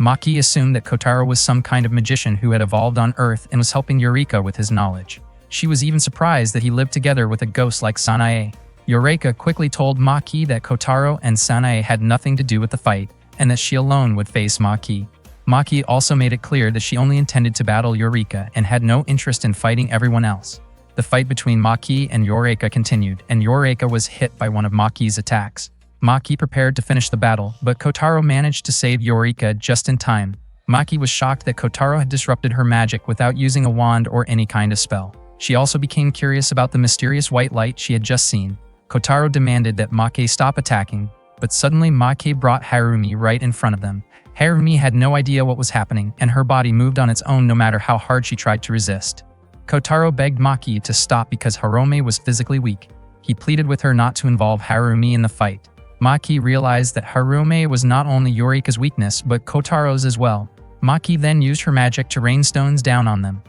Maki assumed that Kotaro was some kind of magician who had evolved on Earth and was helping Eureka with his knowledge. She was even surprised that he lived together with a ghost like Sanae. Eureka quickly told Maki that Kotaro and Sanae had nothing to do with the fight, and that she alone would face Maki. Maki also made it clear that she only intended to battle Eureka and had no interest in fighting everyone else. The fight between Maki and Eureka continued, and Eureka was hit by one of Maki's attacks. Maki prepared to finish the battle, but Kotaro managed to save Eureka just in time. Maki was shocked that Kotaro had disrupted her magic without using a wand or any kind of spell. She also became curious about the mysterious white light she had just seen. Kotaro demanded that Maki stop attacking, but suddenly Maki brought Harumi right in front of them. Harumi had no idea what was happening, and her body moved on its own no matter how hard she tried to resist. Kotaro begged Maki to stop because Harumi was physically weak. He pleaded with her not to involve Harumi in the fight. Maki realized that Harumi was not only Eureka's weakness but Kotaro's as well. Maki then used her magic to rain stones down on them.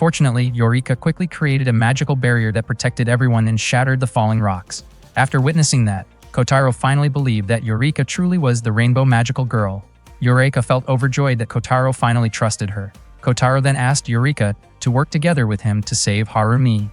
Fortunately, Eureka quickly created a magical barrier that protected everyone and shattered the falling rocks. After witnessing that, Kotaro finally believed that Eureka truly was the rainbow magical girl. Eureka felt overjoyed that Kotaro finally trusted her. Kotaro then asked Eureka to work together with him to save Harumi.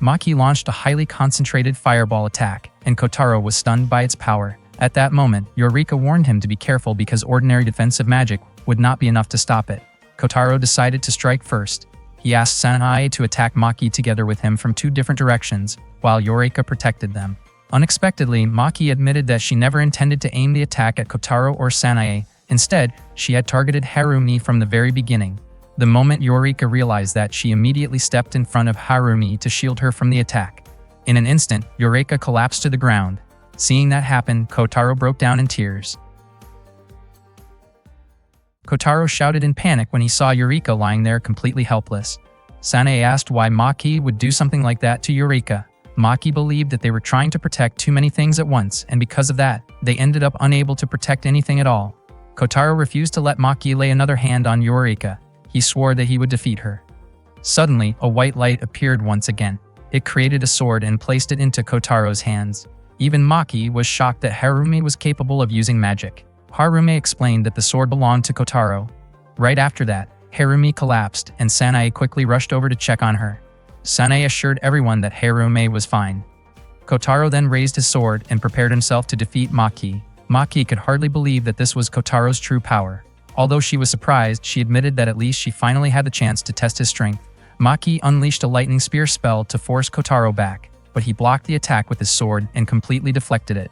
Maki launched a highly concentrated fireball attack, and Kotaro was stunned by its power. At that moment, Eureka warned him to be careful because ordinary defensive magic would not be enough to stop it. Kotaro decided to strike first. He asked Sanae to attack Maki together with him from two different directions, while Eureka protected them. Unexpectedly, Maki admitted that she never intended to aim the attack at Kotaro or Sanae. Instead, she had targeted Harumi from the very beginning. The moment Eureka realized that, she immediately stepped in front of Harumi to shield her from the attack. In an instant, Eureka collapsed to the ground. Seeing that happen, Kotaro broke down in tears. Kotaro shouted in panic when he saw Eureka lying there completely helpless. Sanae asked why Maki would do something like that to Eureka. Maki believed that they were trying to protect too many things at once, and because of that, they ended up unable to protect anything at all. Kotaro refused to let Maki lay another hand on Eureka. He swore that he would defeat her. Suddenly, a white light appeared once again. It created a sword and placed it into Kotaro's hands. Even Maki was shocked that Harumi was capable of using magic. Harumi explained that the sword belonged to Kotaro. Right after that, Harumi collapsed, and Sanae quickly rushed over to check on her. Sanae assured everyone that Harumi was fine. Kotaro then raised his sword and prepared himself to defeat Maki. Maki could hardly believe that this was Kotaro's true power. Although she was surprised, she admitted that at least she finally had the chance to test his strength. Maki unleashed a lightning spear spell to force Kotaro back, but he blocked the attack with his sword and completely deflected it.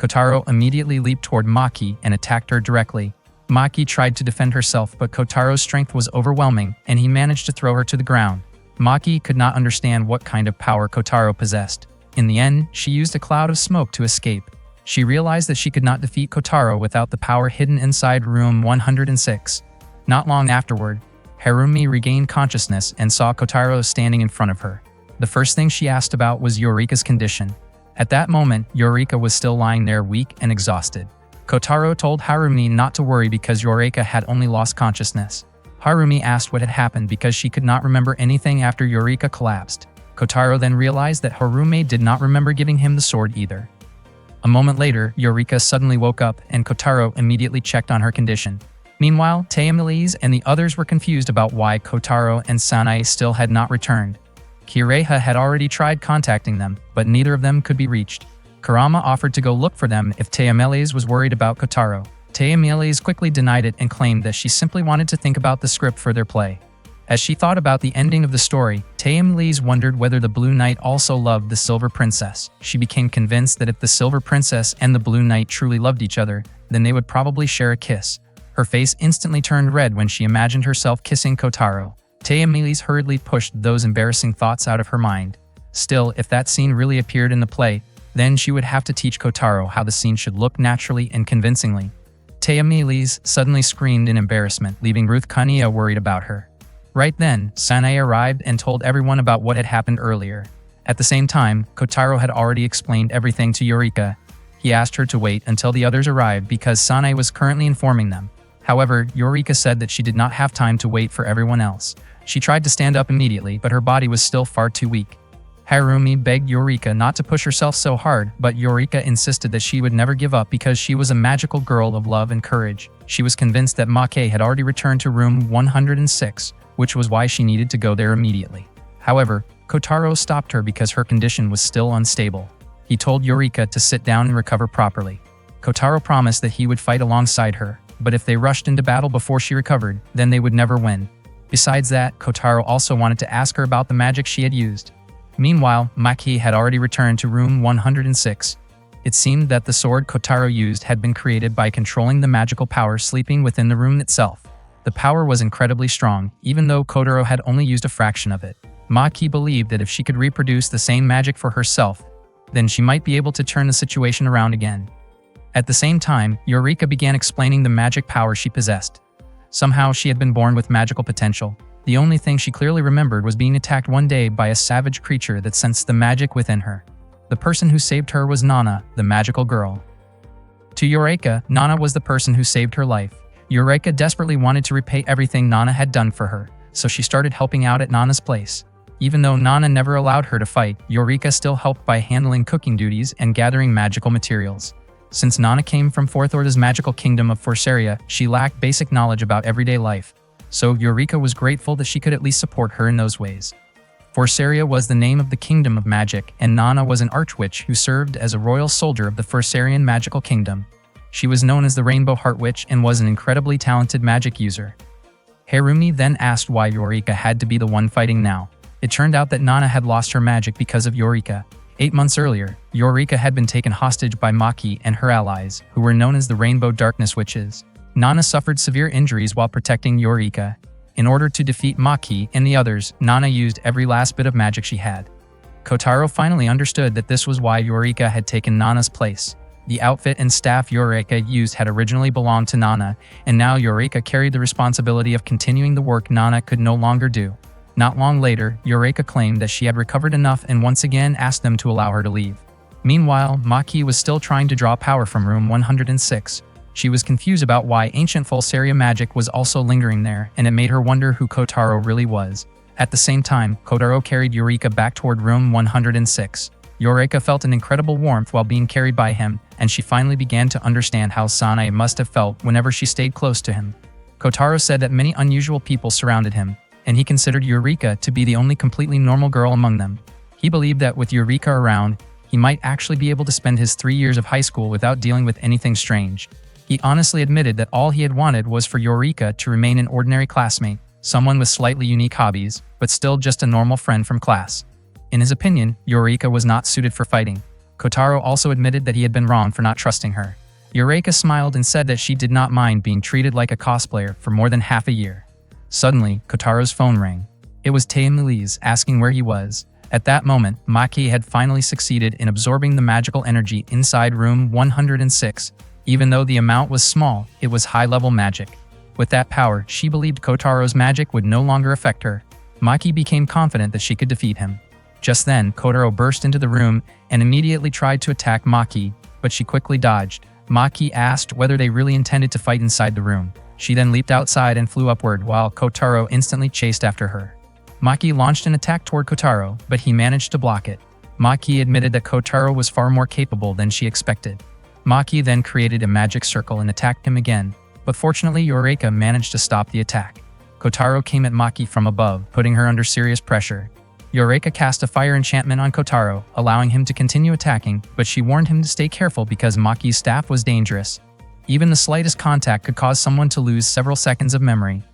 Kotaro immediately leaped toward Maki and attacked her directly. Maki tried to defend herself, but Kotaro's strength was overwhelming, and he managed to throw her to the ground. Maki could not understand what kind of power Kotaro possessed. In the end, she used a cloud of smoke to escape. She realized that she could not defeat Kotaro without the power hidden inside room 106. Not long afterward, Harumi regained consciousness and saw Kotaro standing in front of her. The first thing she asked about was Eureka's condition. At that moment, Eureka was still lying there weak and exhausted. Kotaro told Harumi not to worry because Eureka had only lost consciousness. Harumi asked what had happened because she could not remember anything after Eureka collapsed. Kotaro then realized that Harumi did not remember giving him the sword either. A moment later, Eureka suddenly woke up and Kotaro immediately checked on her condition. Meanwhile, Taemelise and the others were confused about why Kotaro and Sanae still had not returned. Kireha had already tried contacting them, but neither of them could be reached. Kurama offered to go look for them if Taemelise was worried about Kotaro. Taemelise quickly denied it and claimed that she simply wanted to think about the script for their play. As she thought about the ending of the story, Taemelise wondered whether the Blue Knight also loved the Silver Princess. She became convinced that if the Silver Princess and the Blue Knight truly loved each other, then they would probably share a kiss. Her face instantly turned red when she imagined herself kissing Kotaro. Taemelise hurriedly pushed those embarrassing thoughts out of her mind. Still, if that scene really appeared in the play, then she would have to teach Kotaro how the scene should look naturally and convincingly. Taemelise suddenly screamed in embarrassment, leaving Ruth Kania worried about her. Right then, Sanae arrived and told everyone about what had happened earlier. At the same time, Kotaro had already explained everything to Eureka. He asked her to wait until the others arrived because Sanae was currently informing them. However, Eureka said that she did not have time to wait for everyone else. She tried to stand up immediately, but her body was still far too weak. Harumi begged Eureka not to push herself so hard, but Eureka insisted that she would never give up because she was a magical girl of love and courage. She was convinced that Make had already returned to room 106, which was why she needed to go there immediately. However, Kotaro stopped her because her condition was still unstable. He told Eureka to sit down and recover properly. Kotaro promised that he would fight alongside her, but if they rushed into battle before she recovered, then they would never win. Besides that, Kotaro also wanted to ask her about the magic she had used. Meanwhile, Maki had already returned to room 106. It seemed that the sword Kotaro used had been created by controlling the magical power sleeping within the room itself. The power was incredibly strong, even though Kotaro had only used a fraction of it. Maki believed that if she could reproduce the same magic for herself, then she might be able to turn the situation around again. At the same time, Eureka began explaining the magic power she possessed. Somehow she had been born with magical potential. The only thing she clearly remembered was being attacked one day by a savage creature that sensed the magic within her. The person who saved her was Nana, the magical girl. To Eureka, Nana was the person who saved her life. Eureka desperately wanted to repay everything Nana had done for her, so she started helping out at Nana's place. Even though Nana never allowed her to fight, Eureka still helped by handling cooking duties and gathering magical materials. Since Nana came from Fourth Order's magical kingdom of Forsaria, she lacked basic knowledge about everyday life, so Eureka was grateful that she could at least support her in those ways. Forsaria was the name of the kingdom of magic, and Nana was an archwitch who served as a royal soldier of the Forsarian magical kingdom. She was known as the Rainbow Heart Witch and was an incredibly talented magic user. Harumi then asked why Eureka had to be the one fighting now. It turned out that Nana had lost her magic because of Eureka. 8 months earlier, Eureka had been taken hostage by Maki and her allies, who were known as the Rainbow Darkness Witches. Nana suffered severe injuries while protecting Eureka. In order to defeat Maki and the others, Nana used every last bit of magic she had. Kotaro finally understood that this was why Eureka had taken Nana's place. The outfit and staff Eureka used had originally belonged to Nana, and now Eureka carried the responsibility of continuing the work Nana could no longer do. Not long later, Eureka claimed that she had recovered enough and once again asked them to allow her to leave. Meanwhile, Maki was still trying to draw power from room 106. She was confused about why ancient Forsaria magic was also lingering there, and it made her wonder who Kotaro really was. At the same time, Kotaro carried Eureka back toward room 106. Eureka felt an incredible warmth while being carried by him, and she finally began to understand how Sanae must have felt whenever she stayed close to him. Kotaro said that many unusual people surrounded him, and he considered Eureka to be the only completely normal girl among them. He believed that with Eureka around, he might actually be able to spend his 3 years of high school without dealing with anything strange. He honestly admitted that all he had wanted was for Eureka to remain an ordinary classmate, someone with slightly unique hobbies, but still just a normal friend from class. In his opinion, Eureka was not suited for fighting. Kotaro also admitted that he had been wrong for not trusting her. Eureka smiled and said that she did not mind being treated like a cosplayer for more than half a year. Suddenly, Kotaro's phone rang. It was Taemelise asking where he was. At that moment, Maki had finally succeeded in absorbing the magical energy inside room 106. Even though the amount was small, it was high-level magic. With that power, she believed Kotaro's magic would no longer affect her. Maki became confident that she could defeat him. Just then, Kotaro burst into the room and immediately tried to attack Maki, but she quickly dodged. Maki asked whether they really intended to fight inside the room. She then leaped outside and flew upward while Kotaro instantly chased after her. Maki launched an attack toward Kotaro, but he managed to block it. Maki admitted that Kotaro was far more capable than she expected. Maki then created a magic circle and attacked him again, but fortunately Eureka managed to stop the attack. Kotaro came at Maki from above, putting her under serious pressure. Eureka cast a fire enchantment on Kotaro, allowing him to continue attacking, but she warned him to stay careful because Maki's staff was dangerous. Even the slightest contact could cause someone to lose several seconds of memory.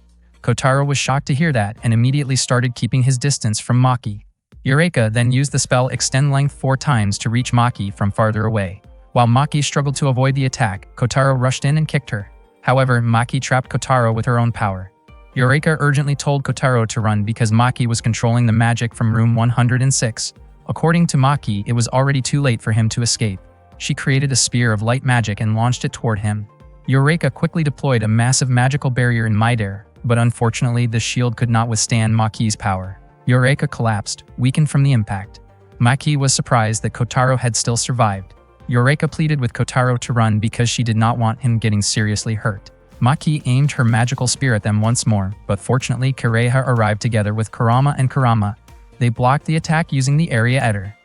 Kotaro was shocked to hear that and immediately started keeping his distance from Maki. Eureka then used the spell Extend Length 4 times to reach Maki from farther away. While Maki struggled to avoid the attack, Kotaro rushed in and kicked her. However, Maki trapped Kotaro with her own power. Eureka urgently told Kotaro to run because Maki was controlling the magic from room 106. According to Maki, it was already too late for him to escape. She created a spear of light magic and launched it toward him. Eureka quickly deployed a massive magical barrier in midair, but unfortunately the shield could not withstand Maki's power. Eureka collapsed, weakened from the impact. Maki was surprised that Kotaro had still survived. Eureka pleaded with Kotaro to run because she did not want him getting seriously hurt. Maki aimed her magical spear at them once more, but fortunately Kureha arrived together with Kurama and Kurama. They blocked the attack using the area editor.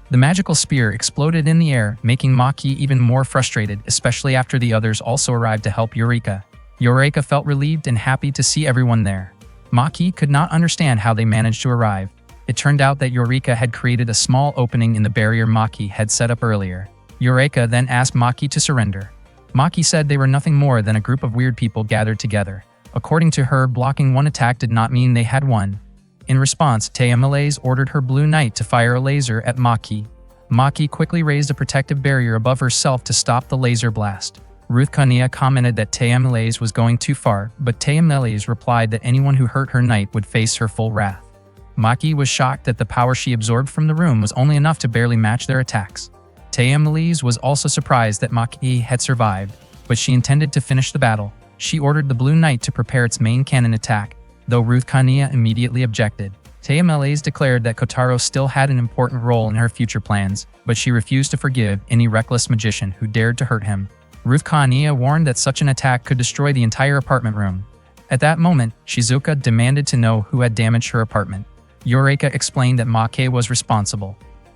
The magical spear exploded in the air, making Maki even more frustrated, especially after the others also arrived to help Eureka. Eureka felt relieved and happy to see everyone there. Maki could not understand how they managed to arrive. It turned out that Eureka had created a small opening in the barrier Maki had set up earlier. Eureka then asked Maki to surrender. Maki said they were nothing more than a group of weird people gathered together. According to her, blocking one attack did not mean they had won. In response, Taya Malaise ordered her Blue Knight to fire a laser at Maki. Maki quickly raised a protective barrier above herself to stop the laser blast. Ruth Kania commented that Taya Malaise was going too far, but Taya Malaise replied that anyone who hurt her knight would face her full wrath. Maki was shocked that the power she absorbed from the room was only enough to barely match their attacks. Taya Malaise was also surprised that Maki had survived, but she intended to finish the battle. She ordered the Blue Knight to prepare its main cannon attack, though Ruth Kania immediately objected. Taya Malaise declared that Kotaro still had an important role in her future plans, but she refused to forgive any reckless magician who dared to hurt him. Ruth Kania warned that such an attack could destroy the entire apartment room. At that moment, Shizuka demanded to know who had damaged her apartment. Eureka explained that Maki was responsible.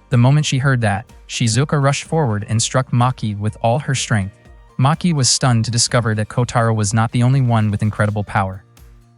The moment she heard that, Shizuka rushed forward and struck Maki with all her strength. Maki was stunned to discover that Kotaro was not the only one with incredible power.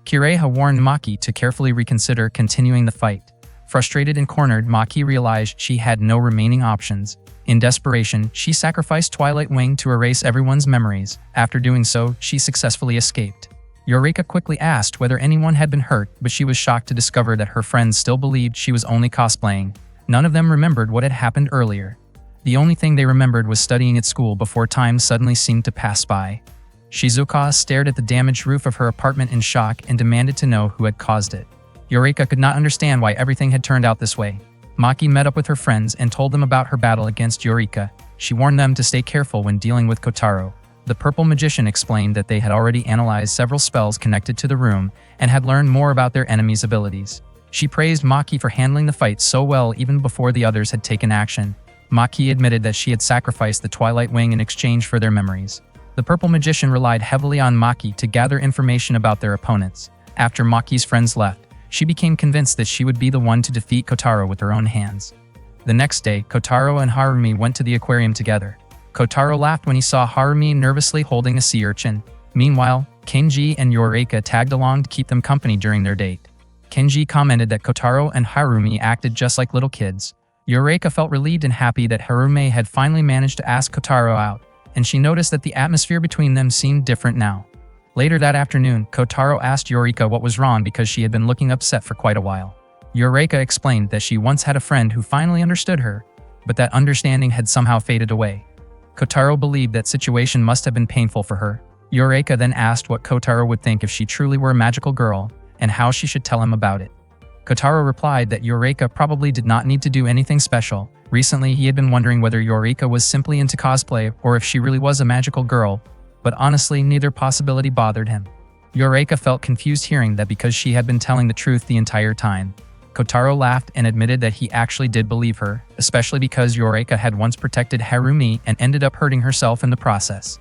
Kureha warned Maki to carefully reconsider continuing the fight. Frustrated and cornered, Maki realized she had no remaining options. In desperation, she sacrificed Twilight Wing to erase everyone's memories. After doing so, she successfully escaped. Eureka quickly asked whether anyone had been hurt, but she was shocked to discover that her friends still believed she was only cosplaying. None of them remembered what had happened earlier. The only thing they remembered was studying at school before time suddenly seemed to pass by. Shizuka stared at the damaged roof of her apartment in shock and demanded to know who had caused it. Eureka could not understand why everything had turned out this way. Maki met up with her friends and told them about her battle against Eureka. She warned them to stay careful when dealing with Kotaro. The purple magician explained that they had already analyzed several spells connected to the room and had learned more about their enemies' abilities. She praised Maki for handling the fight so well even before the others had taken action. Maki admitted that she had sacrificed the Twilight Wing in exchange for their memories. The purple magician relied heavily on Maki to gather information about their opponents. After Maki's friends left, she became convinced that she would be the one to defeat Kotaro with her own hands. The next day, Kotaro and Harumi went to the aquarium together. Kotaro laughed when he saw Harumi nervously holding a sea urchin. Meanwhile, Kenji and Eureka tagged along to keep them company during their date. Kenji commented that Kotaro and Harumi acted just like little kids. Eureka felt relieved and happy that Harumi had finally managed to ask Kotaro out, and she noticed that the atmosphere between them seemed different now. Later that afternoon, Kotaro asked Eureka what was wrong because she had been looking upset for quite a while. Eureka explained that she once had a friend who finally understood her, but that understanding had somehow faded away. Kotaro believed that situation must have been painful for her. Eureka then asked what Kotaro would think if she truly were a magical girl, and how she should tell him about it. Kotaro replied that Eureka probably did not need to do anything special. Recently, he had been wondering whether Eureka was simply into cosplay or if she really was a magical girl, but honestly, neither possibility bothered him. Eureka felt confused hearing that because she had been telling the truth the entire time. Kotaro laughed and admitted that he actually did believe her, especially because Eureka had once protected Harumi and ended up hurting herself in the process.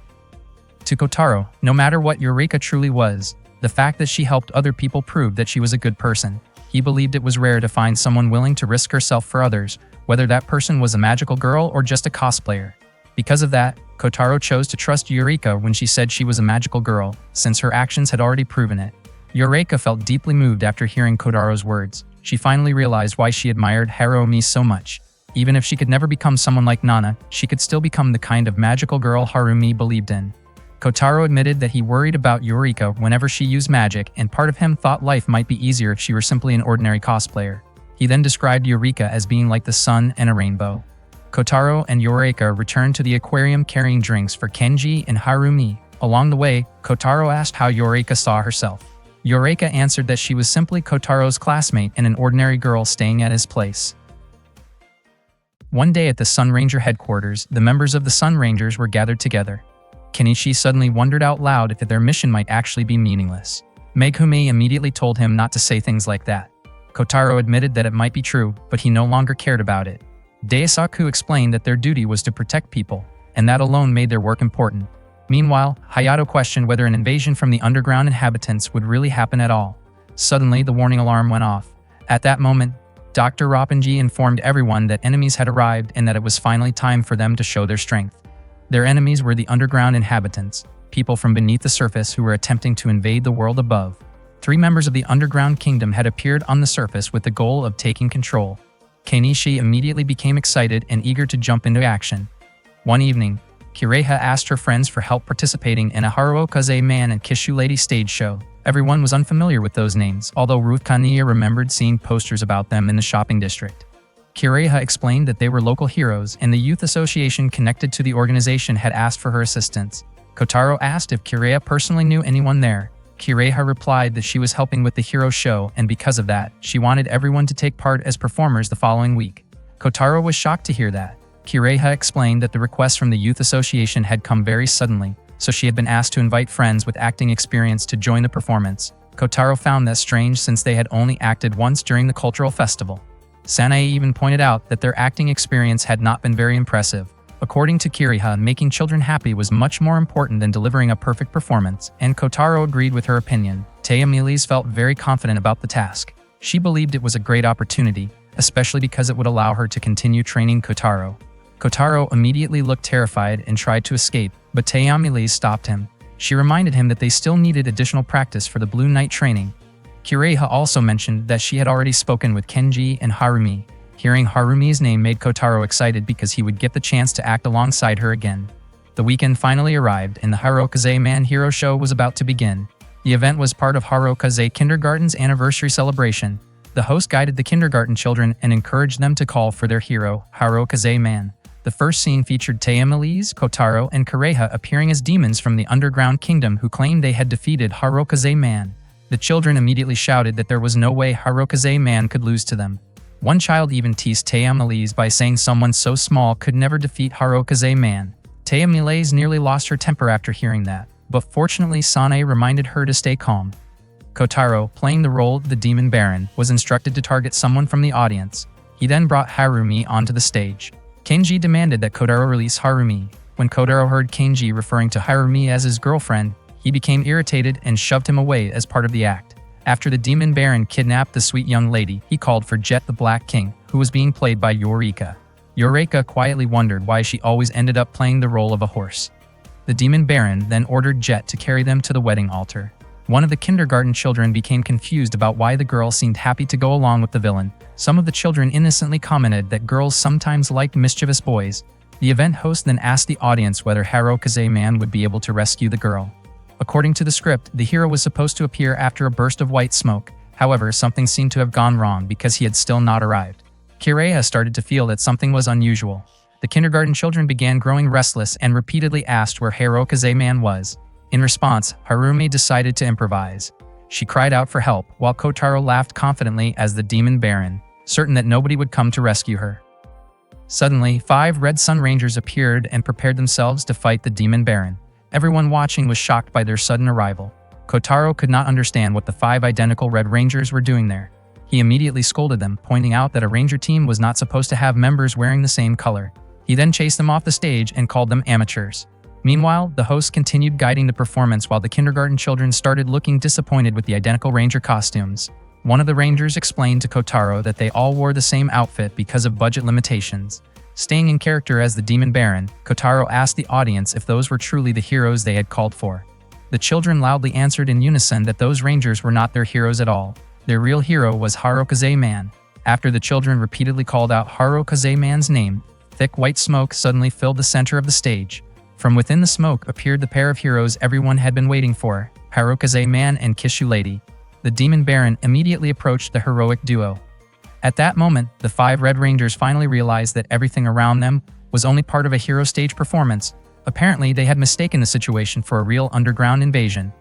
To Kotaro, no matter what Eureka truly was, the fact that she helped other people proved that she was a good person. He believed it was rare to find someone willing to risk herself for others, whether that person was a magical girl or just a cosplayer. Because of that, Kotaro chose to trust Eureka when she said she was a magical girl, since her actions had already proven it. Eureka felt deeply moved after hearing Kotaro's words. She finally realized why she admired Harumi so much. Even if she could never become someone like Nana, she could still become the kind of magical girl Harumi believed in. Kotaro admitted that he worried about Eureka whenever she used magic, and part of him thought life might be easier if she were simply an ordinary cosplayer. He then described Eureka as being like the sun and a rainbow. Kotaro and Eureka returned to the aquarium carrying drinks for Kenji and Harumi. Along the way, Kotaro asked how Eureka saw herself. Eureka answered that she was simply Kotaro's classmate and an ordinary girl staying at his place. One day at the Sun Ranger headquarters, the members of the Sun Rangers were gathered together. Kenichi suddenly wondered out loud if their mission might actually be meaningless. Megumi immediately told him not to say things like that. Kotaro admitted that it might be true, but he no longer cared about it. Daisaku explained that their duty was to protect people, and that alone made their work important. Meanwhile, Hayato questioned whether an invasion from the underground inhabitants would really happen at all. Suddenly, the warning alarm went off. At that moment, Dr. Roppongi informed everyone that enemies had arrived and that it was finally time for them to show their strength. Their enemies were the underground inhabitants, people from beneath the surface who were attempting to invade the world above. 3 members of the underground kingdom had appeared on the surface with the goal of taking control. Kenichi immediately became excited and eager to jump into action. One evening, Kireha asked her friends for help participating in a Haruokaze Man and Kishu Lady stage show. Everyone was unfamiliar with those names, although Ruth Kaniya remembered seeing posters about them in the shopping district. Kireha explained that they were local heroes and the youth association connected to the organization had asked for her assistance. Kotaro asked if Kireha personally knew anyone there. Kireha replied that she was helping with the hero show, and because of that, she wanted everyone to take part as performers the following week. Kotaro was shocked to hear that. Kireha explained that the request from the youth association had come very suddenly, so she had been asked to invite friends with acting experience to join the performance. Kotaro found that strange since they had only acted once during the cultural festival. Sanae even pointed out that their acting experience had not been very impressive. According to Kireha, making children happy was much more important than delivering a perfect performance, and Kotaro agreed with her opinion. Taya Miles felt very confident about the task. She believed it was a great opportunity, especially because it would allow her to continue training Kotaro. Kotaro immediately looked terrified and tried to escape, but Taya Miles stopped him. She reminded him that they still needed additional practice for the Blue Knight training. Kireha also mentioned that she had already spoken with Kenji and Harumi. Hearing Harumi's name made Kotaro excited because he would get the chance to act alongside her again. The weekend finally arrived and the Haruokaze Man Hero Show was about to begin. The event was part of Haruokaze Kindergarten's anniversary celebration. The host guided the kindergarten children and encouraged them to call for their hero, Haruokaze Man. The first scene featured Taya Miles, Kotaro, and Kireha appearing as demons from the underground kingdom who claimed they had defeated Haruokaze Man. The children immediately shouted that there was no way Haruokaze Man could lose to them. One child even teased Taya Miles by saying someone so small could never defeat Haruokaze Man. Taya Miles nearly lost her temper after hearing that, but fortunately Sanae reminded her to stay calm. Kotaro, playing the role of the Demon Baron, was instructed to target someone from the audience. He then brought Harumi onto the stage. Kenji demanded that Kotaro release Harumi. When Kotaro heard Kenji referring to Harumi as his girlfriend, he became irritated and shoved him away as part of the act. After the Demon Baron kidnapped the sweet young lady, he called for Jet the Black King, who was being played by Eureka. Eureka quietly wondered why she always ended up playing the role of a horse. The Demon Baron then ordered Jet to carry them to the wedding altar. One of the kindergarten children became confused about why the girl seemed happy to go along with the villain. Some of the children innocently commented that girls sometimes liked mischievous boys. The event host then asked the audience whether Haruokaze Man would be able to rescue the girl. According to the script, the hero was supposed to appear after a burst of white smoke. However, something seemed to have gone wrong because he had still not arrived. Kireha started to feel that something was unusual. The kindergarten children began growing restless and repeatedly asked where Haruokaze Man was. In response, Harumi decided to improvise. She cried out for help, while Kotaro laughed confidently as the Demon Baron, certain that nobody would come to rescue her. Suddenly, 5 Red Sun Rangers appeared and prepared themselves to fight the Demon Baron. Everyone watching was shocked by their sudden arrival. Kotaro could not understand what the 5 identical Red Rangers were doing there. He immediately scolded them, pointing out that a ranger team was not supposed to have members wearing the same color. He then chased them off the stage and called them amateurs. Meanwhile, the host continued guiding the performance while the kindergarten children started looking disappointed with the identical ranger costumes. One of the rangers explained to Kotaro that they all wore the same outfit because of budget limitations. Staying in character as the Demon Baron, Kotaro asked the audience if those were truly the heroes they had called for. The children loudly answered in unison that those rangers were not their heroes at all. Their real hero was Harukaze Man. After the children repeatedly called out Harukaze Man's name, thick white smoke suddenly filled the center of the stage. From within the smoke appeared the pair of heroes everyone had been waiting for, Harukaze Man and Kishu Lady. The Demon Baron immediately approached the heroic duo. At that moment, the 5 Red Rangers finally realized that everything around them was only part of a hero stage performance. Apparently, they had mistaken the situation for a real underground invasion.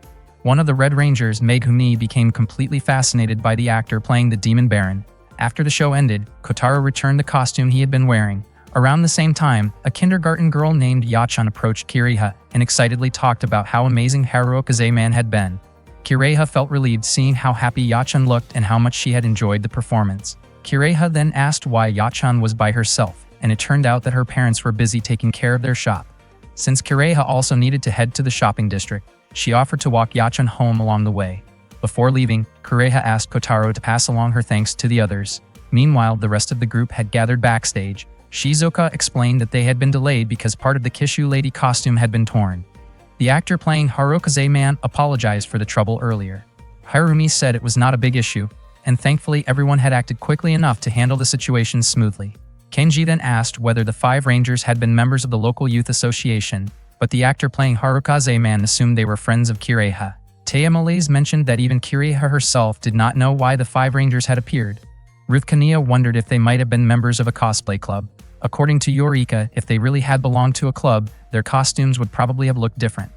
One of the Red Rangers, Megumi, became completely fascinated by the actor playing the Demon Baron. After the show ended, Kotaro returned the costume he had been wearing. Around the same time, a kindergarten girl named Yachan approached Kiriha and excitedly talked about how amazing Harukaze Man had been. Kiriha felt relieved seeing how happy Yachan looked and how much she had enjoyed the performance. Kiriha then asked why Yachan was by herself, and it turned out that her parents were busy taking care of their shop. Since Kiriha also needed to head to the shopping district, she offered to walk Yachan home along the way. Before leaving, Kiriha asked Kotaro to pass along her thanks to the others. Meanwhile, the rest of the group had gathered backstage. Shizuka explained that they had been delayed because part of the Kishu Lady costume had been torn. The actor playing Harukaze Man apologized for the trouble earlier. Harumi said it was not a big issue, and thankfully everyone had acted quickly enough to handle the situation smoothly. Kenji then asked whether the 5 Rangers had been members of the local youth association, but the actor playing Harukaze Man assumed they were friends of Kiriha. Taya mentioned that even Kiriha herself did not know why the 5 Rangers had appeared. Ruth Kania wondered if they might have been members of a cosplay club. According to Yorika, if they really had belonged to a club, their costumes would probably have looked different.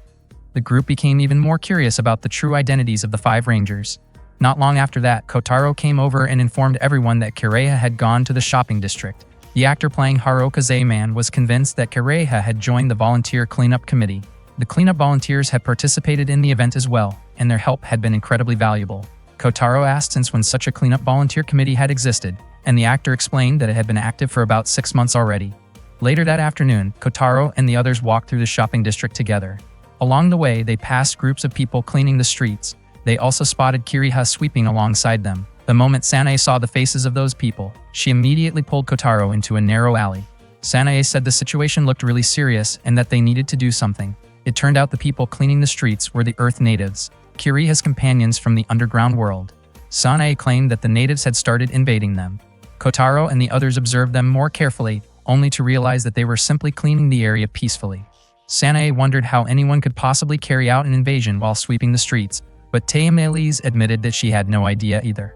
The group became even more curious about the true identities of the 5 Rangers. Not long after that, Kotaro came over and informed everyone that Kiriha had gone to the shopping district. The actor playing Harukaze Man was convinced that Kiriha had joined the volunteer cleanup committee. The cleanup volunteers had participated in the event as well, and their help had been incredibly valuable. Kotaro asked since when such a cleanup volunteer committee had existed, and the actor explained that it had been active for about 6 months already. Later that afternoon, Kotaro and the others walked through the shopping district together. Along the way, they passed groups of people cleaning the streets. They also spotted Kiriha sweeping alongside them. The moment Sanae saw the faces of those people, she immediately pulled Kotaro into a narrow alley. Sanae said the situation looked really serious and that they needed to do something. It turned out the people cleaning the streets were the Earth natives, Kiriha's companions from the underground world. Sanae claimed that the natives had started invading them. Kotaro and the others observed them more carefully, only to realize that they were simply cleaning the area peacefully. Sanae wondered how anyone could possibly carry out an invasion while sweeping the streets, but Taya admitted that she had no idea either.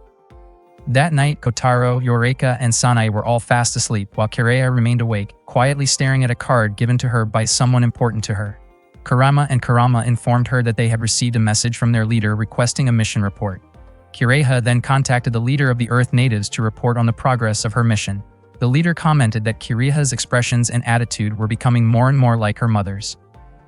That night, Kotaro, Yorika, and Sanae were all fast asleep while Kiriha remained awake, quietly staring at a card given to her by someone important to her. Kurama and Karama informed her that they had received a message from their leader requesting a mission report. Kiriha then contacted the leader of the Earth natives to report on the progress of her mission. The leader commented that Kiriha's expressions and attitude were becoming more and more like her mother's.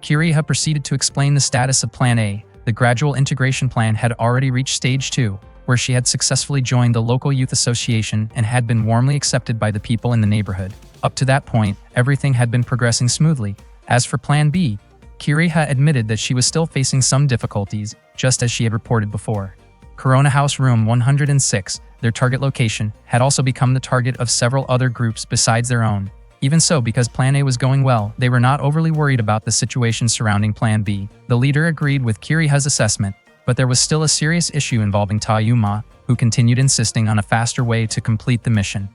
Kiriha proceeded to explain the status of Plan A. The gradual integration plan had already reached stage 2, where she had successfully joined the local youth association and had been warmly accepted by the people in the neighborhood. Up to that point, everything had been progressing smoothly. As for Plan B, Kiriha admitted that she was still facing some difficulties, just as she had reported before. Corona House Room 106, their target location, had also become the target of several other groups besides their own. Even so, because Plan A was going well, they were not overly worried about the situation surrounding Plan B. The leader agreed with Kiriha's assessment, but there was still a serious issue involving Tayuma, who continued insisting on a faster way to complete the mission.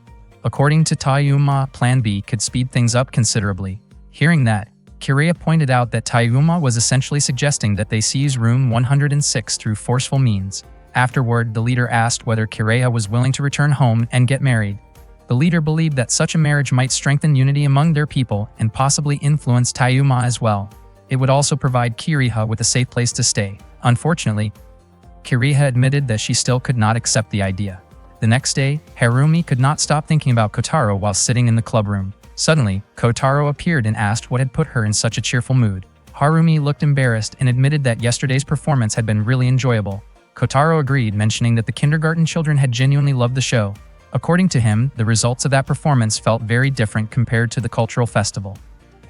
According to Tayuma, Plan B could speed things up considerably. Hearing that, Kiriha pointed out that Tayuma was essentially suggesting that they seize Room 106 through forceful means. Afterward, the leader asked whether Kiriha was willing to return home and get married. The leader believed that such a marriage might strengthen unity among their people and possibly influence Tayuma as well. It would also provide Kiriha with a safe place to stay. Unfortunately, Kiriha admitted that she still could not accept the idea. The next day, Harumi could not stop thinking about Kotaro while sitting in the clubroom. Suddenly, Kotaro appeared and asked what had put her in such a cheerful mood. Harumi looked embarrassed and admitted that yesterday's performance had been really enjoyable. Kotaro agreed, mentioning that the kindergarten children had genuinely loved the show. According to him, the results of that performance felt very different compared to the cultural festival.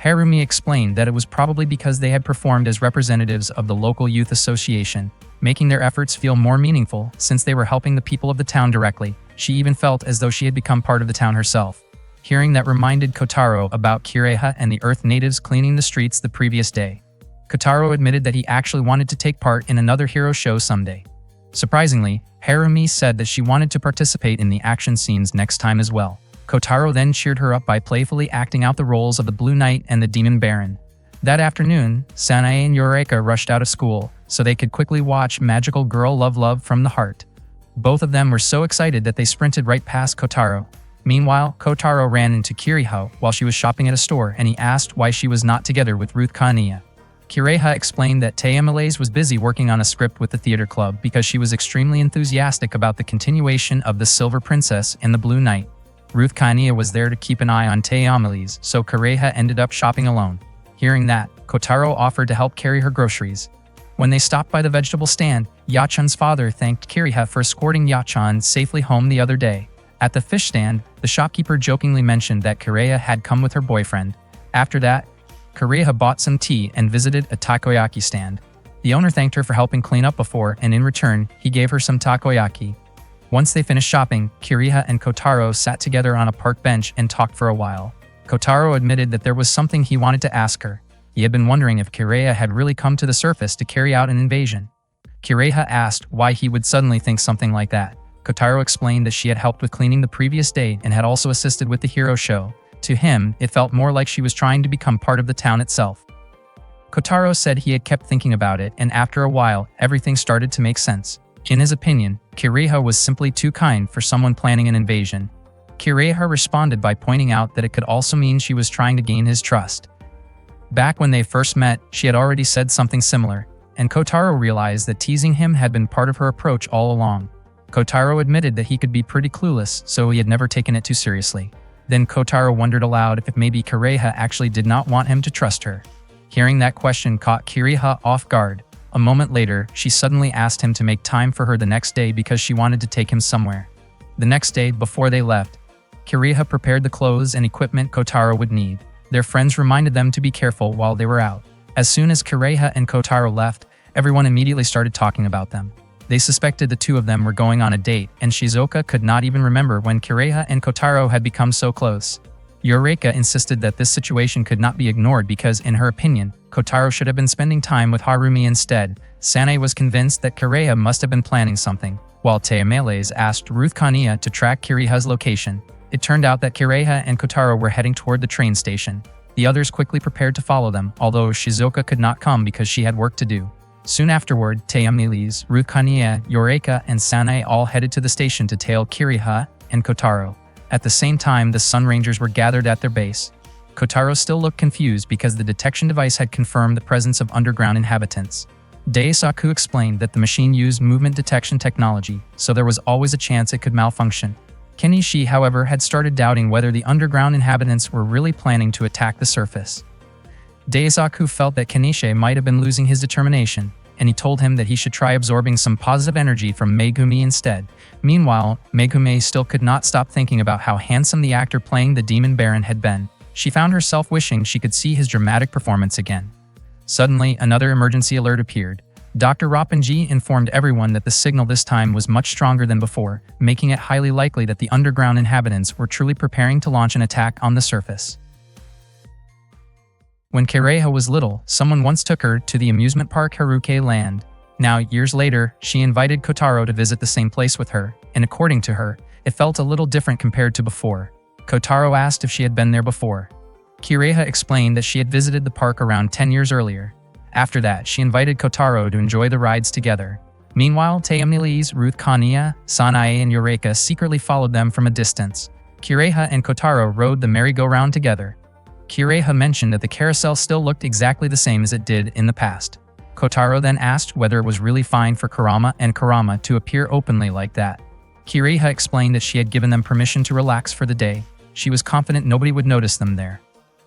Harumi explained that it was probably because they had performed as representatives of the local youth association, making their efforts feel more meaningful since they were helping the people of the town directly. She even felt as though she had become part of the town herself. Hearing that reminded Kotaro about Kireha and the Earth natives cleaning the streets the previous day. Kotaro admitted that he actually wanted to take part in another hero show someday. Surprisingly, Harumi said that she wanted to participate in the action scenes next time as well. Kotaro then cheered her up by playfully acting out the roles of the Blue Knight and the Demon Baron. That afternoon, Sanae and Eureka rushed out of school so they could quickly watch Magical Girl Love from the Heart. Both of them were so excited that they sprinted right past Kotaro. Meanwhile, Kotaro ran into Kiriha while she was shopping at a store and he asked why she was not together with Ruth Kaniya. Kiriha explained that Taemalaise was busy working on a script with the theater club because she was extremely enthusiastic about the continuation of The Silver Princess and The Blue Knight. Ruth Kaniya was there to keep an eye on Taemalaise, so Kiriha ended up shopping alone. Hearing that, Kotaro offered to help carry her groceries. When they stopped by the vegetable stand, Yachan's father thanked Kiriha for escorting Yachan safely home the other day. At the fish stand, the shopkeeper jokingly mentioned that Kiriha had come with her boyfriend. After that, Kiriha bought some tea and visited a takoyaki stand. The owner thanked her for helping clean up before, and in return, he gave her some takoyaki. Once they finished shopping, Kiriha and Kotaro sat together on a park bench and talked for a while. Kotaro admitted that there was something he wanted to ask her. He had been wondering if Kiriha had really come to the surface to carry out an invasion. Kiriha asked why he would suddenly think something like that. Kotaro explained that she had helped with cleaning the previous day and had also assisted with the hero show. To him, it felt more like she was trying to become part of the town itself. Kotaro said he had kept thinking about it, and after a while, everything started to make sense. In his opinion, Kiriha was simply too kind for someone planning an invasion. Kiriha responded by pointing out that it could also mean she was trying to gain his trust. Back when they first met, she had already said something similar, and Kotaro realized that teasing him had been part of her approach all along. Kotaro admitted that he could be pretty clueless, so he had never taken it too seriously. Then Kotaro wondered aloud if maybe Kiriha actually did not want him to trust her. Hearing that question caught Kiriha off guard. A moment later, she suddenly asked him to make time for her the next day because she wanted to take him somewhere. The next day, before they left, Kiriha prepared the clothes and equipment Kotaro would need. Their friends reminded them to be careful while they were out. As soon as Kiriha and Kotaro left, everyone immediately started talking about them. They suspected the two of them were going on a date, and Shizuoka could not even remember when Kiriha and Kotaro had become so close. Eureka insisted that this situation could not be ignored because, in her opinion, Kotaro should have been spending time with Harumi instead. Sanae was convinced that Kiriha must have been planning something, while Taemalaise asked Ruth Kaniya to track Kiriha's location. It turned out that Kiriha and Kotaro were heading toward the train station. The others quickly prepared to follow them, although Shizuoka could not come because she had work to do. Soon afterward, Taemalaise, Ruth Kaniya, Eureka, and Sanae all headed to the station to tail Kiriha and Kotaro. At the same time, the Sun Rangers were gathered at their base. Kotaro still looked confused because the detection device had confirmed the presence of underground inhabitants. Daisaku explained that the machine used movement detection technology, so there was always a chance it could malfunction. Kenichi, however, had started doubting whether the underground inhabitants were really planning to attack the surface. Daisaku felt that Kenichi might have been losing his determination, and he told him that he should try absorbing some positive energy from Megumi instead. Meanwhile, Megumi still could not stop thinking about how handsome the actor playing the Demon Baron had been. She found herself wishing she could see his dramatic performance again. Suddenly, another emergency alert appeared. Dr. Roppongi informed everyone that the signal this time was much stronger than before, making it highly likely that the underground inhabitants were truly preparing to launch an attack on the surface. When Kiriha was little, someone once took her to the amusement park Haruke Land. Now, years later, she invited Kotaro to visit the same place with her, and according to her, it felt a little different compared to before. Kotaro asked if she had been there before. Kiriha explained that she had visited the park around 10 years earlier. After that, she invited Kotaro to enjoy the rides together. Meanwhile, Taemalaise, Ruth Kaniya, Sanae, and Eureka secretly followed them from a distance. Kiriha and Kotaro rode the merry-go-round together. Kiriha mentioned that the carousel still looked exactly the same as it did in the past. Kotaro then asked whether it was really fine for Kurama and Kurama to appear openly like that. Kiriha explained that she had given them permission to relax for the day. She was confident nobody would notice them there.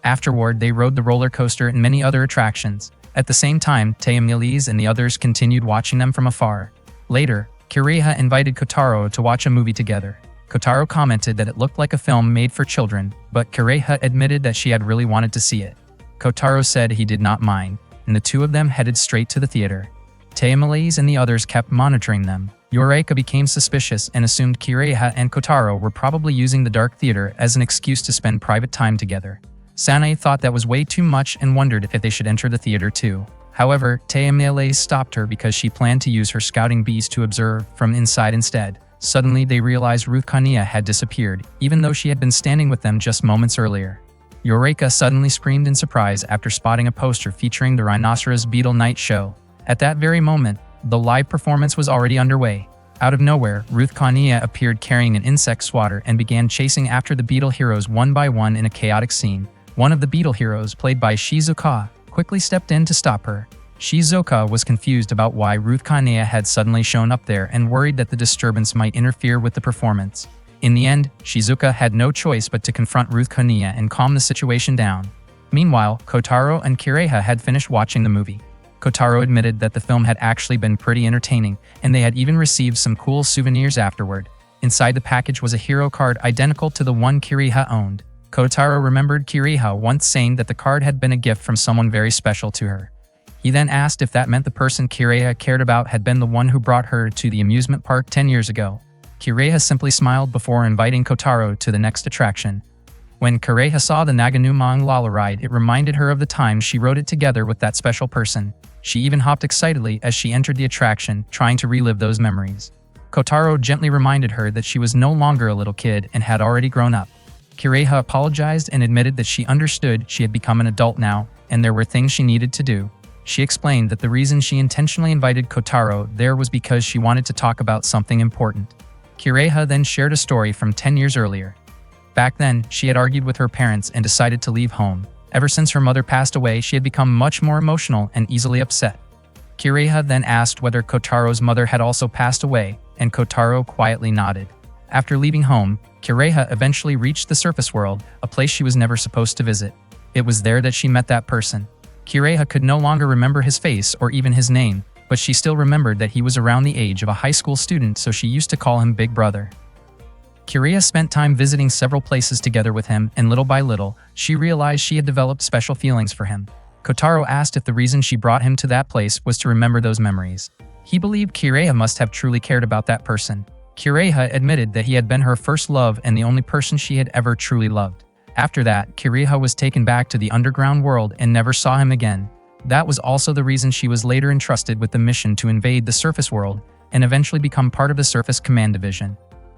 Afterward, they rode the roller coaster and many other attractions. At the same time, Taemalaise and the others continued watching them from afar. Later, Kiriha invited Kotaro to watch a movie together. Kotaro commented that it looked like a film made for children, but Kiriha admitted that she had really wanted to see it. Kotaro said he did not mind, and the two of them headed straight to the theater. Taemalaise and the others kept monitoring them. Yoreka became suspicious and assumed Kiriha and Kotaro were probably using the dark theater as an excuse to spend private time together. Sanae thought that was way too much and wondered if they should enter the theater too. However, Taemile stopped her because she planned to use her scouting bees to observe from inside instead. Suddenly, they realized Ruth Kania had disappeared, even though she had been standing with them just moments earlier. Yoreka suddenly screamed in surprise after spotting a poster featuring the Rhinoceros Beetle Night Show. At that very moment, the live performance was already underway. Out of nowhere, Ruth Kania appeared carrying an insect swatter and began chasing after the beetle heroes one by one in a chaotic scene. One of the beetle heroes, played by Shizuka, quickly stepped in to stop her. Shizuka was confused about why Ruth Kania had suddenly shown up there and worried that the disturbance might interfere with the performance. In the end, Shizuka had no choice but to confront Ruth Kania and calm the situation down. Meanwhile, Kotaro and Kiriha had finished watching the movie. Kotaro admitted that the film had actually been pretty entertaining, and they had even received some cool souvenirs afterward. Inside the package was a hero card identical to the one Kiriha owned. Kotaro remembered Kiriha once saying that the card had been a gift from someone very special to her. He then asked if that meant the person Kiriha cared about had been the one who brought her to the amusement park 10 years ago. Kiriha simply smiled before inviting Kotaro to the next attraction. When Kiriha saw the Naganumon Lala ride, it reminded her of the time she rode it together with that special person. She even hopped excitedly as she entered the attraction, trying to relive those memories. Kotaro gently reminded her that she was no longer a little kid and had already grown up. Kiriha apologized and admitted that she understood she had become an adult now, and there were things she needed to do. She explained that the reason she intentionally invited Kotaro there was because she wanted to talk about something important. Kiriha then shared a story from 10 years earlier. Back then, she had argued with her parents and decided to leave home. Ever since her mother passed away, she had become much more emotional and easily upset. Kiriha then asked whether Kotaro's mother had also passed away, and Kotaro quietly nodded. After leaving home, Kiriha eventually reached the surface world, a place she was never supposed to visit. It was there that she met that person. Kiriha could no longer remember his face or even his name, but she still remembered that he was around the age of a high school student, so she used to call him Big Brother. Kiriha spent time visiting several places together with him, and little by little, she realized she had developed special feelings for him. Kotaro asked if the reason she brought him to that place was to remember those memories. He believed Kiriha must have truly cared about that person. Kiriha admitted that he had been her first love and the only person she had ever truly loved. After that, Kiriha was taken back to the underground world and never saw him again. That was also the reason she was later entrusted with the mission to invade the surface world and eventually become part of the Surface Command Division.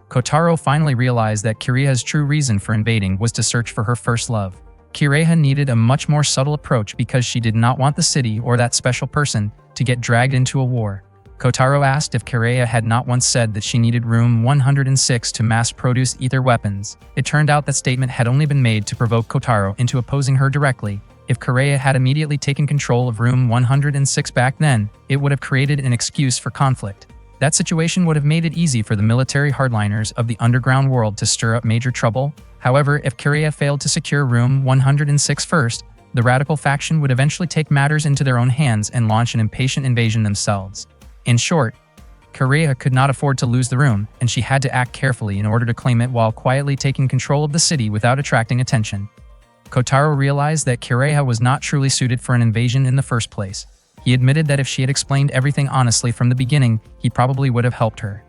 Kotaro finally realized that Kiriha's true reason for invading was to search for her first love. Kiriha needed a much more subtle approach because she did not want the city or that special person to get dragged into a war. Kotaro asked if Kiriha had not once said that she needed Room 106 to mass-produce ether weapons. It turned out that statement had only been made to provoke Kotaro into opposing her directly. If Kiriha had immediately taken control of Room 106 back then, it would have created an excuse for conflict. That situation would have made it easy for the military hardliners of the underground world to stir up major trouble. However, if Kiriha failed to secure Room 106 first, the radical faction would eventually take matters into their own hands and launch an impatient invasion themselves. In short, Kiriha could not afford to lose the room, and she had to act carefully in order to claim it while quietly taking control of the city without attracting attention. Kotaro realized that Kiriha was not truly suited for an invasion in the first place. He admitted that if she had explained everything honestly from the beginning, he probably would have helped her.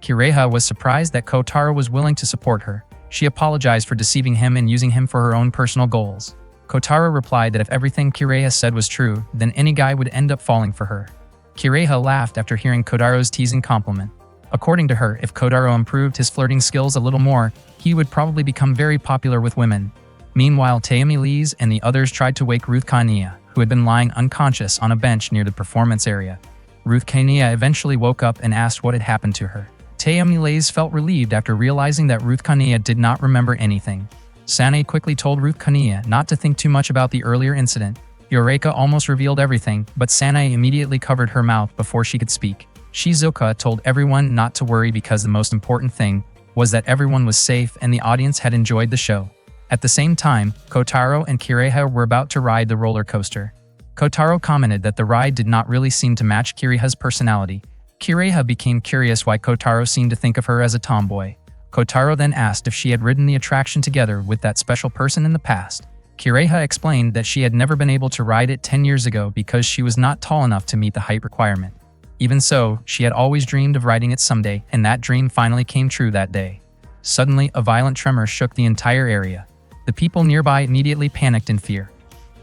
Kiriha was surprised that Kotaro was willing to support her. She apologized for deceiving him and using him for her own personal goals. Kotaro replied that if everything Kiriha said was true, then any guy would end up falling for her. Kiriha laughed after hearing Kotaro's teasing compliment. According to her, if Kotaro improved his flirting skills a little more, he would probably become very popular with women. Meanwhile, Taemi Lees and the others tried to wake Ruth Kania, who had been lying unconscious on a bench near the performance area. Ruth Kania eventually woke up and asked what had happened to her. Taemi Lees felt relieved after realizing that Ruth Kania did not remember anything. Sanae quickly told Ruth Kania not to think too much about the earlier incident. Yoreka almost revealed everything, but Sanae immediately covered her mouth before she could speak. Shizuka told everyone not to worry because the most important thing was that everyone was safe and the audience had enjoyed the show. At the same time, Kotaro and Kiriha were about to ride the roller coaster. Kotaro commented that the ride did not really seem to match Kiriha's personality. Kiriha became curious why Kotaro seemed to think of her as a tomboy. Kotaro then asked if she had ridden the attraction together with that special person in the past. Kiriha explained that she had never been able to ride it 10 years ago because she was not tall enough to meet the height requirement. Even so, she had always dreamed of riding it someday, and that dream finally came true that day. Suddenly, a violent tremor shook the entire area. The people nearby immediately panicked in fear.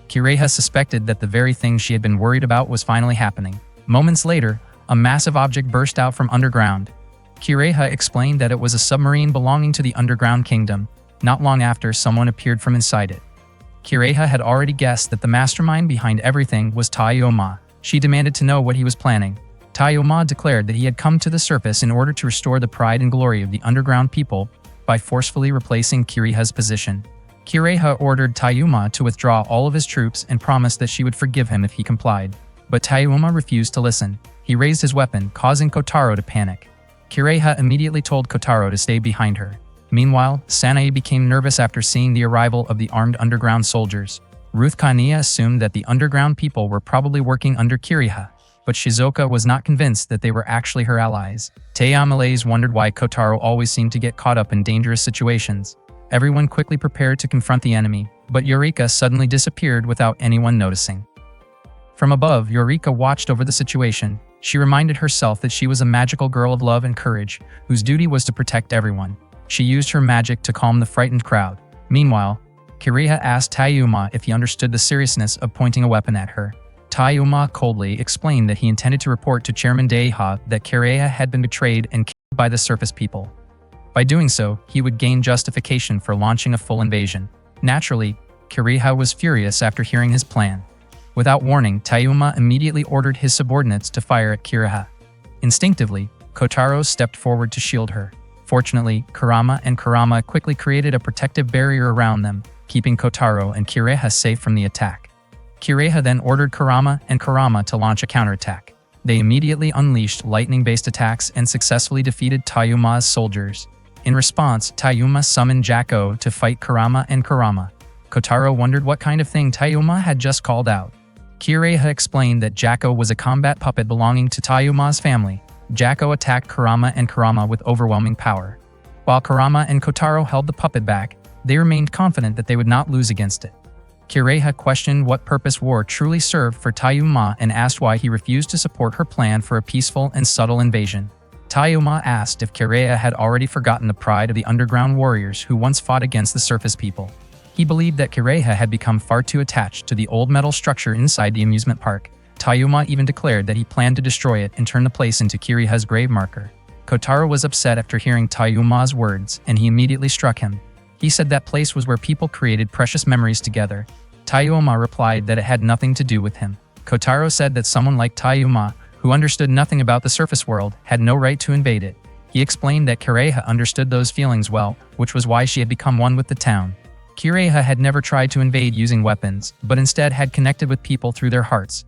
Kiraiha suspected that the very thing she had been worried about was finally happening. Moments later, a massive object burst out from underground. Kiraiha explained that it was a submarine belonging to the underground kingdom. Not long after, someone appeared from inside it. Kiraiha had already guessed that the mastermind behind everything was Tayoma. She demanded to know what he was planning. Tayoma declared that he had come to the surface in order to restore the pride and glory of the underground people by forcefully replacing Kiraiha's position. Kiraiha ordered Tayoma to withdraw all of his troops and promised that she would forgive him if he complied. But Tayoma refused to listen. He raised his weapon, causing Kotaro to panic. Kiraiha immediately told Kotaro to stay behind her. Meanwhile, Sanae became nervous after seeing the arrival of the armed underground soldiers. Ruth Kaniya assumed that the underground people were probably working under Kiraiha, but Shizuoka was not convinced that they were actually her allies. Taya Malaise wondered why Kotaro always seemed to get caught up in dangerous situations. Everyone quickly prepared to confront the enemy, but Eureka suddenly disappeared without anyone noticing. From above, Eureka watched over the situation. She reminded herself that she was a magical girl of love and courage, whose duty was to protect everyone. She used her magic to calm the frightened crowd. Meanwhile, Kiraiha asked Tayuma if he understood the seriousness of pointing a weapon at her. Tayuma coldly explained that he intended to report to Chairman Daiha that Kiraiha had been betrayed and killed by the surface people. By doing so, he would gain justification for launching a full invasion. Naturally, Kiraiha was furious after hearing his plan. Without warning, Tayuma immediately ordered his subordinates to fire at Kiraiha. Instinctively, Kotaro stepped forward to shield her. Fortunately, Kurama and Kurama quickly created a protective barrier around them, keeping Kotaro and Kiraiha safe from the attack. Kiraiha then ordered Kurama and Kurama to launch a counterattack. They immediately unleashed lightning-based attacks and successfully defeated Tayuma's soldiers. In response, Tayuma summoned Jacko to fight Kurama and Kurama. Kotaro wondered what kind of thing Tayuma had just called out. Kiraiha explained that Jacko was a combat puppet belonging to Tayuma's family. Jacko attacked Kurama and Kurama with overwhelming power. While Kurama and Kotaro held the puppet back, they remained confident that they would not lose against it. Kiraiha questioned what purpose war truly served for Tayuma and asked why he refused to support her plan for a peaceful and subtle invasion. Tayuma asked if Kiraiha had already forgotten the pride of the underground warriors who once fought against the surface people. He believed that Kiraiha had become far too attached to the old metal structure inside the amusement park. Tayuma even declared that he planned to destroy it and turn the place into Kiraiha's grave marker. Kotaro was upset after hearing Tayuma's words, and he immediately struck him. He said that place was where people created precious memories together. Tayuma replied that it had nothing to do with him. Kotaro said that someone like Tayuma, who understood nothing about the surface world, had no right to invade it. He explained that Kiraiha understood those feelings well, which was why she had become one with the town. Kiraiha had never tried to invade using weapons, but instead had connected with people through their hearts.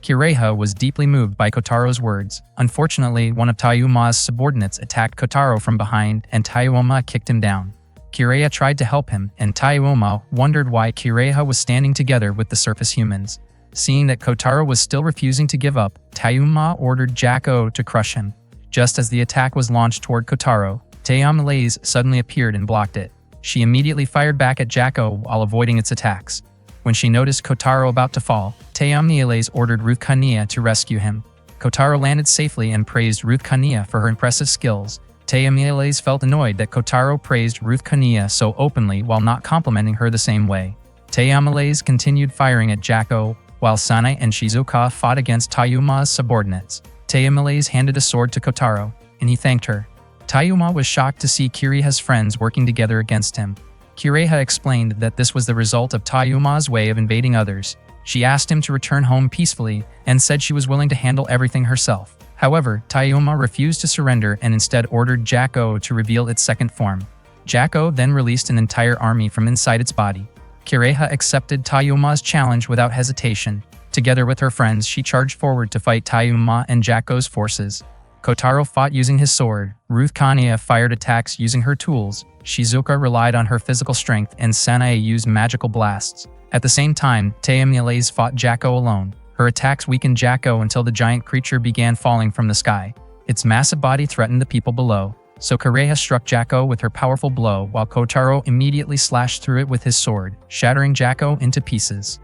Kiraiha was deeply moved by Kotaro's words. Unfortunately, one of Tayuma's subordinates attacked Kotaro from behind and Tayuma kicked him down. Kiraiha tried to help him, and Tayuma wondered why Kiraiha was standing together with the surface humans. Seeing that Kotaro was still refusing to give up, Tayuma ordered Jacko to crush him. Just as the attack was launched toward Kotaro, Taya Malaise suddenly appeared and blocked it. She immediately fired back at Jacko while avoiding its attacks. When she noticed Kotaro about to fall, Taya Malaise ordered Ruth Kaniya to rescue him. Kotaro landed safely and praised Ruth Kaniya for her impressive skills. Taya Malaise felt annoyed that Kotaro praised Ruth Kaniya so openly while not complimenting her the same way. Taya Malaise continued firing at Jacko, while Sanae and Shizuoka fought against Tayuma's subordinates. Taya Malaise handed a sword to Kotaro, and he thanked her. Tayuma was shocked to see Kiraiha's friends working together against him. Kiraiha explained that this was the result of Tayuma's way of invading others. She asked him to return home peacefully and said she was willing to handle everything herself. However, Tayuma refused to surrender and instead ordered Jacko to reveal its second form. Jacko then released an entire army from inside its body. Kiraiha accepted Tayuma's challenge without hesitation. Together with her friends, she charged forward to fight Tayuma and Jacko's forces. Kotaro fought using his sword, Ruth Kaniya fired attacks using her tools, Shizuoka relied on her physical strength, and Sanae used magical blasts. At the same time, Taya Malaise fought Jacko alone. Her attacks weakened Jacko until the giant creature began falling from the sky. Its massive body threatened the people below, so Kiraiha struck Jacko with her powerful blow while Kotaro immediately slashed through it with his sword, shattering Jacko into pieces.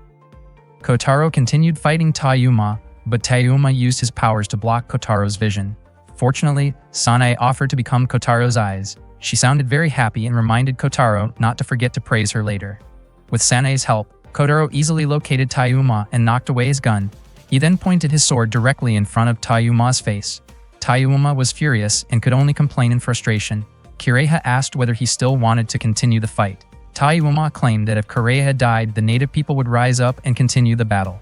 Kotaro continued fighting Tayuma, but Tayuma used his powers to block Kotaro's vision. Fortunately, Sanae offered to become Kotaro's eyes. She sounded very happy and reminded Kotaro not to forget to praise her later. With Sanae's help, Kotaro easily located Tayuma and knocked away his gun. He then pointed his sword directly in front of Tayuma's face. Tayuma was furious and could only complain in frustration. Kureha asked whether he still wanted to continue the fight. Tayuma claimed that if Kureha died, the native people would rise up and continue the battle.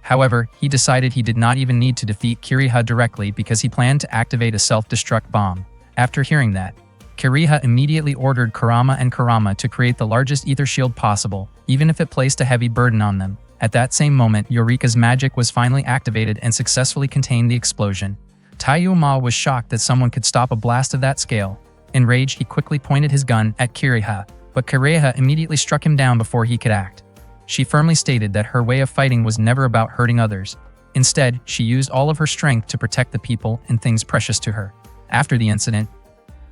However, he decided he did not even need to defeat Kureha directly because he planned to activate a self-destruct bomb. After hearing that, Kureha immediately ordered Kurama and Kurama to create the largest ether shield possible, even if it placed a heavy burden on them. At that same moment, Eureka's magic was finally activated and successfully contained the explosion. Tayuma was shocked that someone could stop a blast of that scale. Enraged, he quickly pointed his gun at Kureha, but Kureha immediately struck him down before he could act. She firmly stated that her way of fighting was never about hurting others. Instead, she used all of her strength to protect the people and things precious to her. After the incident,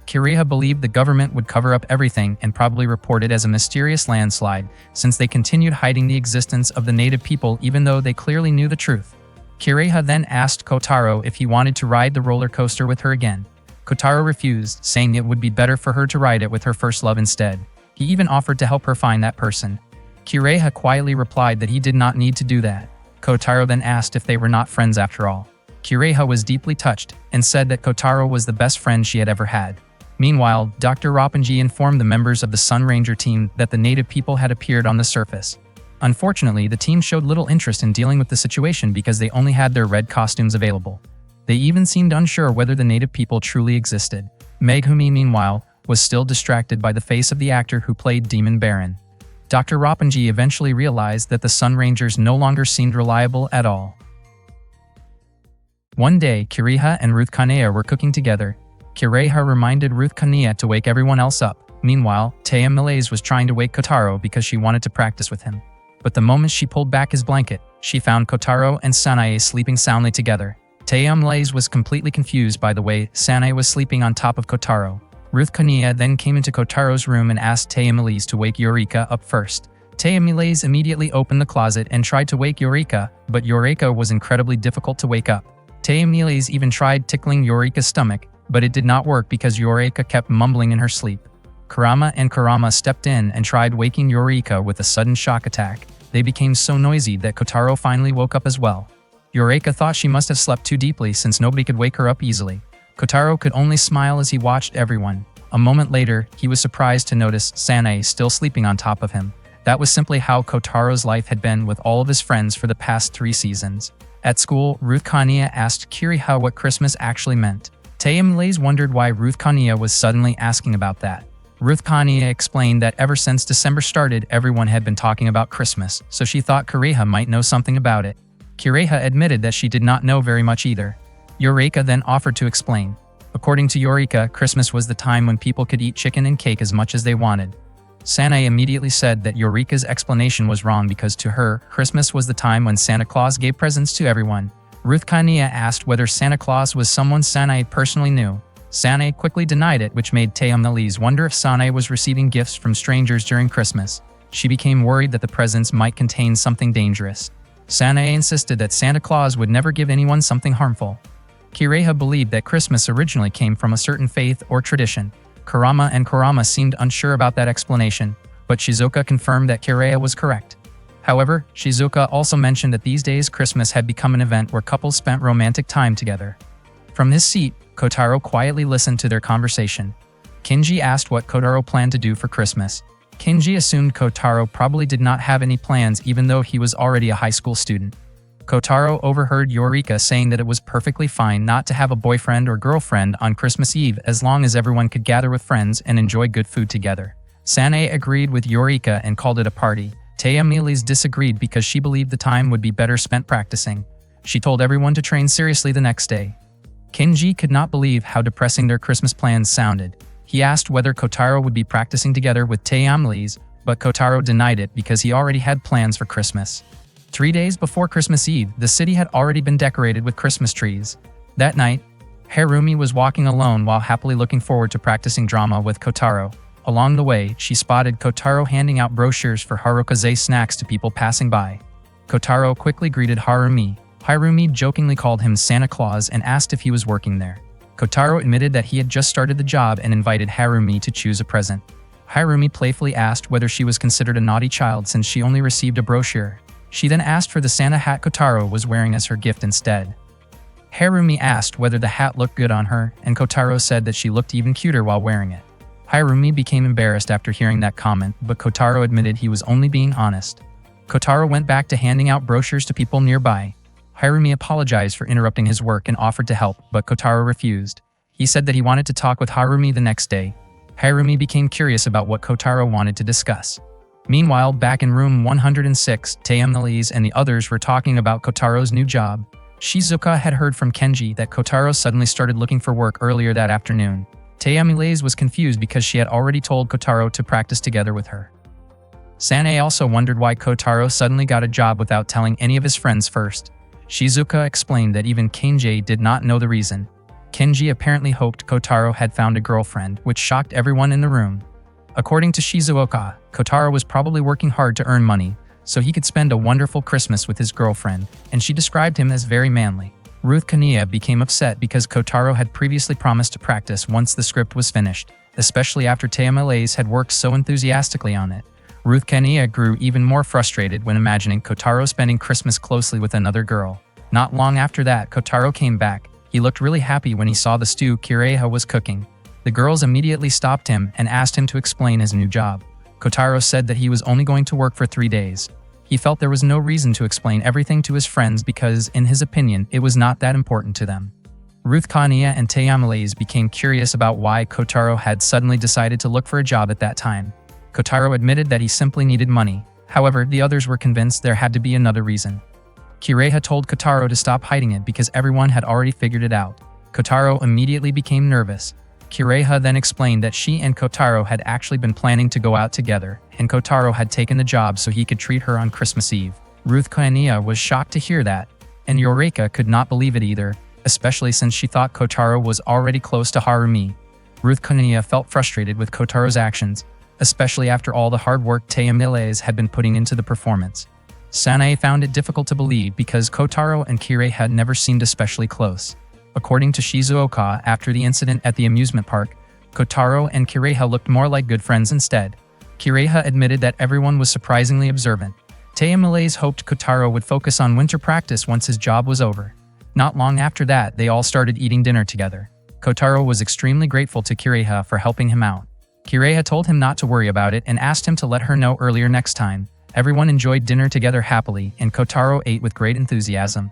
Kureha believed the government would cover up everything and probably report it as a mysterious landslide, since they continued hiding the existence of the native people even though they clearly knew the truth. Kureha then asked Kotaro if he wanted to ride the roller coaster with her again. Kotaro refused, saying it would be better for her to ride it with her first love instead. He even offered to help her find that person. Kureha quietly replied that he did not need to do that. Kotaro then asked if they were not friends after all. Kureha was deeply touched and said that Kotaro was the best friend she had ever had. Meanwhile, Dr. Roppongi informed the members of the Sun Ranger team that the native people had appeared on the surface. Unfortunately, the team showed little interest in dealing with the situation because they only had their red costumes available. They even seemed unsure whether the native people truly existed. Megumi, meanwhile, was still distracted by the face of the actor who played Demon Baron. Dr. Roppongi eventually realized that the Sun Rangers no longer seemed reliable at all. One day, Kureha and Ruth Kanea were cooking together. Kureha reminded Ruth Kanea to wake everyone else up. Meanwhile, Taya Malaise was trying to wake Kotaro because she wanted to practice with him. But the moment she pulled back his blanket, she found Kotaro and Sanae sleeping soundly together. Taya Malaise was completely confused by the way Sanae was sleeping on top of Kotaro. Ruth Kanea then came into Kotaro's room and asked Taya Malaise to wake Eureka up first. Taya Malaise immediately opened the closet and tried to wake Eureka, but Eureka was incredibly difficult to wake up. Taya Malaise even tried tickling Eureka's stomach, but it did not work because Eureka kept mumbling in her sleep. Kurama and Kurama stepped in and tried waking Eureka with a sudden shock attack. They became so noisy that Kotaro finally woke up as well. Eureka thought she must have slept too deeply since nobody could wake her up easily. Kotaro could only smile as he watched everyone. A moment later, he was surprised to notice Sanae still sleeping on top of him. That was simply how Kotaro's life had been with all of his friends for the past 3 seasons. At school, Ruth Kanea asked Kureha what Christmas actually meant. Taya Malaise wondered why Ruth Kanea was suddenly asking about that. Ruth Kanea explained that ever since December started, everyone had been talking about Christmas, so she thought Kureha might know something about it. Kureha admitted that she did not know very much either. Eureka then offered to explain. According to Eureka, Christmas was the time when people could eat chicken and cake as much as they wanted. Sanae immediately said that Eureka's explanation was wrong because to her, Christmas was the time when Santa Claus gave presents to everyone. Ruth Kanea asked whether Santa Claus was someone Sanae personally knew. Sanae quickly denied it, which made Taya Malaise wonder if Sanae was receiving gifts from strangers during Christmas. She became worried that the presents might contain something dangerous. Sanae insisted that Santa Claus would never give anyone something harmful. Kureha believed that Christmas originally came from a certain faith or tradition. Kurama and Kurama seemed unsure about that explanation, but Shizuka confirmed that Kureha was correct. However, Shizuka also mentioned that these days Christmas had become an event where couples spent romantic time together. From his seat, Kotaro quietly listened to their conversation. Kinji asked what Kotaro planned to do for Christmas. Kinji assumed Kotaro probably did not have any plans even though he was already a high school student. Kotaro overheard Eureka saying that it was perfectly fine not to have a boyfriend or girlfriend on Christmas Eve as long as everyone could gather with friends and enjoy good food together. Sanae agreed with Eureka and called it a party. Taya Malaise disagreed because she believed the time would be better spent practicing. She told everyone to train seriously the next day. Kinji could not believe how depressing their Christmas plans sounded. He asked whether Kotaro would be practicing together with Taya Malaise, but Kotaro denied it because he already had plans for Christmas. 3 days before Christmas Eve, the city had already been decorated with Christmas trees. That night, Harumi was walking alone while happily looking forward to practicing drama with Kotaro. Along the way, she spotted Kotaro handing out brochures for Harukaze snacks to people passing by. Kotaro quickly greeted Harumi. Harumi jokingly called him Santa Claus and asked if he was working there. Kotaro admitted that he had just started the job and invited Harumi to choose a present. Harumi playfully asked whether she was considered a naughty child since she only received a brochure. She then asked for the Santa hat Kotaro was wearing as her gift instead. Harumi asked whether the hat looked good on her, and Kotaro said that she looked even cuter while wearing it. Harumi became embarrassed after hearing that comment, but Kotaro admitted he was only being honest. Kotaro went back to handing out brochures to people nearby. Harumi apologized for interrupting his work and offered to help, but Kotaro refused. He said that he wanted to talk with Harumi the next day. Harumi became curious about what Kotaro wanted to discuss. Meanwhile, back in room 106, Taeyamilise and the others were talking about Kotaro's new job. Shizuka had heard from Kenji that Kotaro suddenly started looking for work earlier that afternoon. Taeyamilise was confused because she had already told Kotaro to practice together with her. Sanae also wondered why Kotaro suddenly got a job without telling any of his friends first. Shizuka explained that even Kenji did not know the reason. Kenji apparently hoped Kotaro had found a girlfriend, which shocked everyone in the room. According to Shizuoka, Kotaro was probably working hard to earn money, so he could spend a wonderful Christmas with his girlfriend, and she described him as very manly. Ruth Kaniya became upset because Kotaro had previously promised to practice once the script was finished, especially after Taeyamilise had worked so enthusiastically on it. Ruth Kaniya grew even more frustrated when imagining Kotaro spending Christmas closely with another girl. Not long after that, Kotaro came back. He looked really happy when he saw the stew Kireha was cooking. The girls immediately stopped him and asked him to explain his new job. Kotaro said that he was only going to work for 3 days. He felt there was no reason to explain everything to his friends because, in his opinion, it was not that important to them. Ruth Kaniya and Taeyamilise became curious about why Kotaro had suddenly decided to look for a job at that time. Kotaro admitted that he simply needed money. However, the others were convinced there had to be another reason. Kireha told Kotaro to stop hiding it because everyone had already figured it out. Kotaro immediately became nervous. Kireha then explained that she and Kotaro had actually been planning to go out together, and Kotaro had taken the job so he could treat her on Christmas Eve. Ruth Kaniya was shocked to hear that, and Yoreka could not believe it either, especially since she thought Kotaro was already close to Harumi. Ruth Kaniya felt frustrated with Kotaro's actions, especially after all the hard work Taeyamilise had been putting into the performance. Sanae found it difficult to believe because Kotaro and Kireha had never seemed especially close. According to Shizuoka, after the incident at the amusement park, Kotaro and Kireha looked more like good friends instead. Kireha admitted that everyone was surprisingly observant. Taeyamilise hoped Kotaro would focus on winter practice once his job was over. Not long after that, they all started eating dinner together. Kotaro was extremely grateful to Kireha for helping him out. Kireha told him not to worry about it and asked him to let her know earlier next time. Everyone enjoyed dinner together happily, and Kotaro ate with great enthusiasm.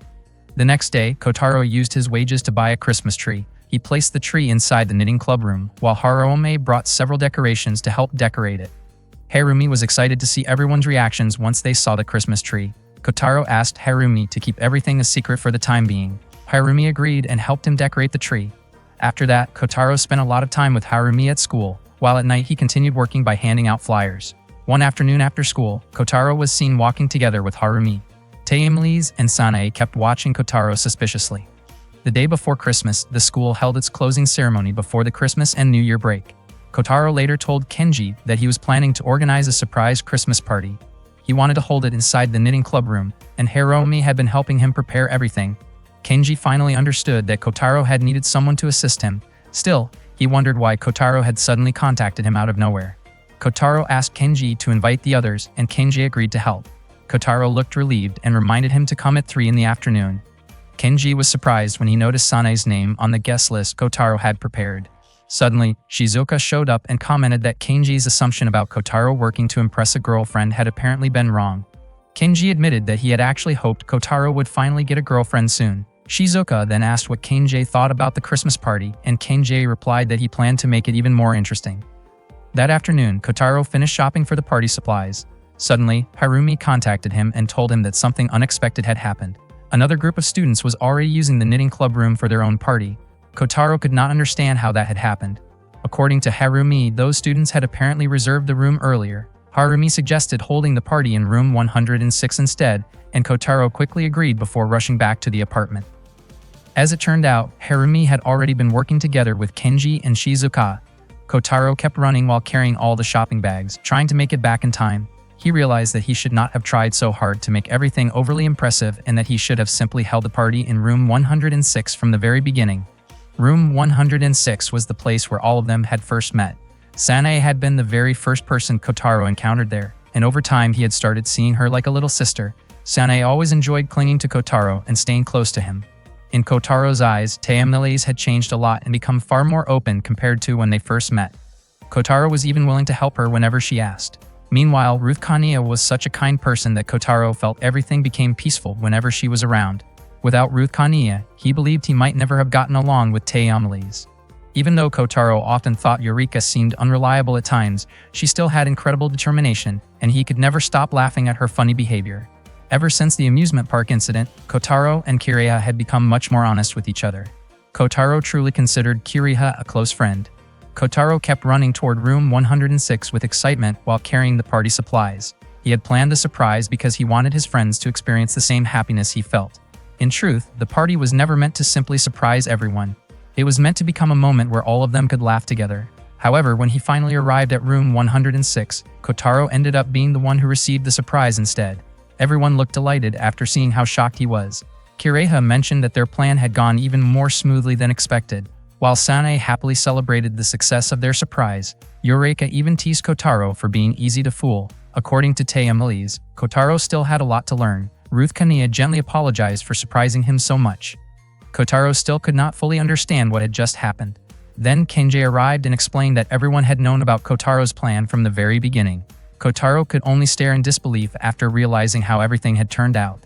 The next day, Kotaro used his wages to buy a Christmas tree. He placed the tree inside the knitting club room, while Harome brought several decorations to help decorate it. Harumi was excited to see everyone's reactions once they saw the Christmas tree. Kotaro asked Harumi to keep everything a secret for the time being. Harumi agreed and helped him decorate the tree. After that, Kotaro spent a lot of time with Harumi at school, while at night he continued working by handing out flyers. One afternoon after school, Kotaro was seen walking together with Harumi. Taeyamilise and Sanae kept watching Kotaro suspiciously. The day before Christmas, the school held its closing ceremony before the Christmas and New Year break. Kotaro later told Kenji that he was planning to organize a surprise Christmas party. He wanted to hold it inside the knitting club room, and Harumi had been helping him prepare everything. Kenji finally understood that Kotaro had needed someone to assist him. Still, he wondered why Kotaro had suddenly contacted him out of nowhere. Kotaro asked Kenji to invite the others, and Kenji agreed to help. Kotaro looked relieved and reminded him to come at 3 in the afternoon. Kenji was surprised when he noticed Sanae's name on the guest list Kotaro had prepared. Suddenly, Shizuoka showed up and commented that Kenji's assumption about Kotaro working to impress a girlfriend had apparently been wrong. Kenji admitted that he had actually hoped Kotaro would finally get a girlfriend soon. Shizuoka then asked what Kenji thought about the Christmas party, and Kenji replied that he planned to make it even more interesting. That afternoon, Kotaro finished shopping for the party supplies. Suddenly, Harumi contacted him and told him that something unexpected had happened. Another group of students was already using the knitting club room for their own party. Kotaro could not understand how that had happened. According to Harumi, those students had apparently reserved the room earlier. Harumi suggested holding the party in room 106 instead, and Kotaro quickly agreed before rushing back to the apartment. As it turned out, Harumi had already been working together with Kenji and Shizuoka. Kotaro kept running while carrying all the shopping bags, trying to make it back in time. He realized that he should not have tried so hard to make everything overly impressive and that he should have simply held the party in room 106 from the very beginning. Room 106 was the place where all of them had first met. Sanae had been the very first person Kotaro encountered there, and over time he had started seeing her like a little sister. Sanae always enjoyed clinging to Kotaro and staying close to him. In Kotaro's eyes, Tayamilise had changed a lot and become far more open compared to when they first met. Kotaro was even willing to help her whenever she asked. Meanwhile, Ruth Kaniya was such a kind person that Kotaro felt everything became peaceful whenever she was around. Without Ruth Kaniya, he believed he might never have gotten along with Tayamilise. Even though Kotaro often thought Eureka seemed unreliable at times, she still had incredible determination, and he could never stop laughing at her funny behavior. Ever since the amusement park incident, Kotaro and Kiriha had become much more honest with each other. Kotaro truly considered Kiriha a close friend. Kotaro kept running toward room 106 with excitement while carrying the party supplies. He had planned the surprise because he wanted his friends to experience the same happiness he felt. In truth, the party was never meant to simply surprise everyone. It was meant to become a moment where all of them could laugh together. However, when he finally arrived at room 106, Kotaro ended up being the one who received the surprise instead. Everyone looked delighted after seeing how shocked he was. Kiriha mentioned that their plan had gone even more smoothly than expected. While Sanae happily celebrated the success of their surprise, Eureka even teased Kotaro for being easy to fool. According to Tayamilise, Kotaro still had a lot to learn. Ruth Kaniya gently apologized for surprising him so much. Kotaro still could not fully understand what had just happened. Then Kenji arrived and explained that everyone had known about Kotaro's plan from the very beginning. Kotaro could only stare in disbelief after realizing how everything had turned out.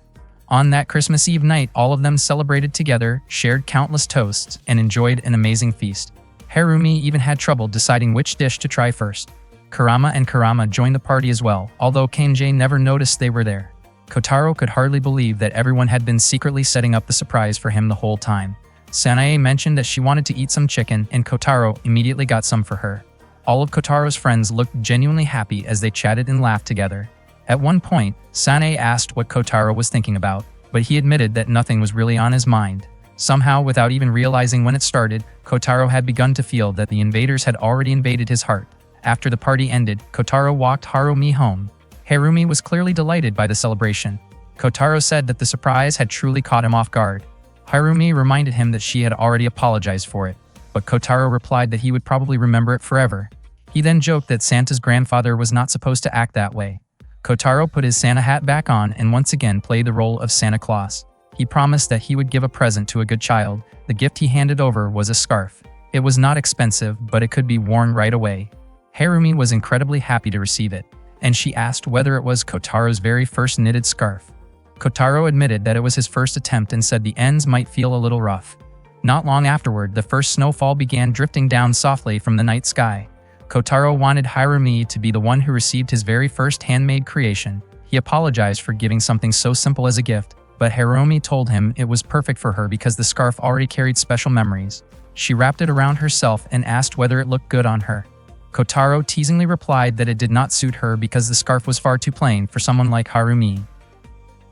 On that Christmas Eve night, all of them celebrated together, shared countless toasts, and enjoyed an amazing feast. Harumi even had trouble deciding which dish to try first. Kurama and Kurama joined the party as well, although Kenji never noticed they were there. Kotaro could hardly believe that everyone had been secretly setting up the surprise for him the whole time. Sanae mentioned that she wanted to eat some chicken, and Kotaro immediately got some for her. All of Kotaro's friends looked genuinely happy as they chatted and laughed together. At one point, Sanae asked what Kotaro was thinking about, but he admitted that nothing was really on his mind. Somehow, without even realizing when it started, Kotaro had begun to feel that the invaders had already invaded his heart. After the party ended, Kotaro walked Harumi home. Harumi was clearly delighted by the celebration. Kotaro said that the surprise had truly caught him off guard. Harumi reminded him that she had already apologized for it, but Kotaro replied that he would probably remember it forever. He then joked that Santa's grandfather was not supposed to act that way. Kotaro put his Santa hat back on and once again played the role of Santa Claus. He promised that he would give a present to a good child. The gift he handed over was a scarf. It was not expensive, but it could be worn right away. Harumi was incredibly happy to receive it, and she asked whether it was Kotaro's very first knitted scarf. Kotaro admitted that it was his first attempt and said the ends might feel a little rough. Not long afterward, the first snowfall began drifting down softly from the night sky. Kotaro wanted Harumi to be the one who received his very first handmade creation. He apologized for giving something so simple as a gift, but Harumi told him it was perfect for her because the scarf already carried special memories. She wrapped it around herself and asked whether it looked good on her. Kotaro teasingly replied that it did not suit her because the scarf was far too plain for someone like Harumi.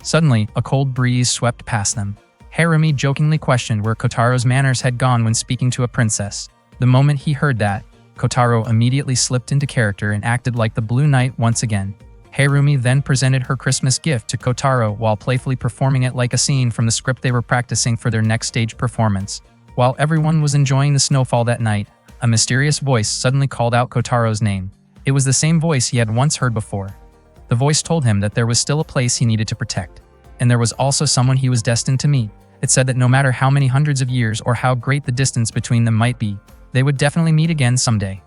Suddenly, a cold breeze swept past them. Harumi jokingly questioned where Kotaro's manners had gone when speaking to a princess. The moment he heard that, Kotaro immediately slipped into character and acted like the Blue Knight once again. Harumi then presented her Christmas gift to Kotaro while playfully performing it like a scene from the script they were practicing for their next stage performance. While everyone was enjoying the snowfall that night, a mysterious voice suddenly called out Kotaro's name. It was the same voice he had once heard before. The voice told him that there was still a place he needed to protect, and there was also someone he was destined to meet. It said that no matter how many hundreds of years or how great the distance between them might be, they would definitely meet again someday.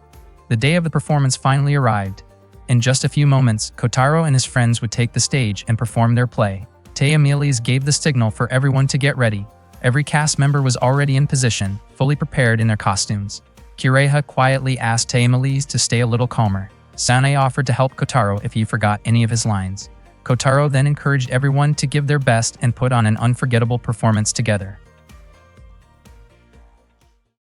The day of the performance finally arrived. In just a few moments, Kotaro and his friends would take the stage and perform their play. Tayamilise gave the signal for everyone to get ready. Every cast member was already in position, fully prepared in their costumes. Kiriha quietly asked Tayamilise to stay a little calmer. Sanae offered to help Kotaro if he forgot any of his lines. Kotaro then encouraged everyone to give their best and put on an unforgettable performance together.